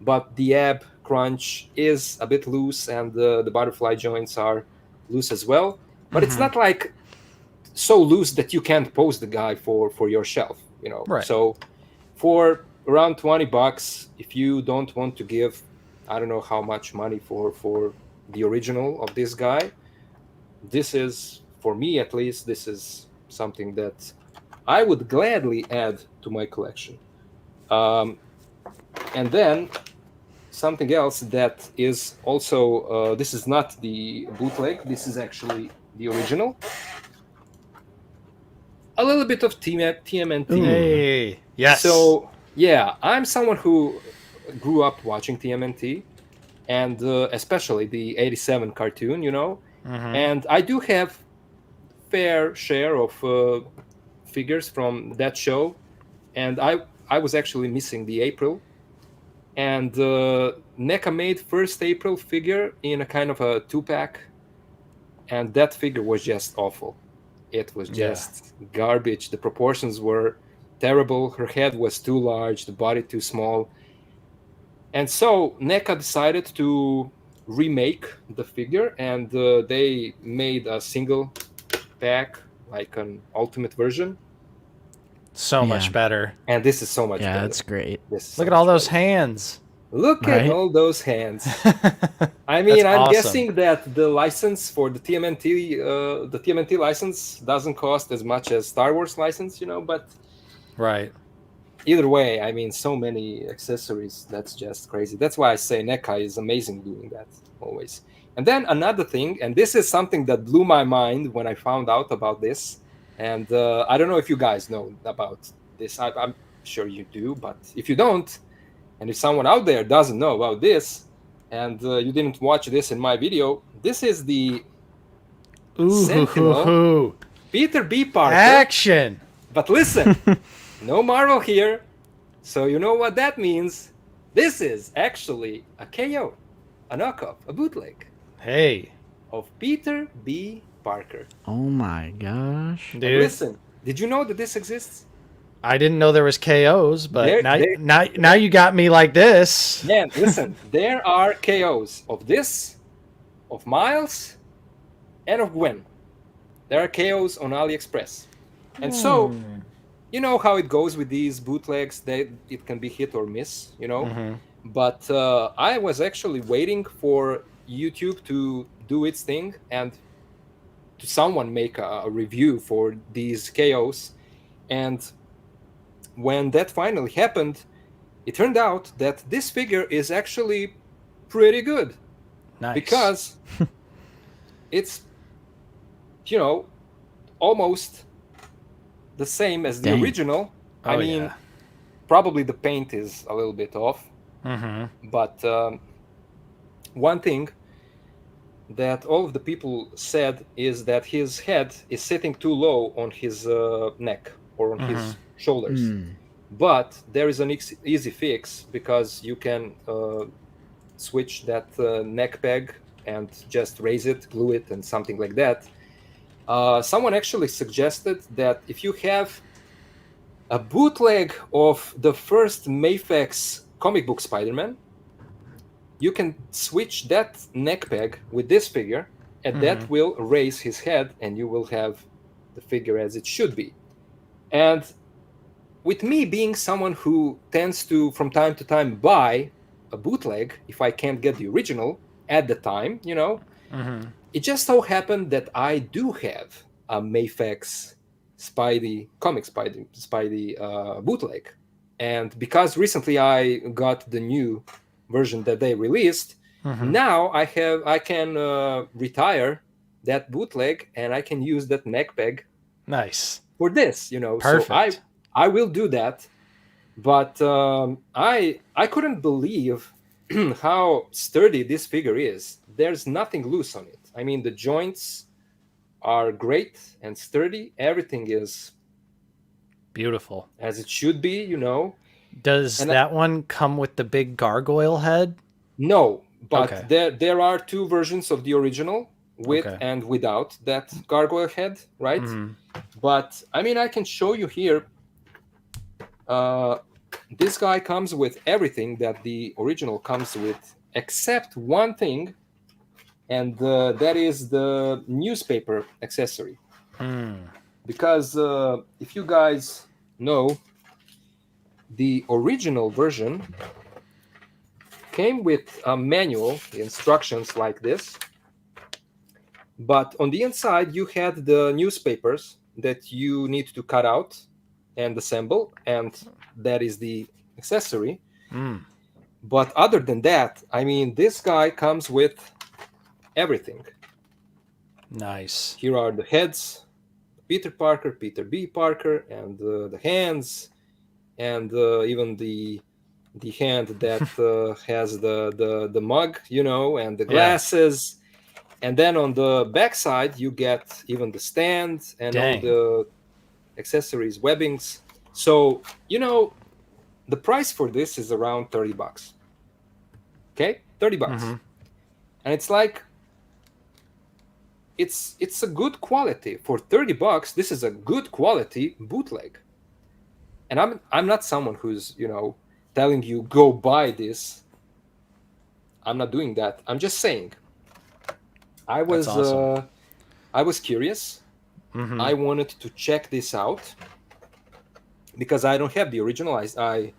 S3: But the ab crunch is a bit loose, and the butterfly joints are loose as well. But it's not like so loose that you can't pose the guy for your shelf, you know.
S1: Right.
S3: So for around $20, if you don't want to give, I don't know how much money for the original of this guy, this is, for me at least, this is something that I would gladly add to my collection. And then something else that is also, this is not the bootleg, this is actually the original. A little bit of TMNT.
S1: Hey, yes.
S3: So, yeah, I'm someone who grew up watching TMNT, and especially the 87 cartoon, you know. And I do have fair share of figures from that show, and I was actually missing the April. And NECA made first April figure in a kind of a 2-pack, and that figure was just awful. It was just garbage. The proportions were terrible. Her head was too large, the body too small. And so NECA decided to remake the figure, and they made a single pack, like an ultimate version.
S1: So much better.
S3: And this is so much better.
S2: Yeah, that's great.
S1: Look at all those hands.
S3: Look at all those hands. I mean, I'm guessing that the license for the TMNT license doesn't cost as much as Star Wars license, you know, but
S1: right.
S3: Either way, I mean, so many accessories. That's just crazy. That's why I say NECA is amazing doing that always. And then another thing, and this is something that blew my mind when I found out about this. And I don't know if you guys know about this. I'm sure you do, but if you don't, and if someone out there doesn't know about this, and you didn't watch this in my video, this is the Sentinel Peter B. Parker.
S1: Action!
S3: But listen, no Marvel here, so you know what that means. This is actually a KO, a knockoff, a bootleg.
S1: Hey,
S3: of Peter B. Parker.
S2: Oh my gosh.
S3: And
S1: dude.
S3: listen, did you know that this exists?
S1: I didn't know there was KOs, but
S3: There, there,
S1: now you got me like this.
S3: man, listen, there are KOs of this, of Miles, and of Gwen. There are KOs on AliExpress. And so, you know how it goes with these bootlegs, it can be hit or miss, you know?
S1: Mm-hmm.
S3: But I was actually waiting for YouTube to do its thing and to someone make a review for these KOs. And when that finally happened, it turned out that this figure is actually pretty good
S1: Nice.
S3: because it's, you know, almost the same as the
S2: Dang.
S3: original. I
S1: Oh,
S3: mean,
S1: yeah.
S3: probably the paint is a little bit off,
S1: Mm-hmm.
S3: but one thing that all of the people said is that his head is sitting too low on his neck or on his shoulders. But there is an easy fix because you can switch that neck peg and just raise it, glue it, and something like that. Someone actually suggested that if you have a bootleg of the first Mafex comic book Spider-Man, you can switch that neck peg with this figure, and that will raise his head, and you will have the figure as it should be. And with me being someone who tends to, from time to time, buy a bootleg if I can't get the original at the time, you know, it just so happened that I do have a Mafex Spidey bootleg. And because recently I got the new version that they released, now I can retire that bootleg and I can use that neck peg
S1: Nice.
S3: for this, you know.
S1: Perfect.
S3: So I will do that, but I couldn't believe how sturdy this figure is. There's nothing loose on it. I mean, the joints are great and sturdy. Everything is
S1: Beautiful.
S3: as it should be, you know.
S1: Does
S3: And
S1: that one come with the big gargoyle head?
S3: No, but
S1: Okay.
S3: there are two versions of the original, with
S1: Okay.
S3: and without that gargoyle head, right? But I mean, I can show you here. This guy comes with everything that the original comes with, except one thing, and that is the newspaper accessory. Because if you guys know, the original version came with a manual, the instructions like this, but on the inside you had the newspapers that you need to cut out and assemble, and that is the accessory. But other than that, I mean, this guy comes with everything.
S1: Nice.
S3: Here are the heads, Peter Parker, Peter B. Parker, and the hands, and even the hand that has the mug, you know, and the glasses. And then on the back side, you get even the stand and all the accessories, webbings. So, you know, the price for this is around $30. Okay, $30. And it's like, it's a good quality for $30. This is a good quality bootleg. And I'm not someone who's, you know, telling you go buy this. I'm not doing that. I'm just saying. I was
S1: That's awesome.
S3: I was curious. I wanted to check this out because I don't have the original. I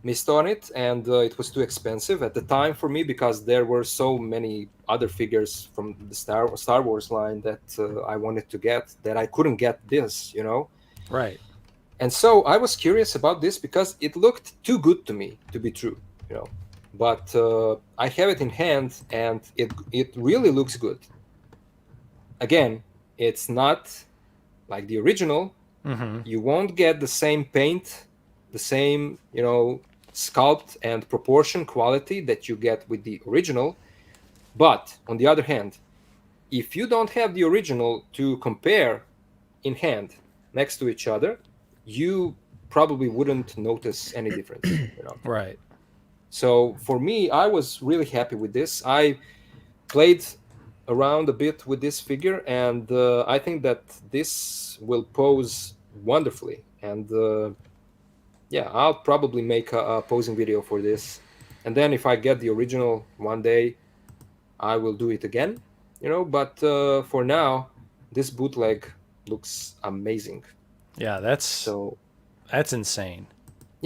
S3: missed on it, and it was too expensive at the time for me because there were so many other figures from the Star Wars line that I wanted to get that I couldn't get this, you know.
S1: Right.
S3: And so I was curious about this because it looked too good to me to be true, you know. But I have it in hand, and it really looks good. Again, it's not like the original. You won't get the same paint, the same, you know, sculpt and proportion quality that you get with the original. But on the other hand, if you don't have the original to compare in hand next to each other, you probably wouldn't notice any difference, you know.
S1: Right.
S3: So for me, I was really happy with this. played around a bit with this figure, and I think that this will pose wonderfully. And yeah, I'll probably make a posing video for this. And then if I get the original one day, I will do it again, But for now, this bootleg looks amazing.
S4: Yeah, that's
S3: So
S4: insane.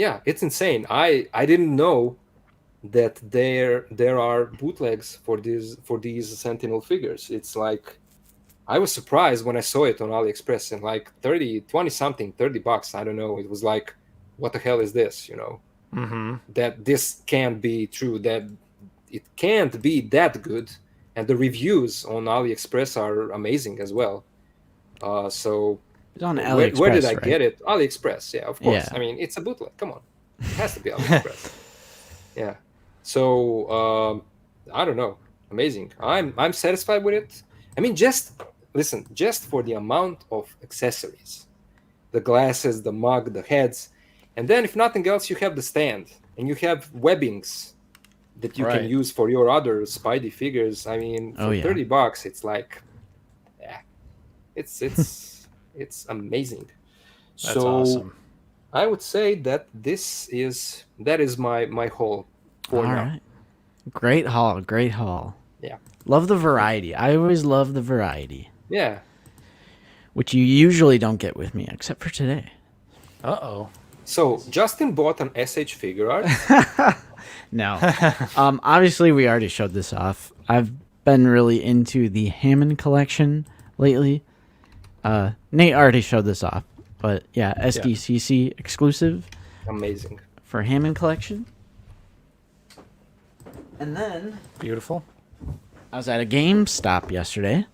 S3: yeah, it's insane. I didn't know that there are bootlegs for these Sentinel figures. It's like I was surprised when I saw it on AliExpress and like 20 something, $30. I don't know. It was like, what the hell is this?
S4: Mm-hmm.
S3: That this can't be true. That it can't be that good. And the reviews on AliExpress are amazing as well. So
S2: It's on
S3: where did I
S2: AliExpress,
S3: get
S2: right?
S3: it? AliExpress, yeah, of course.
S2: Yeah.
S3: I mean, it's a bootleg. Come on, it has to be AliExpress. Yeah. So I don't know. Amazing. I'm satisfied with it. I mean, just listen, just for the amount of accessories, the glasses, the mug, the heads, and then if nothing else, you have the stand and you have webbings that you can
S4: Right.
S3: use for your other Spidey figures. I mean, for
S2: Oh, yeah.
S3: $30, it's like, yeah, it's it's amazing.
S4: That's
S3: So
S4: awesome.
S3: I would say that that is my haul for
S2: All
S3: now.
S2: right. Great haul. Great haul.
S3: Yeah.
S2: Love the variety. I always love the variety,
S3: Yeah.
S2: which you usually don't get with me, except for today.
S4: Uh-oh.
S3: So Justin bought an SH figure art.
S2: No. Obviously, we already showed this off. I've been really into the Hammond collection lately. Nate already showed this off, but yeah, SDCC exclusive
S3: Amazing.
S2: for Hammond collection. And then
S4: Beautiful.
S2: I was at a GameStop yesterday.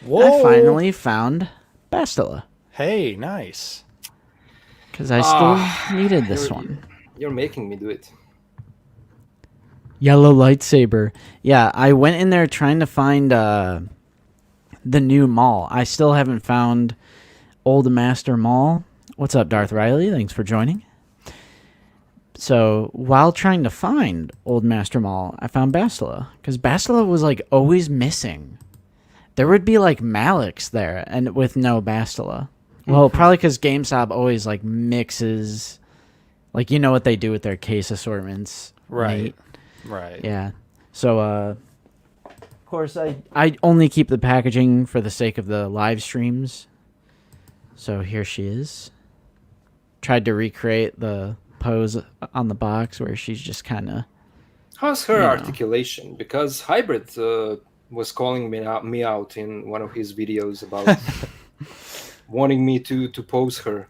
S4: Whoa.
S2: I finally found Bastila
S4: Hey, nice.
S2: because I still needed this one.
S3: You're making me do it.
S2: Yellow lightsaber. Yeah, I went in there trying to find the new mall. I still haven't found Old Master Mall. What's up, Darth Riley? Thanks for joining. So while trying to find Old Master Mall, I found Bastila because Bastila was like always missing. There would be like Malix there and with no Bastila. Well, probably because GameStop always like mixes, like you know what they do with their case assortments,
S4: Right.
S2: Nate?
S4: Right.
S2: Yeah. So, of course, I only keep the packaging for the sake of the live streams. So here she is. Tried to recreate the pose on the box where she's just kind of...
S3: How's her
S2: You know.
S3: articulation? Because Hybrid was calling me out in one of his videos about wanting me to pose her.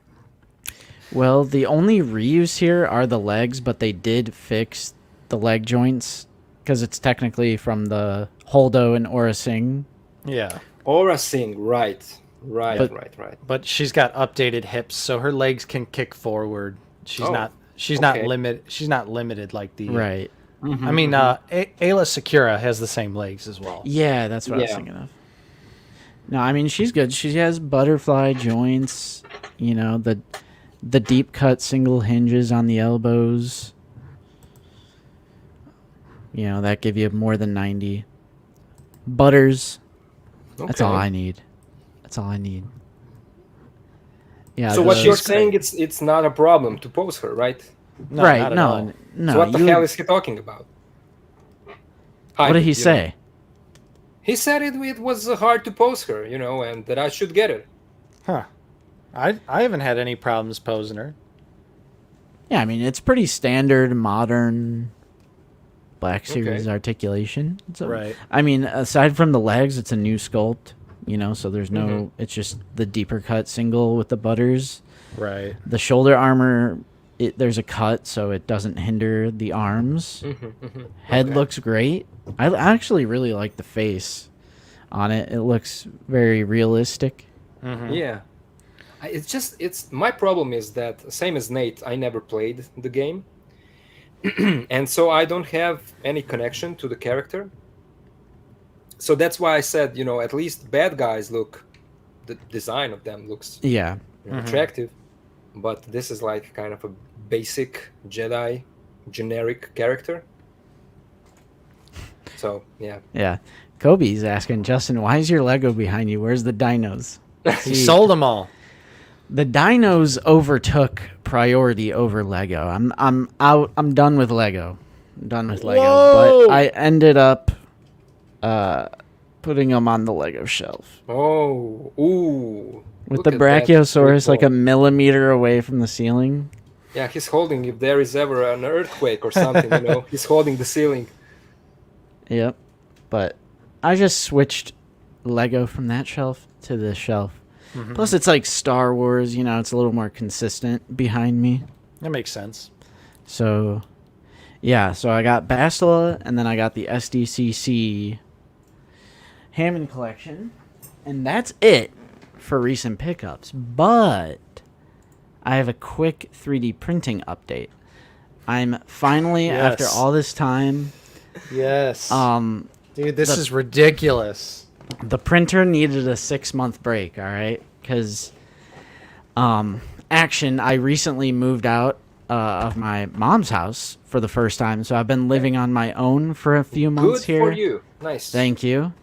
S2: Well, the only reuse here are the legs, but they did fix the leg joints because it's technically from the Holdo and Aura Singh.
S4: Yeah.
S3: Aura Singh, right.
S2: But-
S3: Right.
S1: But she's got updated hips, so her legs can kick forward. She's
S3: Oh,
S1: not
S3: okay.
S1: not limited like the
S2: Right.
S1: I mean, Ayla Sakura has the same legs as well.
S2: Yeah, that's what I was
S3: Yeah.
S2: thinking of. No, I mean, she's good. She has butterfly joints, you know, the deep cut single hinges on the elbows. You know, that give you more than 90. Butters. That's all I need. That's all I need. Yeah.
S3: So what
S2: the-
S3: you're saying, it's not a problem to pose her, right?
S1: No,
S2: right?
S1: not at
S2: No,
S1: all.
S2: no.
S3: So what the
S2: you-
S3: hell is he talking about?
S2: What did he
S3: Hybrid, you know.
S2: say?
S3: He said it was hard to pose her, and that I should get it.
S1: Huh. I haven't had any problems posing her.
S2: Yeah, I mean, it's pretty standard modern Black Series
S3: Okay.
S2: articulation. So,
S1: Right.
S2: I mean, aside from the legs, it's a new sculpt, so there's no, it's just the deeper cut single with the butters.
S1: Right.
S2: The shoulder armor, there's a cut so it doesn't hinder the arms. Head
S3: Okay.
S2: looks great. I actually really like the face on it. It looks very realistic.
S3: Yeah. It's my problem is that, same as Nate, I never played the game. And so I don't have any connection to the character. So that's why I said, at least bad guys the design of them looks
S2: Yeah.
S3: attractive. But this is like kind of a basic Jedi generic character. So yeah.
S2: Yeah. Kobe's asking, Justin, why is your Lego behind you? Where's the dinos?
S4: He sold them all.
S2: The dinos overtook priority over Lego. I'm out. I'm done with Lego. I'm done with Lego.
S4: Whoa!
S2: But I ended up putting them on the Lego shelf
S3: Oh, ooh.
S2: with
S3: Look
S2: the
S3: at that.
S2: Brachiosaurus
S3: Very
S2: like a
S3: cool.
S2: millimeter away from the ceiling.
S3: Yeah, he's holding. If there is ever an earthquake or something, he's holding the ceiling.
S2: Yep. But I just switched Lego from that shelf to this shelf.
S4: Mm-hmm.
S2: Plus, it's like Star Wars. It's a little more consistent behind me.
S4: That makes sense.
S2: So, yeah. So I got Bastila, and then I got the SDCC Hammond collection, and that's it for recent pickups. But I have a quick 3D printing update. I'm finally,
S4: Yes.
S2: after all this time,
S4: Yes. Dude, this
S2: the-
S4: is ridiculous.
S2: the printer needed a 6-month break, all right? Because, I recently moved out of my mom's house for the first time, so I've been living on my own for a few months
S3: Good
S2: here.
S3: for you. Nice.
S2: Thank you.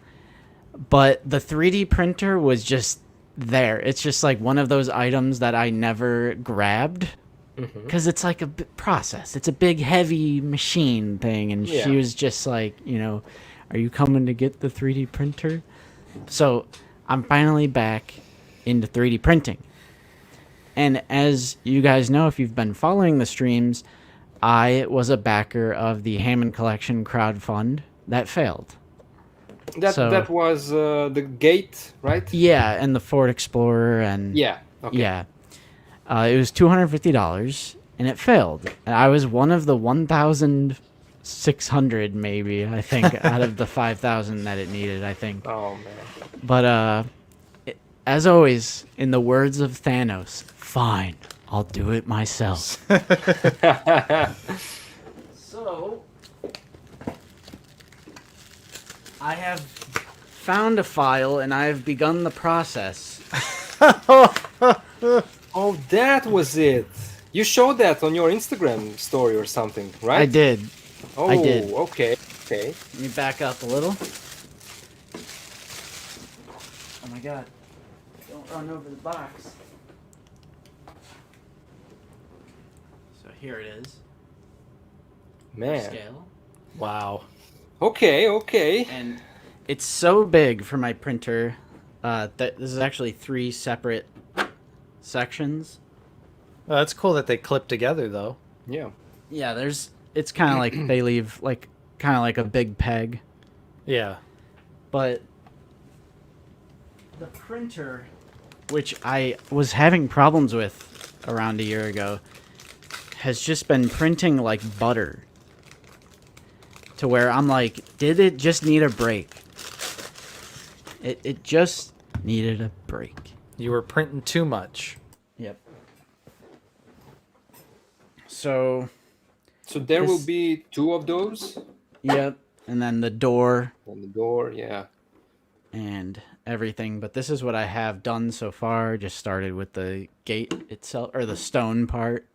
S2: But the 3D printer was just there. It's just like one of those items that I never grabbed because it's like a process. It's a big, heavy machine thing. And
S3: Yeah.
S2: she was just like, are you coming to get the 3D printer? So I'm finally back into 3D printing. And as you guys know, if you've been following the streams, I was a backer of the Hammond Collection crowdfund that failed.
S3: That was the gate, right?
S2: Yeah, and the Ford Explorer and
S3: Yeah. Okay.
S2: yeah, it was $250 and it failed. And I was one of the 1,600 maybe I think out of the 5,000 that it needed. I think,
S3: Oh man.
S2: but as always, in the words of Thanos, fine, I'll do it myself. So I have found a file and I have begun the process.
S3: Oh, that was it. You showed that on your Instagram story or something, right?
S2: I did.
S3: Oh,
S2: I did.
S3: Okay. Okay.
S2: Let me back up a little. Oh my god. Don't run over the box. So here it is.
S3: Man.
S2: Scale.
S4: Wow.
S3: Okay. Okay.
S2: And it's so big for my printer that this is actually 3 separate sections.
S4: Well, that's cool that they clip together, though.
S3: Yeah.
S2: Yeah, it's kind of like they leave kind of like a big peg.
S4: Yeah.
S2: But the printer, which I was having problems with around a year ago, has just been printing like butter. To where I'm like, did it just need a break? It just needed a break.
S4: You were printing too much.
S2: Yep. So,
S3: There will
S2: This-
S3: be 2 of those
S2: yep. And then the door
S3: on the door. Yeah.
S2: and everything. But this is what I have done so far. Just started with the gate itself, or the stone part.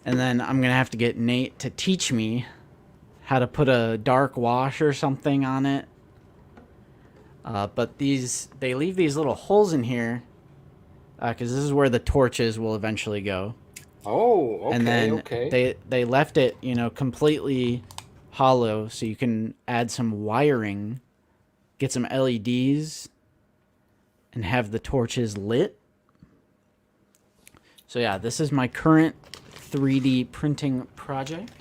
S2: And then I'm going to have to get Nate to teach me how to put a dark wash or something on it. But they leave these little holes in here because this is where the torches will eventually go.
S3: Oh. Okay.
S2: And then
S3: okay.
S2: they left it, completely hollow so you can add some wiring, get some LEDs, and have the torches lit. So yeah, this is my current 3D printing project.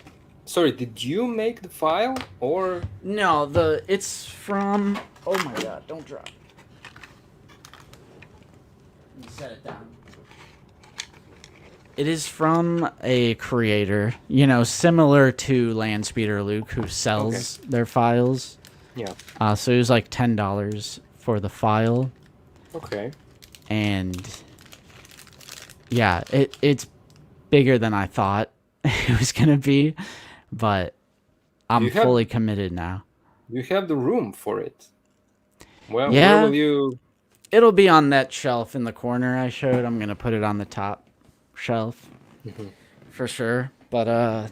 S3: Sorry, did you make the file or?
S2: No, it's from. Oh my god! Don't drop. Let me set it down. It is from a creator, similar to Landspeeder Luke, who sells their files.
S3: Yeah.
S2: So it was like $10 for the file,
S3: Okay.
S2: and yeah, it's bigger than I thought it was gonna be, but I'm
S3: You have-
S2: fully committed now.
S3: You have the room for it. Well,
S2: Yeah.
S3: where will you?
S2: It'll be on that shelf in the corner I showed. I'm gonna put it on the top shelf for sure. But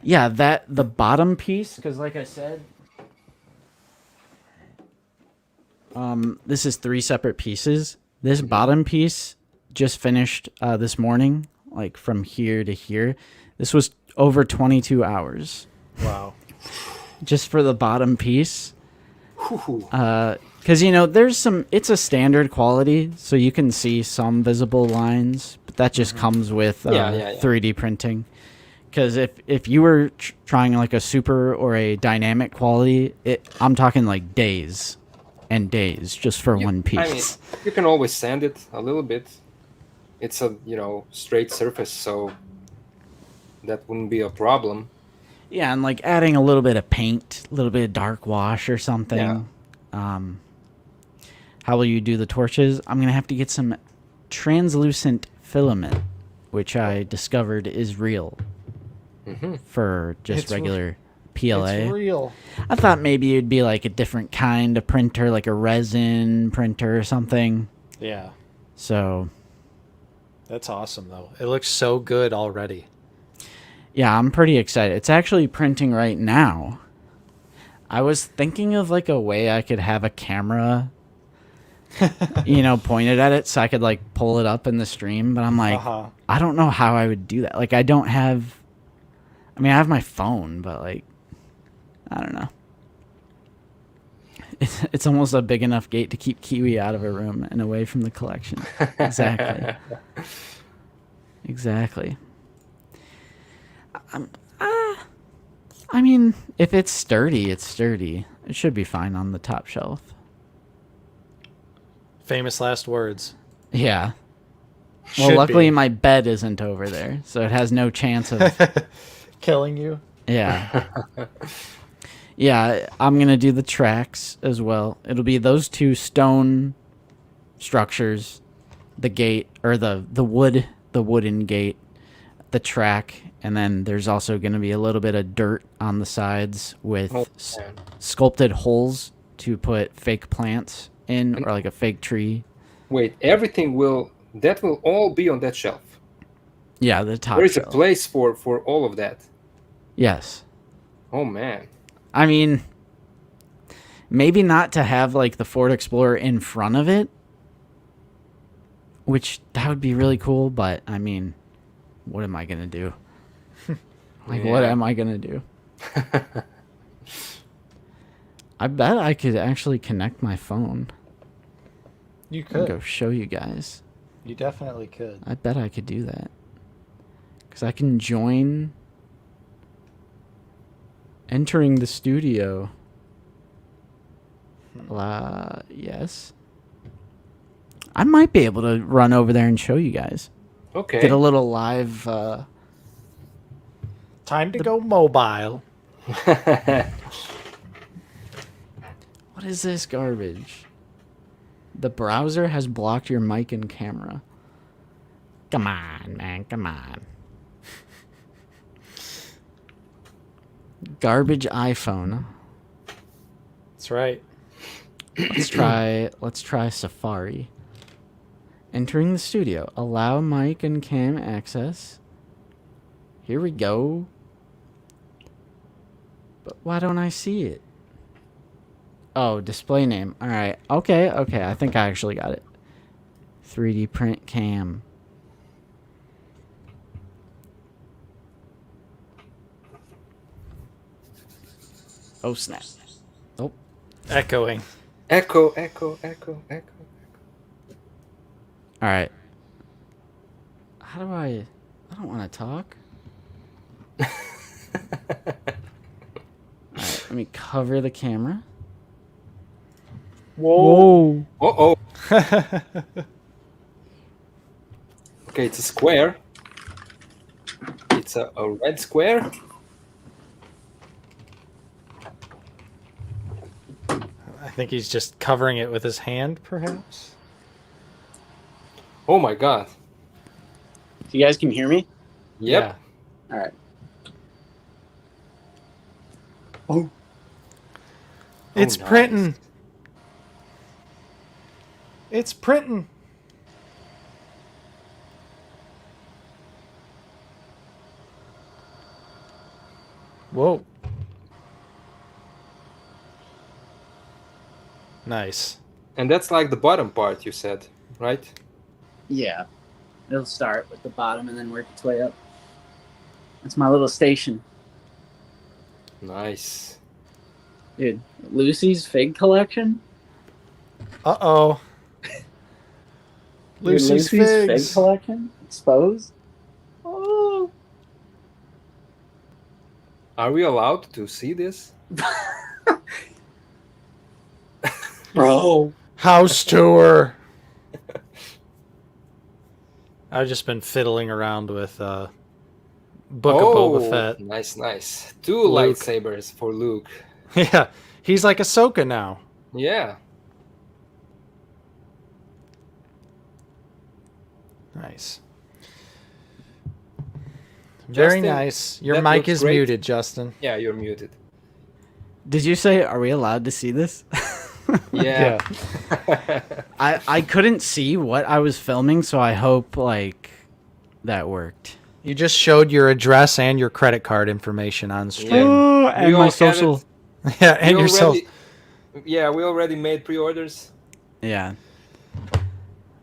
S2: Yeah, the bottom piece, because like I said, this is 3 separate pieces. This bottom piece just finished this morning, like from here to here. This was over 22 hours
S4: Wow.
S2: just for the bottom piece.
S3: Whew.
S2: Because, you know, it's a standard quality, so you can see some visible lines, but that just comes with
S3: Yeah.
S2: 3D printing. Because if you were trying like a super or a dynamic quality, I'm talking like days and days just for one piece.
S3: I mean, you can always sand it a little bit. It's a straight surface, so that wouldn't be a problem.
S2: Yeah, and like adding a little bit of paint, a little bit of dark wash or something. How will you do the torches? I'm going to have to get some translucent filament, which I discovered is real for just
S4: It's
S2: regular PLA.
S4: It's real.
S2: I thought maybe it'd be like a different kind of printer, like a resin printer or something.
S4: Yeah.
S2: So,
S4: That's awesome, though. It looks so good already.
S2: yeah, I'm pretty excited. It's actually printing right now. I was thinking of like a way I could have a camera, pointed at it so I could like pull it up in the stream, but I'm like, I don't know how I would do that. Like, I have my phone, but like, I don't know. It's almost a big enough gate to keep Kiwi out of a room and away from the collection. Exactly. Exactly. I mean, if it's sturdy, it's sturdy. It should be fine on the top shelf.
S4: Famous last words.
S2: Yeah. Well,
S4: Should
S2: luckily
S4: be.
S2: my bed isn't over there, so it has no chance of...
S4: Killing you.
S2: Yeah. Yeah, I'm going to do the tracks as well. It'll be those 2 stone structures, the gate, or the wooden gate, the track, and then there's also going to be a little bit of dirt on the sides with sculpted holes to put fake plants in, or like a fake tree.
S3: Wait, that will all be on that shelf.
S2: Yeah, the top
S3: There is
S2: shelf.
S3: a place for all of that.
S2: Yes.
S3: Oh man.
S2: I mean, maybe not to have like the Ford Explorer in front of it, which that would be really cool, but I mean, what am I going to do? What am I going to do? I bet I could actually connect my phone
S4: You
S2: and go
S4: could.
S2: show you guys.
S4: You definitely could.
S2: I bet I could do that. Because I can join entering the studio. Yes. I might be able to run over there and show you guys.
S3: Okay.
S2: Get a little live...
S4: Time to go mobile.
S2: What is this garbage? The browser has blocked your mic and camera. Come on, man. Come on. Garbage iPhone.
S4: That's right.
S2: Let's try Safari. Entering the studio. Allow mic and cam access. Here we go. But why don't I see it? Oh, display name. All right. Okay. I think I actually got it. 3D print cam. Oh, snap. Oh.
S4: Echoing.
S3: Echo.
S2: All right. How do I don't want to talk. All right, let me cover the camera.
S4: Whoa.
S3: Uh-oh. Okay, it's a square. It's a red square.
S4: I think he's just covering it with his hand, perhaps.
S3: Oh my god.
S5: You guys can hear me?
S3: Yep.
S5: All right. Oh.
S4: It's
S3: nice.
S4: printing. It's printing. Whoa. Nice.
S3: And that's like the bottom part you said, right?
S5: Yeah. It'll start with the bottom and then work its way up. That's my little station.
S3: Nice.
S5: Dude, Lucy's fig collection?
S4: Uh-oh.
S5: Dude,
S4: Lucy's
S5: fig
S4: figs.
S5: collection? Exposed? Oh.
S3: Are we allowed to see this?
S5: Bro.
S4: House tour. I've just been fiddling around with Book of Boba Fett.
S3: Nice, nice. Two
S4: Luke.
S3: lightsabers for Luke.
S4: Yeah, he's like Ahsoka now.
S3: Yeah.
S4: Nice. Very
S3: Justin,
S4: nice. Your
S3: that
S4: mic
S3: looks
S4: is
S3: great.
S4: muted, Justin.
S3: Yeah, you're muted.
S2: Did you say, are we allowed to see this?
S3: Yeah.
S2: I couldn't see what I was filming, so I hope, like, that worked.
S4: You just showed your address and your credit card information on stream.
S3: Yeah.
S2: Oh,
S3: We
S2: and
S3: all
S2: my
S3: have
S2: social.
S3: it.
S4: Yeah, and
S3: We
S4: your
S3: already- Yeah, we already made pre-orders.
S2: Yeah.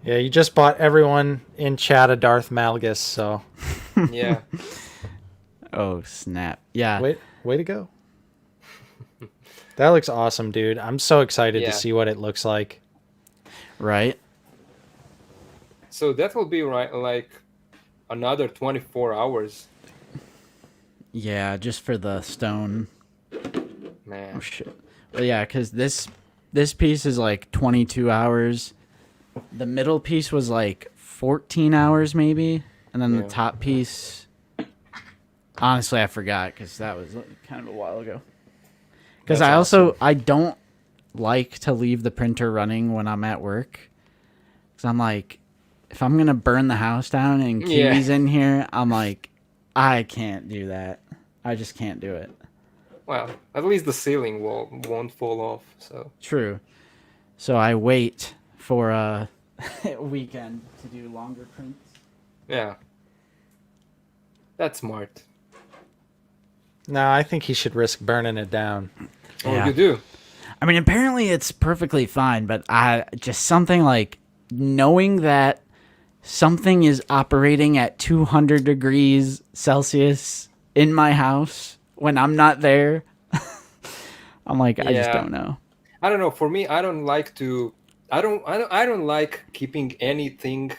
S4: Yeah, you just bought everyone in chat a Darth Malgus, so
S3: Yeah.
S2: Oh, snap. Yeah.
S4: way to go. That looks awesome, dude. I'm so excited
S3: Yeah.
S4: to see what it looks like.
S2: Right?
S3: So that will be right like another 24 hours.
S2: Yeah, just for the stone.
S3: Man.
S2: Oh, shit. Well, yeah, because this piece is like 22 hours. The middle piece was like 14 hours, maybe. And then
S3: Yeah.
S2: the top piece... Honestly, I forgot, because that was kind of a while ago. Because
S3: That's
S2: I don't like to leave the printer running when I'm at work. Because I'm like, if I'm going to burn the house down and
S3: Yeah.
S2: Kiwi's in here, I'm like, I can't do that. I just can't do it.
S3: Well, at least the ceiling won't fall off. So
S2: True. So I wait for a weekend to do longer prints.
S3: yeah, that's smart.
S4: No, I think he should risk burning it down.
S3: Oh,
S2: Yeah.
S3: you do.
S2: I mean, apparently it's perfectly fine, but I just something like knowing that something is operating at 200 degrees Celsius in my house when I'm not there. I'm like, I just
S3: Yeah.
S2: don't know.
S3: I don't know. For me, I don't like to. I don't like keeping anything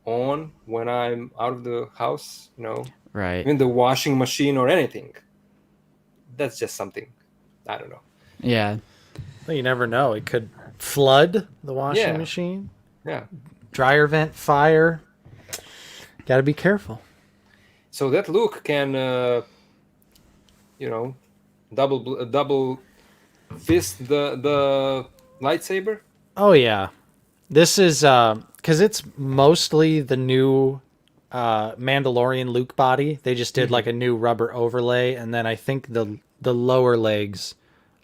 S3: on when I'm out of the house. You know,
S2: Right.
S3: even the washing machine or anything. That's just something. I don't know.
S2: Yeah.
S4: Well, you never know. It could flood the washing
S3: Yeah.
S4: machine,
S3: Yeah.
S4: dryer vent fire. Got to be careful.
S3: So that Luke can, you know, double fist the lightsaber.
S4: Oh yeah, this is because it's mostly the new Mandalorian Luke body. They just did like a new rubber overlay, and then I think the lower legs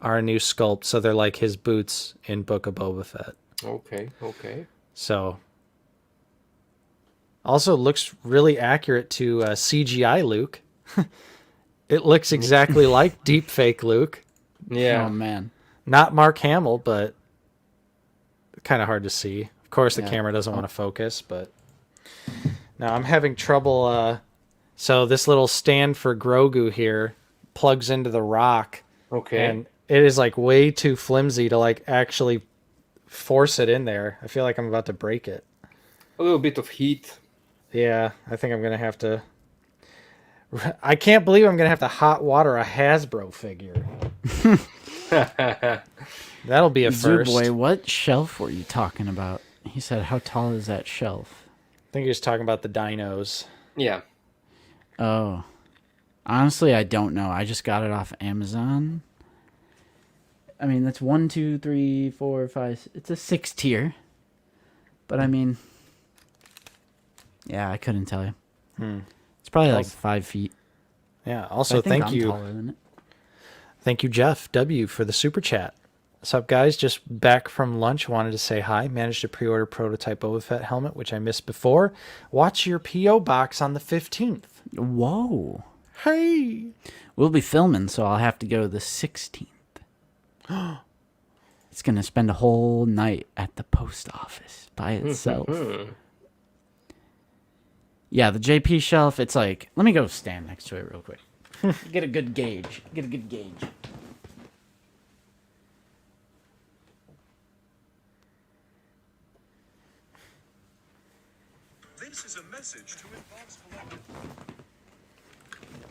S4: are a new sculpt, so they're like his boots in Book of Boba Fett.
S3: Okay. Okay.
S4: So also looks really accurate to CGI Luke. It looks exactly like deep fake Luke.
S3: Yeah.
S2: Oh man.
S4: Not Mark Hamill, but kind of hard to see. Of course, the
S2: Yeah.
S4: camera doesn't want to focus, but now I'm having trouble. So this little stand for Grogu here plugs into the rock,
S3: Okay.
S4: and it is like way too flimsy to like actually force it in there. I feel like I'm about to break it.
S3: A little bit of heat.
S4: Yeah, I think I'm gonna have to. I can't believe I'm gonna have to hot water a Hasbro figure. That'll be a first.
S2: Boy, what shelf were you talking about? He said, how tall is that shelf?
S4: I think he was talking about the dinos.
S3: Yeah.
S2: Oh. Honestly, I don't know. I just got it off Amazon. I mean, that's 1, 2, 3, 4, 5. It's a 6 tier. But I mean, yeah, I couldn't tell you. It's probably like 5 feet.
S4: Yeah.
S2: So
S4: Also,
S2: I think
S4: thank
S2: I'm
S4: you.
S2: taller than it.
S4: Thank you, Jeff W., for the super chat. What's up, guys? Just back from lunch. Wanted to say hi. Managed to pre-order prototype Boba Fett helmet, which I missed before. Watch your P.O. box on the 15th.
S2: Whoa.
S4: Hey.
S2: We'll be filming, so I'll have to go the 16th. It's going to spend a whole night at the post office by itself. Yeah, the JP shelf, it's like, let me go stand next to it real quick. Get a good gauge.
S6: This is a message to Advanced Collective.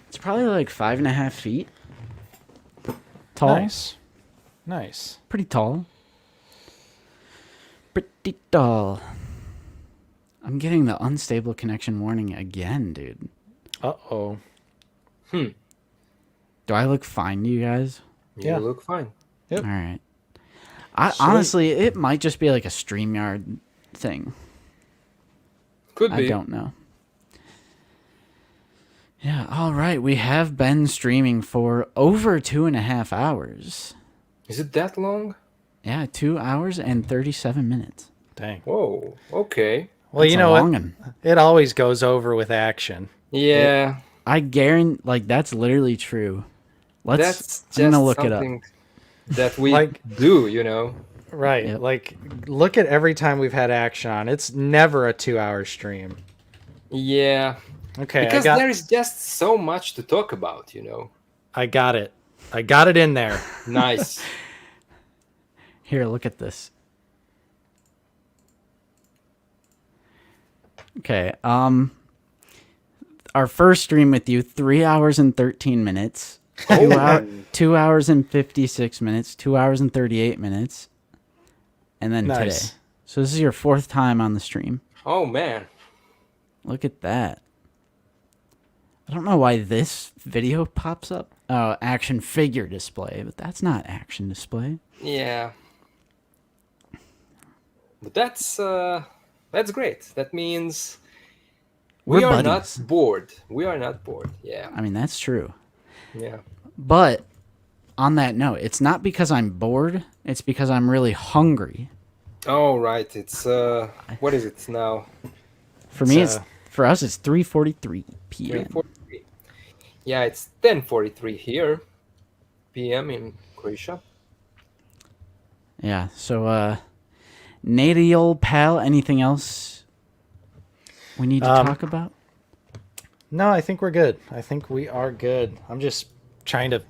S2: It's probably like 5.5 feet tall.
S4: Nice.
S2: Pretty tall. Pretty tall. I'm getting the unstable connection warning again, dude.
S4: Uh-oh.
S2: Do I look fine to you guys?
S3: You look fine.
S4: Yep.
S2: All right. Honestly, it might just be like a StreamYard thing.
S3: Could be.
S2: I don't know. Yeah, all right. We have been streaming for over 2.5 hours.
S3: Is it that long?
S2: Yeah, 2 hours and 37 minutes.
S4: Dang.
S3: Whoa. Okay.
S4: Well,
S2: That's
S4: you
S2: a
S4: know
S2: long
S4: what?
S2: one.
S4: It always goes over with action.
S3: Yeah.
S2: I guarantee, like, that's literally true.
S3: That's
S2: I'm gonna
S3: just
S2: look it up.
S3: something that we
S4: Like-
S3: do, you know.
S4: Right.
S2: Yep.
S4: Like, look at every time we've had action on. It's never a 2-hour stream.
S3: Yeah.
S4: Okay,
S3: Because there is just so much to talk about, you know.
S4: I got it. I got it in there.
S3: Nice.
S2: Here, look at this. Okay, our first stream with you, 3 hours and 13 minutes. 2 hours and 56 minutes, 2 hours and 38 minutes. And then
S4: Nice.
S2: today. So this is your 4th time on the stream.
S3: Oh, man.
S2: Look at that. I don't know why this video pops up. Oh, action figure display, but that's not action display.
S3: Yeah. But that's great. That means we
S2: We're
S3: are
S2: buddies.
S3: not bored. We are not bored. Yeah.
S2: I mean, that's true.
S3: Yeah.
S2: But on that note, it's not because I'm bored, it's because I'm really hungry.
S3: Oh, right. It's what is it now?
S2: For me,
S4: It's,
S2: for us it's 3:43 p.m.
S3: 3:43. Yeah, it's 10:43 here p.m. in Croatia.
S2: Yeah. So Nady old pal, anything else we need to talk about?
S4: No, I think we're good. I think we are good. I'm just trying to...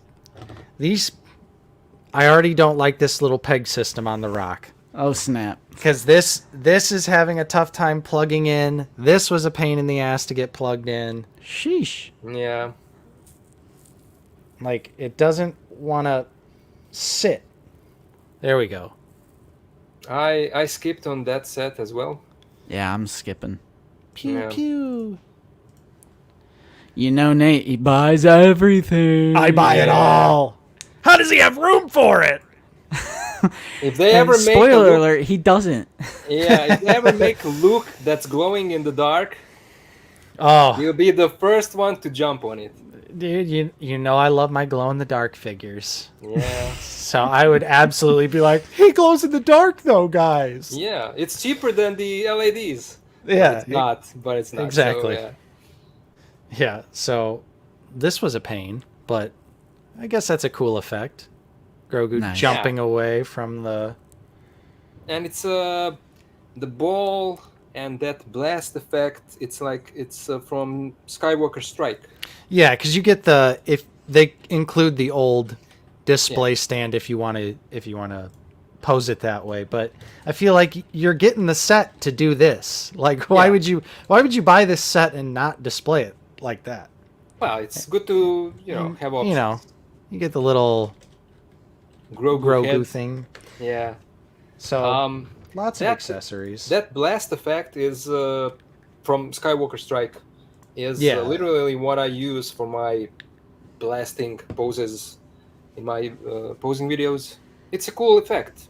S4: I already don't like this little peg system on the rock.
S2: Oh snap.
S4: Because this is having a tough time plugging in. This was a pain in the ass to get plugged in.
S2: Sheesh.
S3: Yeah.
S4: Like, it doesn't want to sit. There we go.
S3: I skipped on that set as well.
S2: Yeah, I'm skipping.
S4: Pew,
S3: Yeah.
S4: pew.
S2: You know Nate, he buys everything.
S4: I buy it all. How does he have room for it?
S3: If they
S2: And
S3: ever make a
S2: spoiler
S3: look,
S2: alert, he doesn't.
S3: yeah, if they ever make a look that's glowing in the dark,
S4: Oh,
S3: you'll be the first one to jump on it.
S4: dude, you know I love my glow-in-the-dark figures.
S3: Yeah.
S4: So I would absolutely be like, he glows in the dark, though, guys.
S3: Yeah, it's cheaper than the LEDs.
S4: Yeah,
S3: It's not, but it's not.
S4: exactly.
S3: So, yeah.
S4: Yeah, so this was a pain, but I guess that's a cool effect. Grogu
S2: Nice.
S4: jumping away from the...
S3: And it's the ball and that blast effect. It's like it's from Skywalker Strike.
S4: Yeah, because you get the... If they include the old display stand if you want to pose it that way, but I feel like you're getting the set to do this. Like, why
S3: Yeah.
S4: would you buy this set and not display it like that?
S3: Well, it's good to have options.
S4: You know, you get the little
S3: Grogu
S4: Grogu
S3: head.
S4: thing.
S3: Yeah.
S4: So lots of
S3: that-
S4: accessories.
S3: That blast effect is from Skywalker Strike. Is
S4: Yeah.
S3: literally what I use for my blasting poses in my posing videos. It's a cool effect.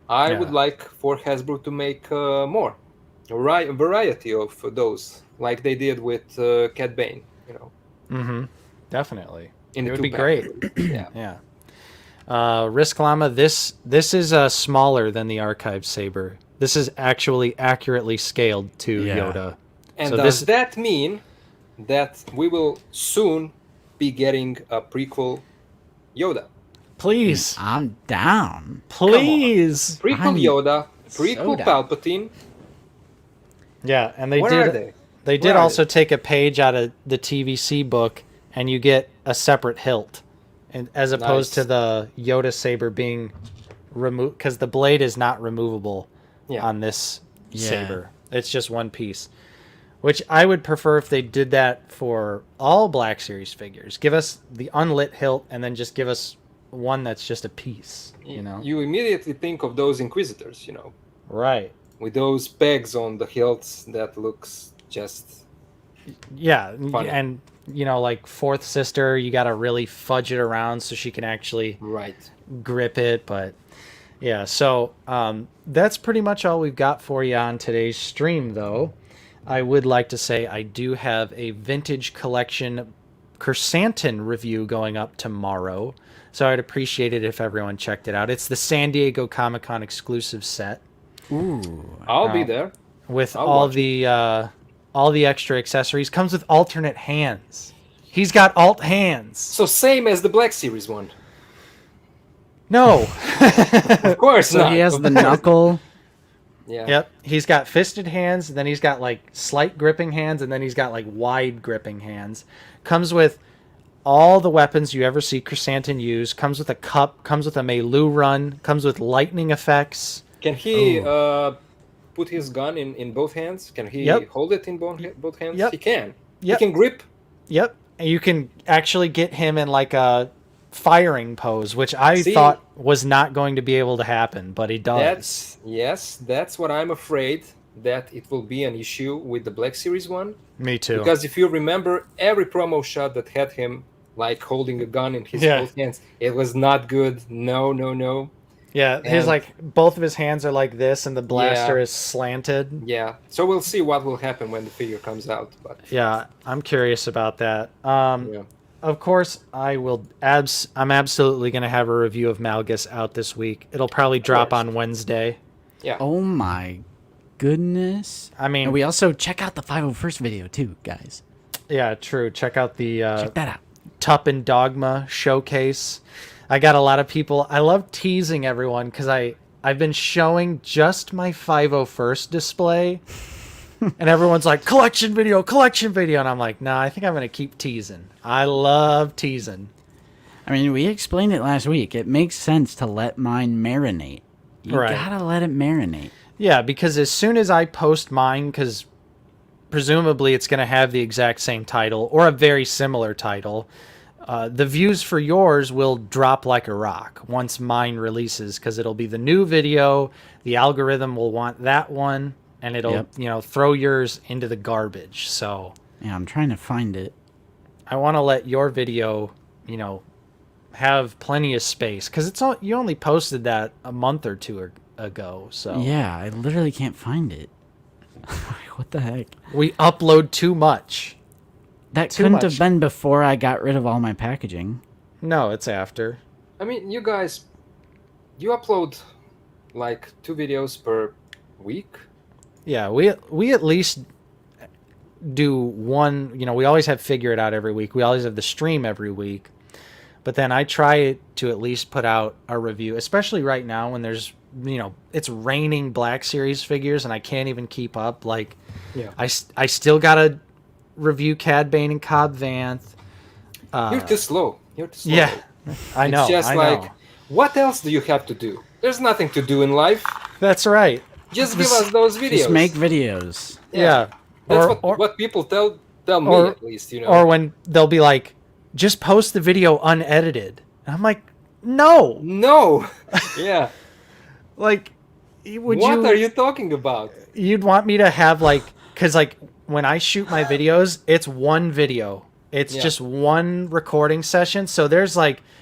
S3: I
S4: Yeah.
S3: would like for Hasbro to make more, a variety of those, like they did with Cat Bane. You know,
S4: Mm-hmm. Definitely.
S3: in
S4: It
S3: the
S4: would be
S3: two-pack.
S4: great.
S3: Yeah.
S4: Yeah. Risk Llama, this is smaller than the Archive Saber. This is actually accurately scaled to
S2: Yeah.
S4: Yoda.
S3: And
S4: So
S3: does
S4: this-
S3: that mean that we will soon be getting a prequel Yoda.
S4: Please.
S2: I'm down.
S4: Please.
S3: Prequel
S2: I'm
S3: Yoda,
S2: so
S3: prequel
S2: down.
S3: Palpatine.
S4: Yeah, and they
S3: Where
S4: did
S3: are they?
S4: They did
S3: Where are
S4: also
S3: they?
S4: take a page out of the TVC book, and you get a separate hilt, and as opposed to
S3: Nice.
S4: the Yoda saber being removed, because the blade is not removable
S3: Yeah.
S4: on this
S2: Yeah.
S4: saber. It's just one piece, which I would prefer if they did that for all Black Series figures. Give us the unlit hilt, and then just give us one that's just a piece. You know,
S3: You immediately think of those Inquisitors,
S4: right?
S3: with those pegs on the hilts that looks just
S4: Yeah,
S3: funny.
S4: and like fourth sister, you got to really fudge it around so she can actually
S3: right.
S4: grip it. But yeah, so that's pretty much all we've got for you on today's stream, though. I would like to say I do have a vintage collection Chrysanthemum review going up tomorrow, so I'd appreciate it if everyone checked it out. It's the San Diego Comic-Con exclusive set
S2: Ooh.
S3: I'll be there.
S4: with
S3: I'll
S4: all
S3: watch
S4: the extra accessories. Comes with alternate hands. He's got alt hands.
S3: So same as the Black Series one.
S4: No.
S3: Of course
S2: So
S3: not.
S2: he has
S3: Of
S2: the
S3: course.
S2: knuckle.
S3: Yeah.
S4: Yep. He's got fisted hands, then he's got like slight gripping hands, and then he's got like wide gripping hands. Comes with all the weapons you ever see Chrysanthemum use. Comes with a cup, comes with a Melu run, comes with lightning effects.
S3: Can he put his gun in both hands? Can he
S4: Yep.
S3: hold it in both hands?
S4: Yep.
S3: He can.
S4: Yep.
S3: He can grip.
S4: Yep. And you can actually get him in like a firing pose, which I
S3: See?
S4: thought was not going to be able to happen, but he does.
S3: That's what I'm afraid that it will be an issue with the Black Series one.
S4: Me too.
S3: Because if you remember, every promo shot that had him like holding a gun in his
S4: Yeah.
S3: both hands, it was not good. No.
S4: Yeah, his
S3: And-
S4: like both of his hands are like this, and the blaster
S3: Yeah.
S4: is slanted.
S3: Yeah. So we'll see what will happen when the figure comes out. But
S4: Yeah, I'm curious about that.
S3: yeah.
S4: Of course, I will. I'm absolutely going to have a review of Malgus out this week. It'll probably drop
S3: course.
S4: on Wednesday.
S3: Yeah.
S2: Oh my goodness.
S4: I mean,
S2: And we also check out the 501st video too, guys.
S4: yeah, true. Check out the
S2: Check that out.
S4: Tup and Dogma showcase. I got a lot of people. I love teasing everyone because I've been showing just my 501st display, and everyone's like collection video, and I'm like, nah, I think I'm gonna keep teasing. I love teasing.
S2: I mean, we explained it last week. It makes sense to let mine marinate. You
S4: Right.
S2: gotta let it marinate.
S4: Yeah, because as soon as I post mine, because presumably it's going to have the exact same title or a very similar title, the views for yours will drop like a rock once mine releases, because it'll be the new video. The algorithm will want that one, and it'll
S2: Yep.
S4: throw yours into the garbage. So
S2: Yeah, I'm trying to find it.
S4: I want to let your video, have plenty of space, because you only posted that a month or two ago. So
S2: Yeah, I literally can't find it. What the heck?
S4: we upload too much.
S2: That
S4: Too
S2: couldn't
S4: much.
S2: have been before I got rid of all my packaging.
S4: No, it's after.
S3: I mean, you guys, you upload like 2 videos per week.
S4: Yeah, we at least do one. We always have Figure It Out every week. We always have the stream every week. But then I try to at least put out a review, especially right now when there's, it's raining Black Series figures and I can't even keep up. Like,
S3: Yeah.
S4: I still got to review Cad Bane and Cobb Vanth.
S3: You're too slow. You're too slow.
S4: Yeah, I know.
S3: It's just
S4: I
S3: like,
S4: know.
S3: what else do you have to do? There's nothing to do in life.
S4: That's right.
S3: Just give us those videos.
S2: Just make videos.
S4: Yeah.
S3: That's
S4: Or-
S3: what people tell me,
S4: or-
S3: at least,
S4: Or when they'll be like, just post the video unedited. And I'm like, no.
S3: No. Yeah.
S4: Like, would
S3: What are you talking about?
S4: You'd want me to have because when I shoot my videos, it's one video. It's
S3: Yeah.
S4: just one recording session. So there's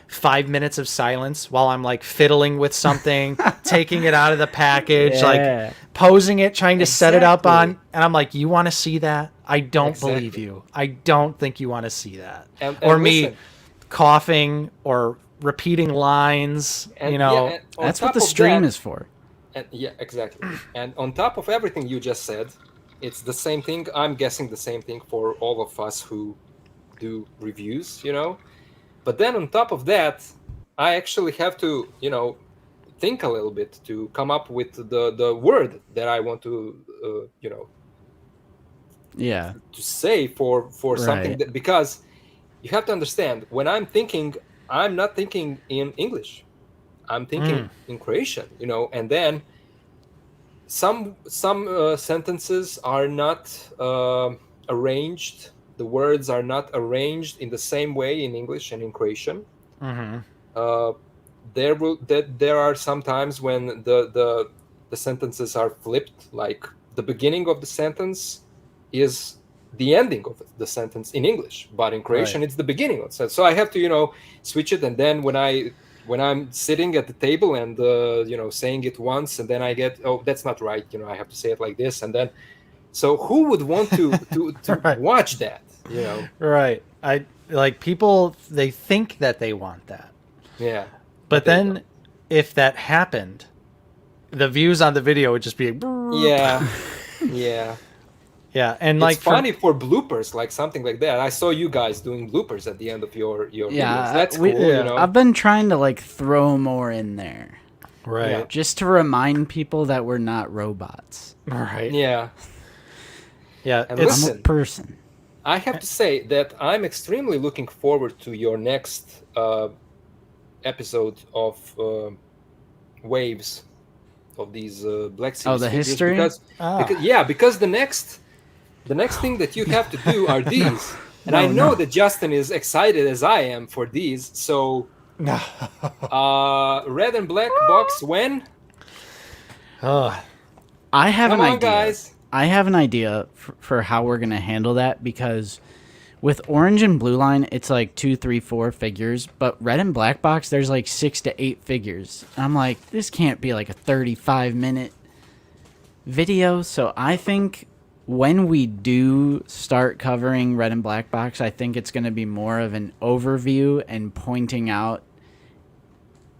S4: 5 minutes of silence while I'm fiddling with something, taking it out of the package,
S2: Yeah.
S4: posing it, trying to set it up on.
S3: Exactly.
S4: And I'm like, you want to see that? I don't
S3: Exactly.
S4: believe you. I don't think you want to see that.
S3: And
S4: or me
S3: listen,
S4: coughing or repeating lines,
S3: and, yeah, and on
S2: That's what
S3: top
S2: the
S3: of
S2: stream
S3: that-
S2: is for.
S3: And, yeah, exactly. And on top of everything you just said, it's the same thing. I'm guessing the same thing for all of us who do reviews, But then on top of that, I actually have to, think a little bit to come up with the word that I want to,
S2: Yeah.
S3: to say for something
S2: Right.
S3: that, because you have to understand, when I'm thinking, I'm not thinking in English. I'm thinking in Croatian, and then some sentences are not arranged. The words are not arranged in the same way in English and in Croatian. Uh, there are some times when the sentences are flipped, like the beginning of the sentence is the ending of the sentence in English, but in Croatian
S4: Right.
S3: it's the beginning of the sentence. So I have to switch it, and then when I'm sitting at the table and saying it once, and then I get, oh, that's not right, I have to say it like this, and then, so who would want to
S4: Right.
S3: watch that,
S4: Right. I like people. They think that they want that,
S3: Yeah.
S4: but
S3: they
S4: then if that happened, the views on the video would just be
S3: Yeah. Yeah.
S4: yeah, and
S3: It's
S4: like
S3: funny for bloopers, like something like that. I saw you guys doing bloopers at the end of your videos.
S2: Yeah,
S3: That's cool,
S4: yeah.
S2: I've been trying to like throw more in there,
S4: right,
S3: Yeah.
S2: just to remind people that we're not robots.
S4: right,
S3: Yeah.
S4: yeah.
S3: And
S4: It's
S2: I'm a
S3: listen,
S2: person.
S3: I have to say that I'm extremely looking forward to your next episode of Waves, of these Black Series
S2: the
S3: figures,
S2: history?
S3: because the next thing that you have to do are these. And I know that Justin is excited as I am for these. So red and black box when?
S4: oh,
S2: I have
S3: Come
S2: an
S3: on,
S2: idea.
S3: guys.
S2: I have an idea for how we're gonna handle that, because with orange and blue line, it's like 2, 3, 4 figures, but red and black box, there's like 6 to 8 figures. And I'm like, this can't be like a 35-minute video. So I think when we do start covering red and black box, I think it's going to be more of an overview and pointing out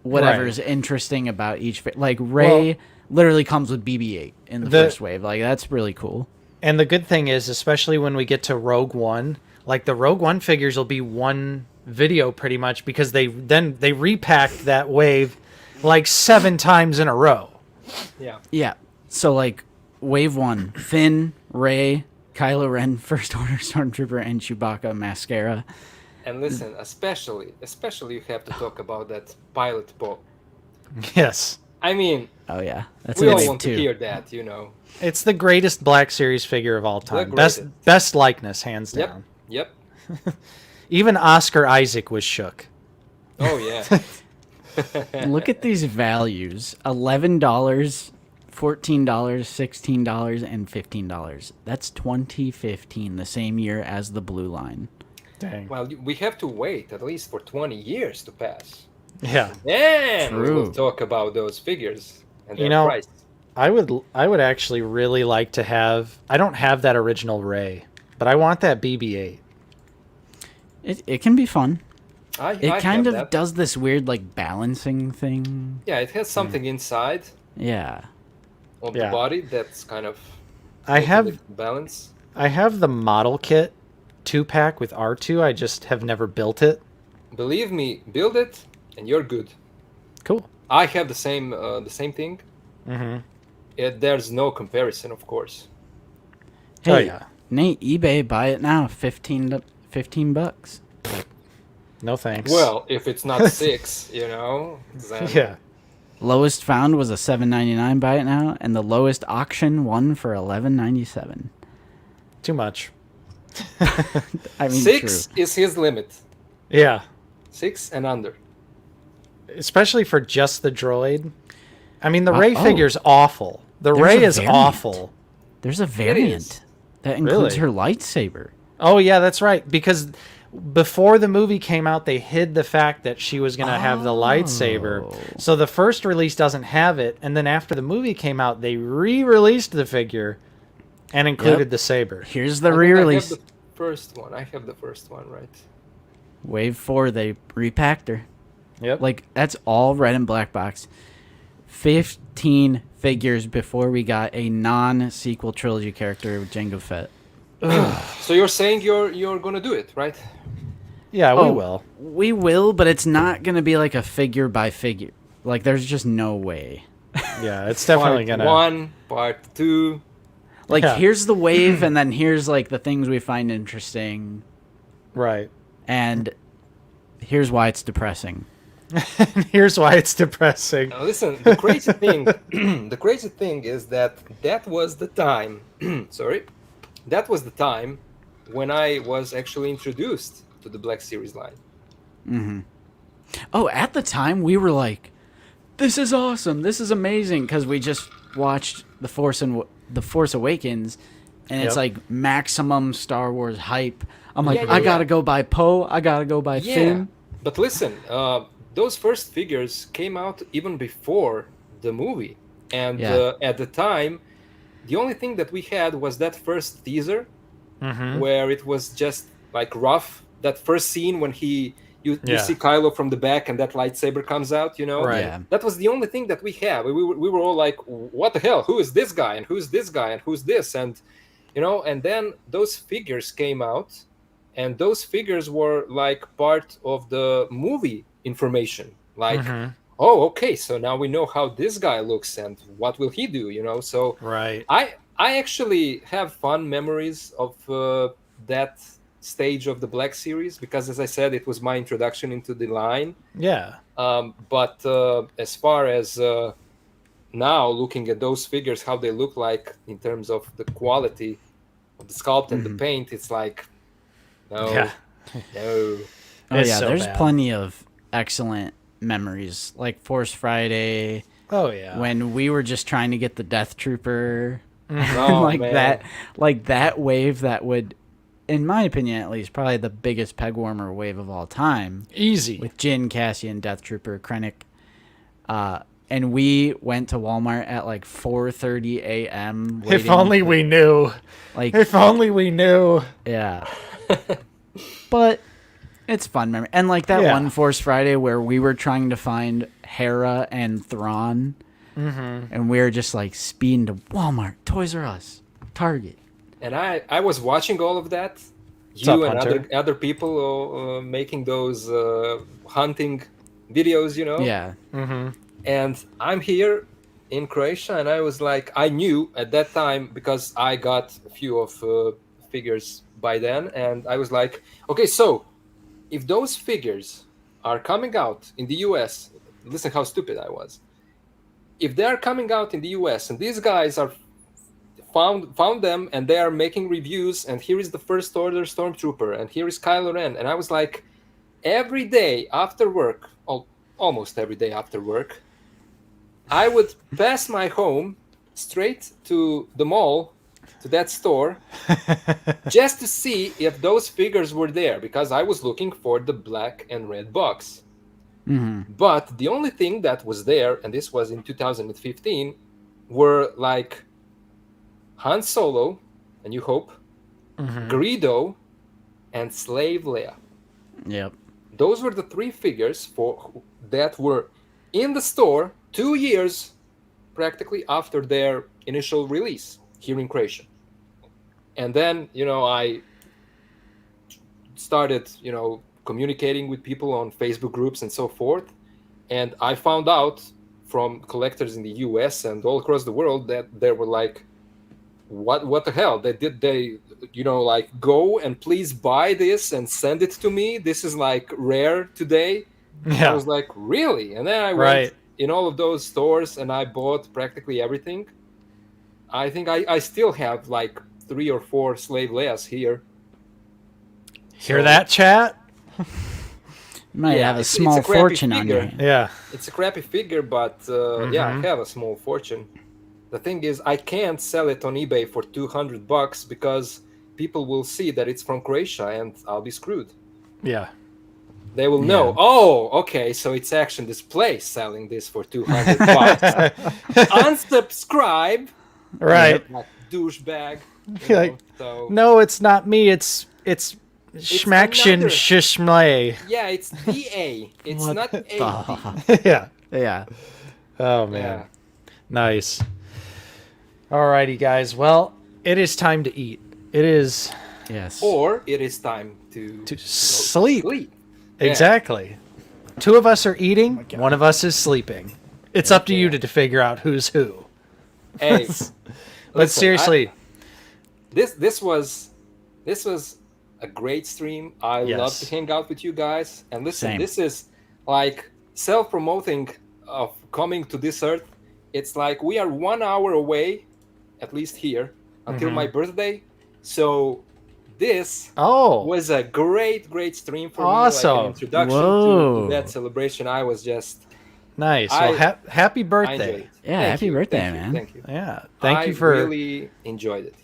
S2: whatever's interesting about each like Ray literally comes with BB-8 in the first wave. Like, that's really cool.
S4: and the good thing is, especially when we get to Rogue One, like the Rogue One figures will be one video pretty much, because they repacked that wave like 7 times in a row.
S3: Yeah.
S2: Yeah. So like wave 1, Finn, Ray, Kylo Ren, First Order Stormtrooper, and Chewbacca mascara.
S3: And listen, especially you have to talk about that pilot pop.
S4: Yes,
S3: I mean,
S2: Oh yeah, that's
S3: we
S2: a
S3: all
S2: wave
S3: want to
S2: 2.
S3: hear that,
S4: it's the greatest Black Series figure of all time.
S3: greatest.
S4: Best likeness, hands
S3: Yep.
S4: down.
S3: Yep.
S4: Even Oscar Isaac was shook.
S3: Oh yeah.
S2: Look at these values: $11, $14, $16, and $15. That's 2015, the same year as the blue line.
S4: Dang.
S3: Well, we have to wait at least for 20 years to pass.
S4: Yeah.
S3: Then we will
S2: True.
S3: talk about those figures and their
S4: You know,
S3: price.
S4: I would actually really like to have. I don't have that original Ray, but I want that BB-8.
S2: It can be fun.
S3: I
S2: It kind
S3: have
S2: of
S3: that.
S2: does this weird like balancing thing.
S3: Yeah, it has something inside
S2: Yeah.
S3: of
S4: Yeah.
S3: the body that's kind of
S4: I
S3: making
S4: have
S3: it balance.
S4: I have the model kit 2-pack with R2. I just have never built it.
S3: Believe me, build it and you're good.
S4: Cool.
S3: I have the same thing.
S4: Mm-hmm.
S3: There's no comparison, of course.
S2: Hey,
S4: Oh yeah.
S2: Nate, eBay, buy it now. $15.
S4: No thanks.
S3: Well, if it's not 6, then
S4: yeah.
S2: Lowest found was a $7.99. Buy it now, and the lowest auction one for $11.97.
S4: Too much.
S2: I mean,
S3: 6
S2: true.
S3: is his limit.
S4: Yeah.
S3: 6 and under.
S4: Especially for just the droid. I mean, the
S2: Wow.
S4: Ray
S2: Oh.
S4: figure's awful. The
S2: There's
S4: Ray
S2: a
S4: is
S2: variant.
S4: awful.
S2: There's a variant that includes
S4: Really?
S2: her lightsaber.
S4: Oh yeah, that's right. Because before the movie came out, they hid the fact that she was going to have the lightsaber.
S2: Oh.
S4: So the first release doesn't have it, and then after the movie came out, they re-released the figure and included
S2: Yep.
S4: the saber.
S2: Here's the
S3: I think
S2: re-release.
S3: I have the first one. I have the first one, right?
S2: Wave 4, they repacked her.
S4: Yep.
S2: Like, that's all red and black box. 15 figures before we got a non-sequel trilogy character with Jango Fett.
S3: So you're saying you're gonna do it, right?
S4: Yeah, we will.
S2: We will, but it's not going to be like a figure by figure. Like, there's just no way.
S4: Yeah, it's definitely
S3: Part
S4: gonna.
S3: 1, part 2.
S2: Like,
S4: Yeah.
S2: here's the wave, and then here's, like, the things we find interesting,
S4: Right.
S2: and here's why it's depressing.
S4: Here's why it's depressing.
S3: Now listen, the crazy thing, the crazy thing is that was the time. Sorry, that was the time when I was actually introduced to the Black Series line.
S2: Oh, at the time, we were like, this is awesome, this is amazing, because we just watched The Force Awakens, and it's
S4: Yep.
S2: like maximum Star Wars hype. I'm like,
S3: Yeah, yeah,
S2: I gotta
S3: yeah.
S2: go buy Poe, I gotta go buy
S3: Yeah,
S2: Finn.
S3: but listen, those first figures came out even before the movie, and
S2: Yeah.
S3: at the time, the only thing that we had was that first teaser, where it was just like rough. That first scene when you
S4: Yeah.
S3: see Kylo from the back and that lightsaber comes out, you know.
S4: Right.
S2: Yeah.
S3: That was the only thing that we had. We were all like, "What the hell? Who is this guy? And who's this guy? And who's this?" And you know. And then those figures came out, and those figures were like part of the movie information. Like, oh, okay, so now we know how this guy looks and what will he do, you know. So
S4: Right.
S3: I actually have fun memories of that stage of the Black Series because, as I said, it was my introduction into the line.
S4: Yeah.
S3: But as far as now looking at those figures, how they look like in terms of the quality of the sculpt and the paint, it's like, no,
S4: Yeah.
S3: no.
S2: Oh
S4: It's
S2: yeah,
S4: so
S2: there's
S4: bad.
S2: plenty of excellent memories, like Force Friday,
S4: Oh yeah.
S2: when we were just trying to get the Death Trooper,
S3: Oh,
S2: like
S3: man.
S2: that wave that would, in my opinion at least, probably the biggest peg warmer wave of all time,
S4: Easy.
S2: with Jin, Cassian, Death Trooper, Krennic, and we went to Walmart at like 4:30 a.m.
S4: If only we knew.
S2: like
S4: If only we knew.
S2: yeah. But it's fun memory. And like that
S4: Yeah.
S2: one Force Friday where we were trying to find Hera and Thrawn, and we were just like speeding to Walmart, Toys R Us, Target.
S3: And I was watching all of that.
S4: What's up,
S3: You and
S4: Hunter?
S3: other people making those hunting videos, you know.
S2: Yeah.
S3: And I'm here in Croatia, and I was like, I knew at that time because I got a few of figures by then, and I was like, okay, so if those figures are coming out in the US, listen how stupid I was. If they are coming out in the US and these guys are found them and they are making reviews, and here is the First Order Stormtrooper, and here is Kylo Ren, and I was like, every day after work, almost every day after work, I would pass my home straight to the mall, to that store, just to see if those figures were there, because I was looking for the black and red box. But the only thing that was there, and this was in 2015, were like Han Solo, A New Hope, Greedo, and Slave Leia.
S2: Yep.
S3: Those were the three figures that were in the store 2 years practically after their initial release here in Croatia. And then, you know, I started, you know, communicating with people on Facebook groups and so forth. And I found out from collectors in the US and all across the world that they were like, what the hell? They you know, like, go and please buy this and send it to me. This is like rare today.
S4: Yeah.
S3: I was like, really? And then I
S4: Right.
S3: went in all of those stores and I bought practically everything. I think I still have like 3 or 4 Slave Leias here.
S4: Hear that, chat?
S2: You might
S3: Yeah,
S2: have a
S3: it's a
S2: small
S3: crappy
S2: fortune on your
S3: figure.
S2: hand.
S4: Yeah.
S3: It's a crappy figure, but yeah, I have a small fortune. The thing is, I can't sell it on eBay for $200 because people will see that it's from Croatia and I'll be screwed.
S4: Yeah.
S3: They will know, oh, okay, so it's Action Display selling this for $200. Unsubscribe,
S4: Right.
S3: like douchebag.
S4: You're like,
S3: So
S4: no, it's not me. It's Schmaction
S3: another-
S4: Shishmlay.
S3: yeah, it's DA. It's
S2: What
S3: not
S2: the-
S3: A.
S4: Yeah.
S2: Yeah.
S4: Oh man.
S3: Yeah.
S4: Nice. Alrighty, guys. Well, it is time to eat. It is
S2: Yes.
S3: or it is time to go to
S4: sleep.
S3: Yeah.
S4: Exactly. Two of us are eating, one of us is sleeping. It's up to you to figure out who's who.
S3: Hey,
S4: But
S3: listen,
S4: seriously,
S3: this was a great stream. I love
S4: Yes.
S3: to hang out with you guys. And listen,
S2: Same.
S3: this is like self-promoting of coming to this earth. It's like we are 1 hour away, at least here, until my birthday. So this
S4: oh,
S3: was a great stream for me. Like
S4: Awesome.
S3: an introduction
S2: Whoa.
S3: to that celebration. I was just
S4: nice.
S3: I-
S4: Well, happy
S3: I enjoyed
S4: birthday.
S3: it.
S2: Yeah,
S3: Thank
S2: happy
S3: you,
S2: birthday,
S3: thank you,
S2: man.
S3: Thank you.
S4: Yeah. Thank
S3: I
S4: you for
S3: really enjoyed it.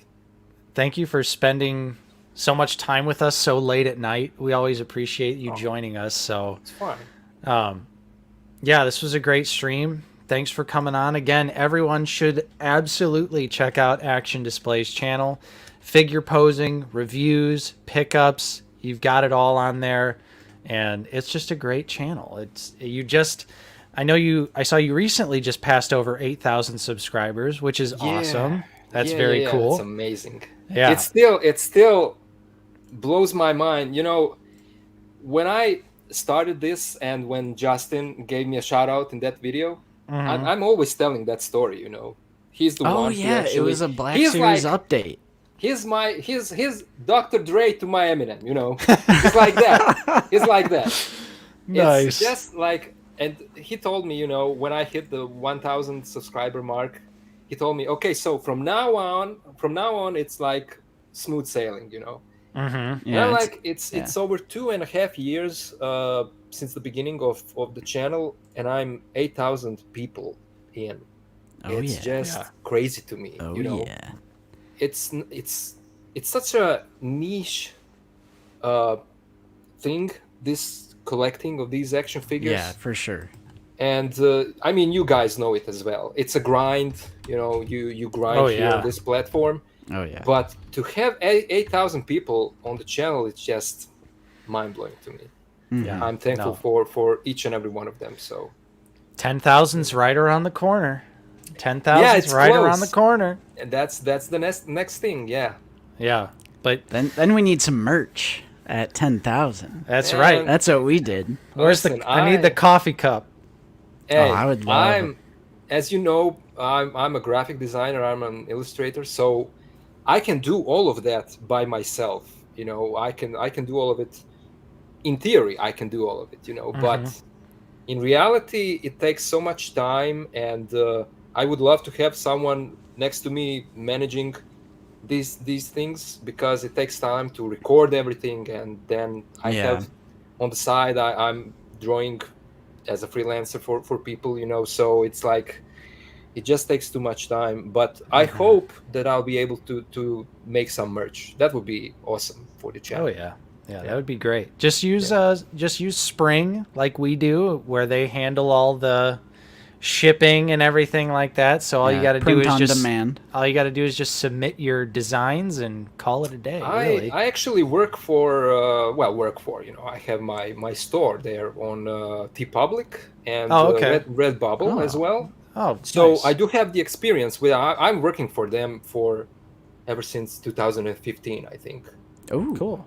S4: thank you for spending so much time with us so late at night. We always appreciate you joining us. So,
S3: It's fine.
S4: yeah, this was a great stream. Thanks for coming on. Again, everyone should absolutely check out Action Display's channel. Figure posing, reviews, pickups, you've got it all on there. And it's just a great channel. I saw you recently just passed over 8,000 subscribers, which is awesome. That's very cool.
S3: It's amazing.
S4: Yeah.
S3: It still blows my mind. You know, when I started this and when Justin gave me a shout out in that video, I'm always telling that story. You know, he's the
S2: Oh
S3: one. who
S2: yeah, it
S3: actually-
S2: was a Black
S3: he's
S2: Series
S3: like,
S2: update.
S3: He's Dr. Dre to my Eminem. You know, he's like that. He's like that.
S4: Nice.
S3: It's just like, and he told me, you know, when I hit the 1,000 subscriber mark, he told me, okay, so from now on, it's like smooth sailing, you know.
S4: Mm-hmm.
S3: And I'm like, it's over 2.5 years since the beginning of the channel, and I'm 8,000 people in.
S2: Oh,
S3: It's
S2: yeah.
S3: just crazy to me.
S2: Oh
S3: you know,
S2: yeah.
S3: it's such a niche thing. This collecting of these action figures.
S2: Yeah, for sure.
S3: And I mean, you guys know it as well. It's a grind, you know. You grind here
S4: yeah.
S3: on this platform,
S2: Oh yeah.
S3: but to have 8,000 people on the channel, it's just mind blowing to me.
S4: Yeah.
S3: I'm thankful for each and every one of them. So
S4: 10,000's right around the corner. 10,000's
S3: Yeah, it's
S4: right
S3: close.
S4: around the corner.
S3: and that's the next thing. Yeah,
S4: Yeah. But
S2: Then we need some merch at 10,000.
S4: that's
S3: And-
S4: right.
S2: That's what we did.
S4: Where's
S3: Listen,
S4: I need the coffee cup.
S3: hey,
S2: I would love
S3: I'm, as you know, I'm a graphic designer. I'm an illustrator, so I can do all of that by myself. You know, I can do all of it. In theory, I can do all of it. You know, but in reality, it takes so much time, and I would love to have someone next to me managing these things, because it takes time to record everything, and then I
S2: Yeah.
S3: have on the side I'm drawing as a freelancer for people, you know, so it's like it just takes too much time. But I hope that I'll be able to make some merch. That would be awesome for the channel.
S4: Oh yeah. Yeah, that would be great. Just use Spring like we do, where they handle all the shipping and everything like that. So all you got to do
S2: print
S4: is
S2: on
S4: just
S2: demand.
S4: all you got to do is just submit your designs and call it a day. Really.
S3: I actually work for you know, I have my store there on TeePublic and
S4: okay.
S3: Redbubble as well.
S4: Oh,
S3: So
S4: nice.
S3: I do have the experience with I'm working for them for ever since 2015, I think.
S2: Oh,
S4: Cool.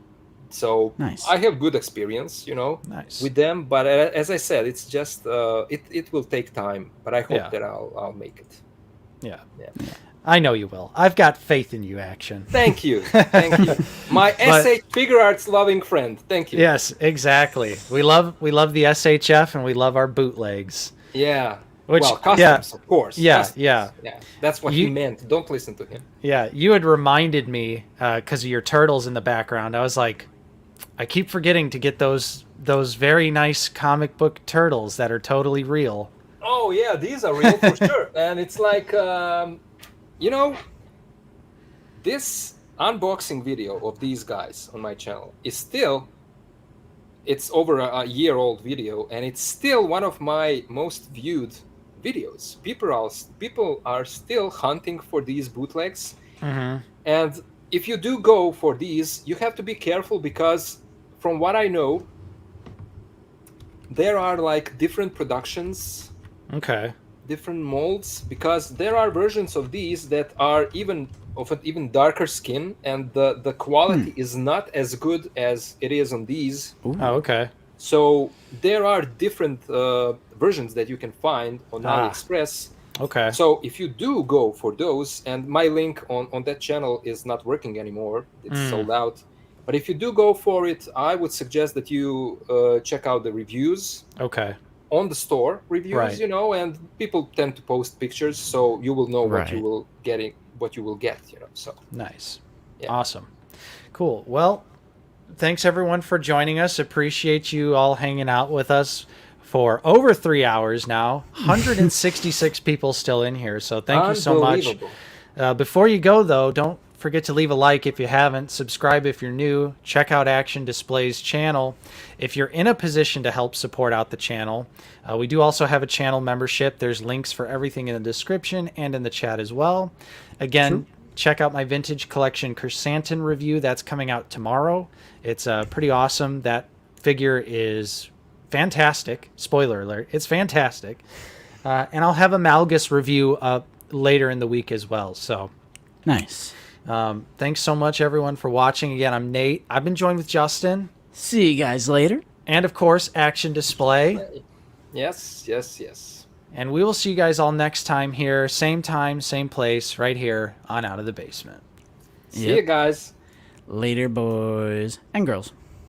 S3: So
S2: Nice.
S3: I have good experience, you know,
S4: Nice.
S3: with them. But as I said, it's just it will take time. But I hope
S4: Yeah.
S3: that I'll make it.
S4: Yeah.
S3: Yeah.
S4: I know you will. I've got faith in you, Action.
S3: Thank you, thank you, my SH figure arts loving friend. Thank you.
S4: Yes, exactly. We love the SHF and we love our bootlegs.
S3: Yeah.
S4: Which-
S3: well, customs,
S4: yeah.
S3: of course.
S4: Yeah,
S3: Customs.
S4: yeah.
S3: Yeah. That's what
S4: You-
S3: he meant. Don't listen to him.
S4: Yeah, you had reminded me because of your turtles in the background. I was like, I keep forgetting to get those very nice comic book turtles that are totally real.
S3: Oh yeah, these are real for sure. And it's like, you know, this unboxing video of these guys on my channel is still, it's over a year-old video, and it's still one of my most viewed videos. People are still hunting for these bootlegs.
S4: Mm-hmm.
S3: And if you do go for these, you have to be careful, because from what I know, there are like different productions
S4: Okay.
S3: different molds, because there are versions of these that are even of an even darker skin, and the quality is not as good as it is on these.
S2: Ooh.
S4: Oh, okay.
S3: So there are different versions that you can find on
S4: Ah.
S3: AliExpress.
S4: Okay.
S3: So if you do go for those, and my link on that channel is not working anymore, it's sold out. But if you do go for it, I would suggest that you check out the reviews
S4: Okay.
S3: on the store reviews,
S4: Right.
S3: you know, and people tend to post pictures, so you will know what you
S2: Right.
S3: will get, you know. So
S4: Nice.
S3: Yeah.
S4: Awesome. Cool. Well, thanks everyone for joining us. Appreciate you all hanging out with us for over 3 hours now. 166 people still in here, so thank you so much.
S3: Unbelievable.
S4: Before you go, though, don't forget to leave a like if you haven't. Subscribe if you're new. Check out Action Display's channel if you're in a position to help support out the channel. We do also have a channel membership. There's links for everything in the description and in the chat as well. Again, check out my Vintage Collection Chrysanthemum review. That's coming out tomorrow. It's pretty awesome. That figure is fantastic. Spoiler alert. It's fantastic. And I'll have a Malgus review up later in the week as well. So
S2: Nice.
S4: thanks so much, everyone, for watching. Again, I'm Nate. I've been joined with Justin.
S2: See you guys later.
S4: And, of course, Action Display.
S3: Yes, yes, yes.
S4: And we will see you guys all next time here. Same time, same place, right here on Out of the Basement.
S3: See
S2: Yep.
S3: you guys.
S2: Later, boys and girls.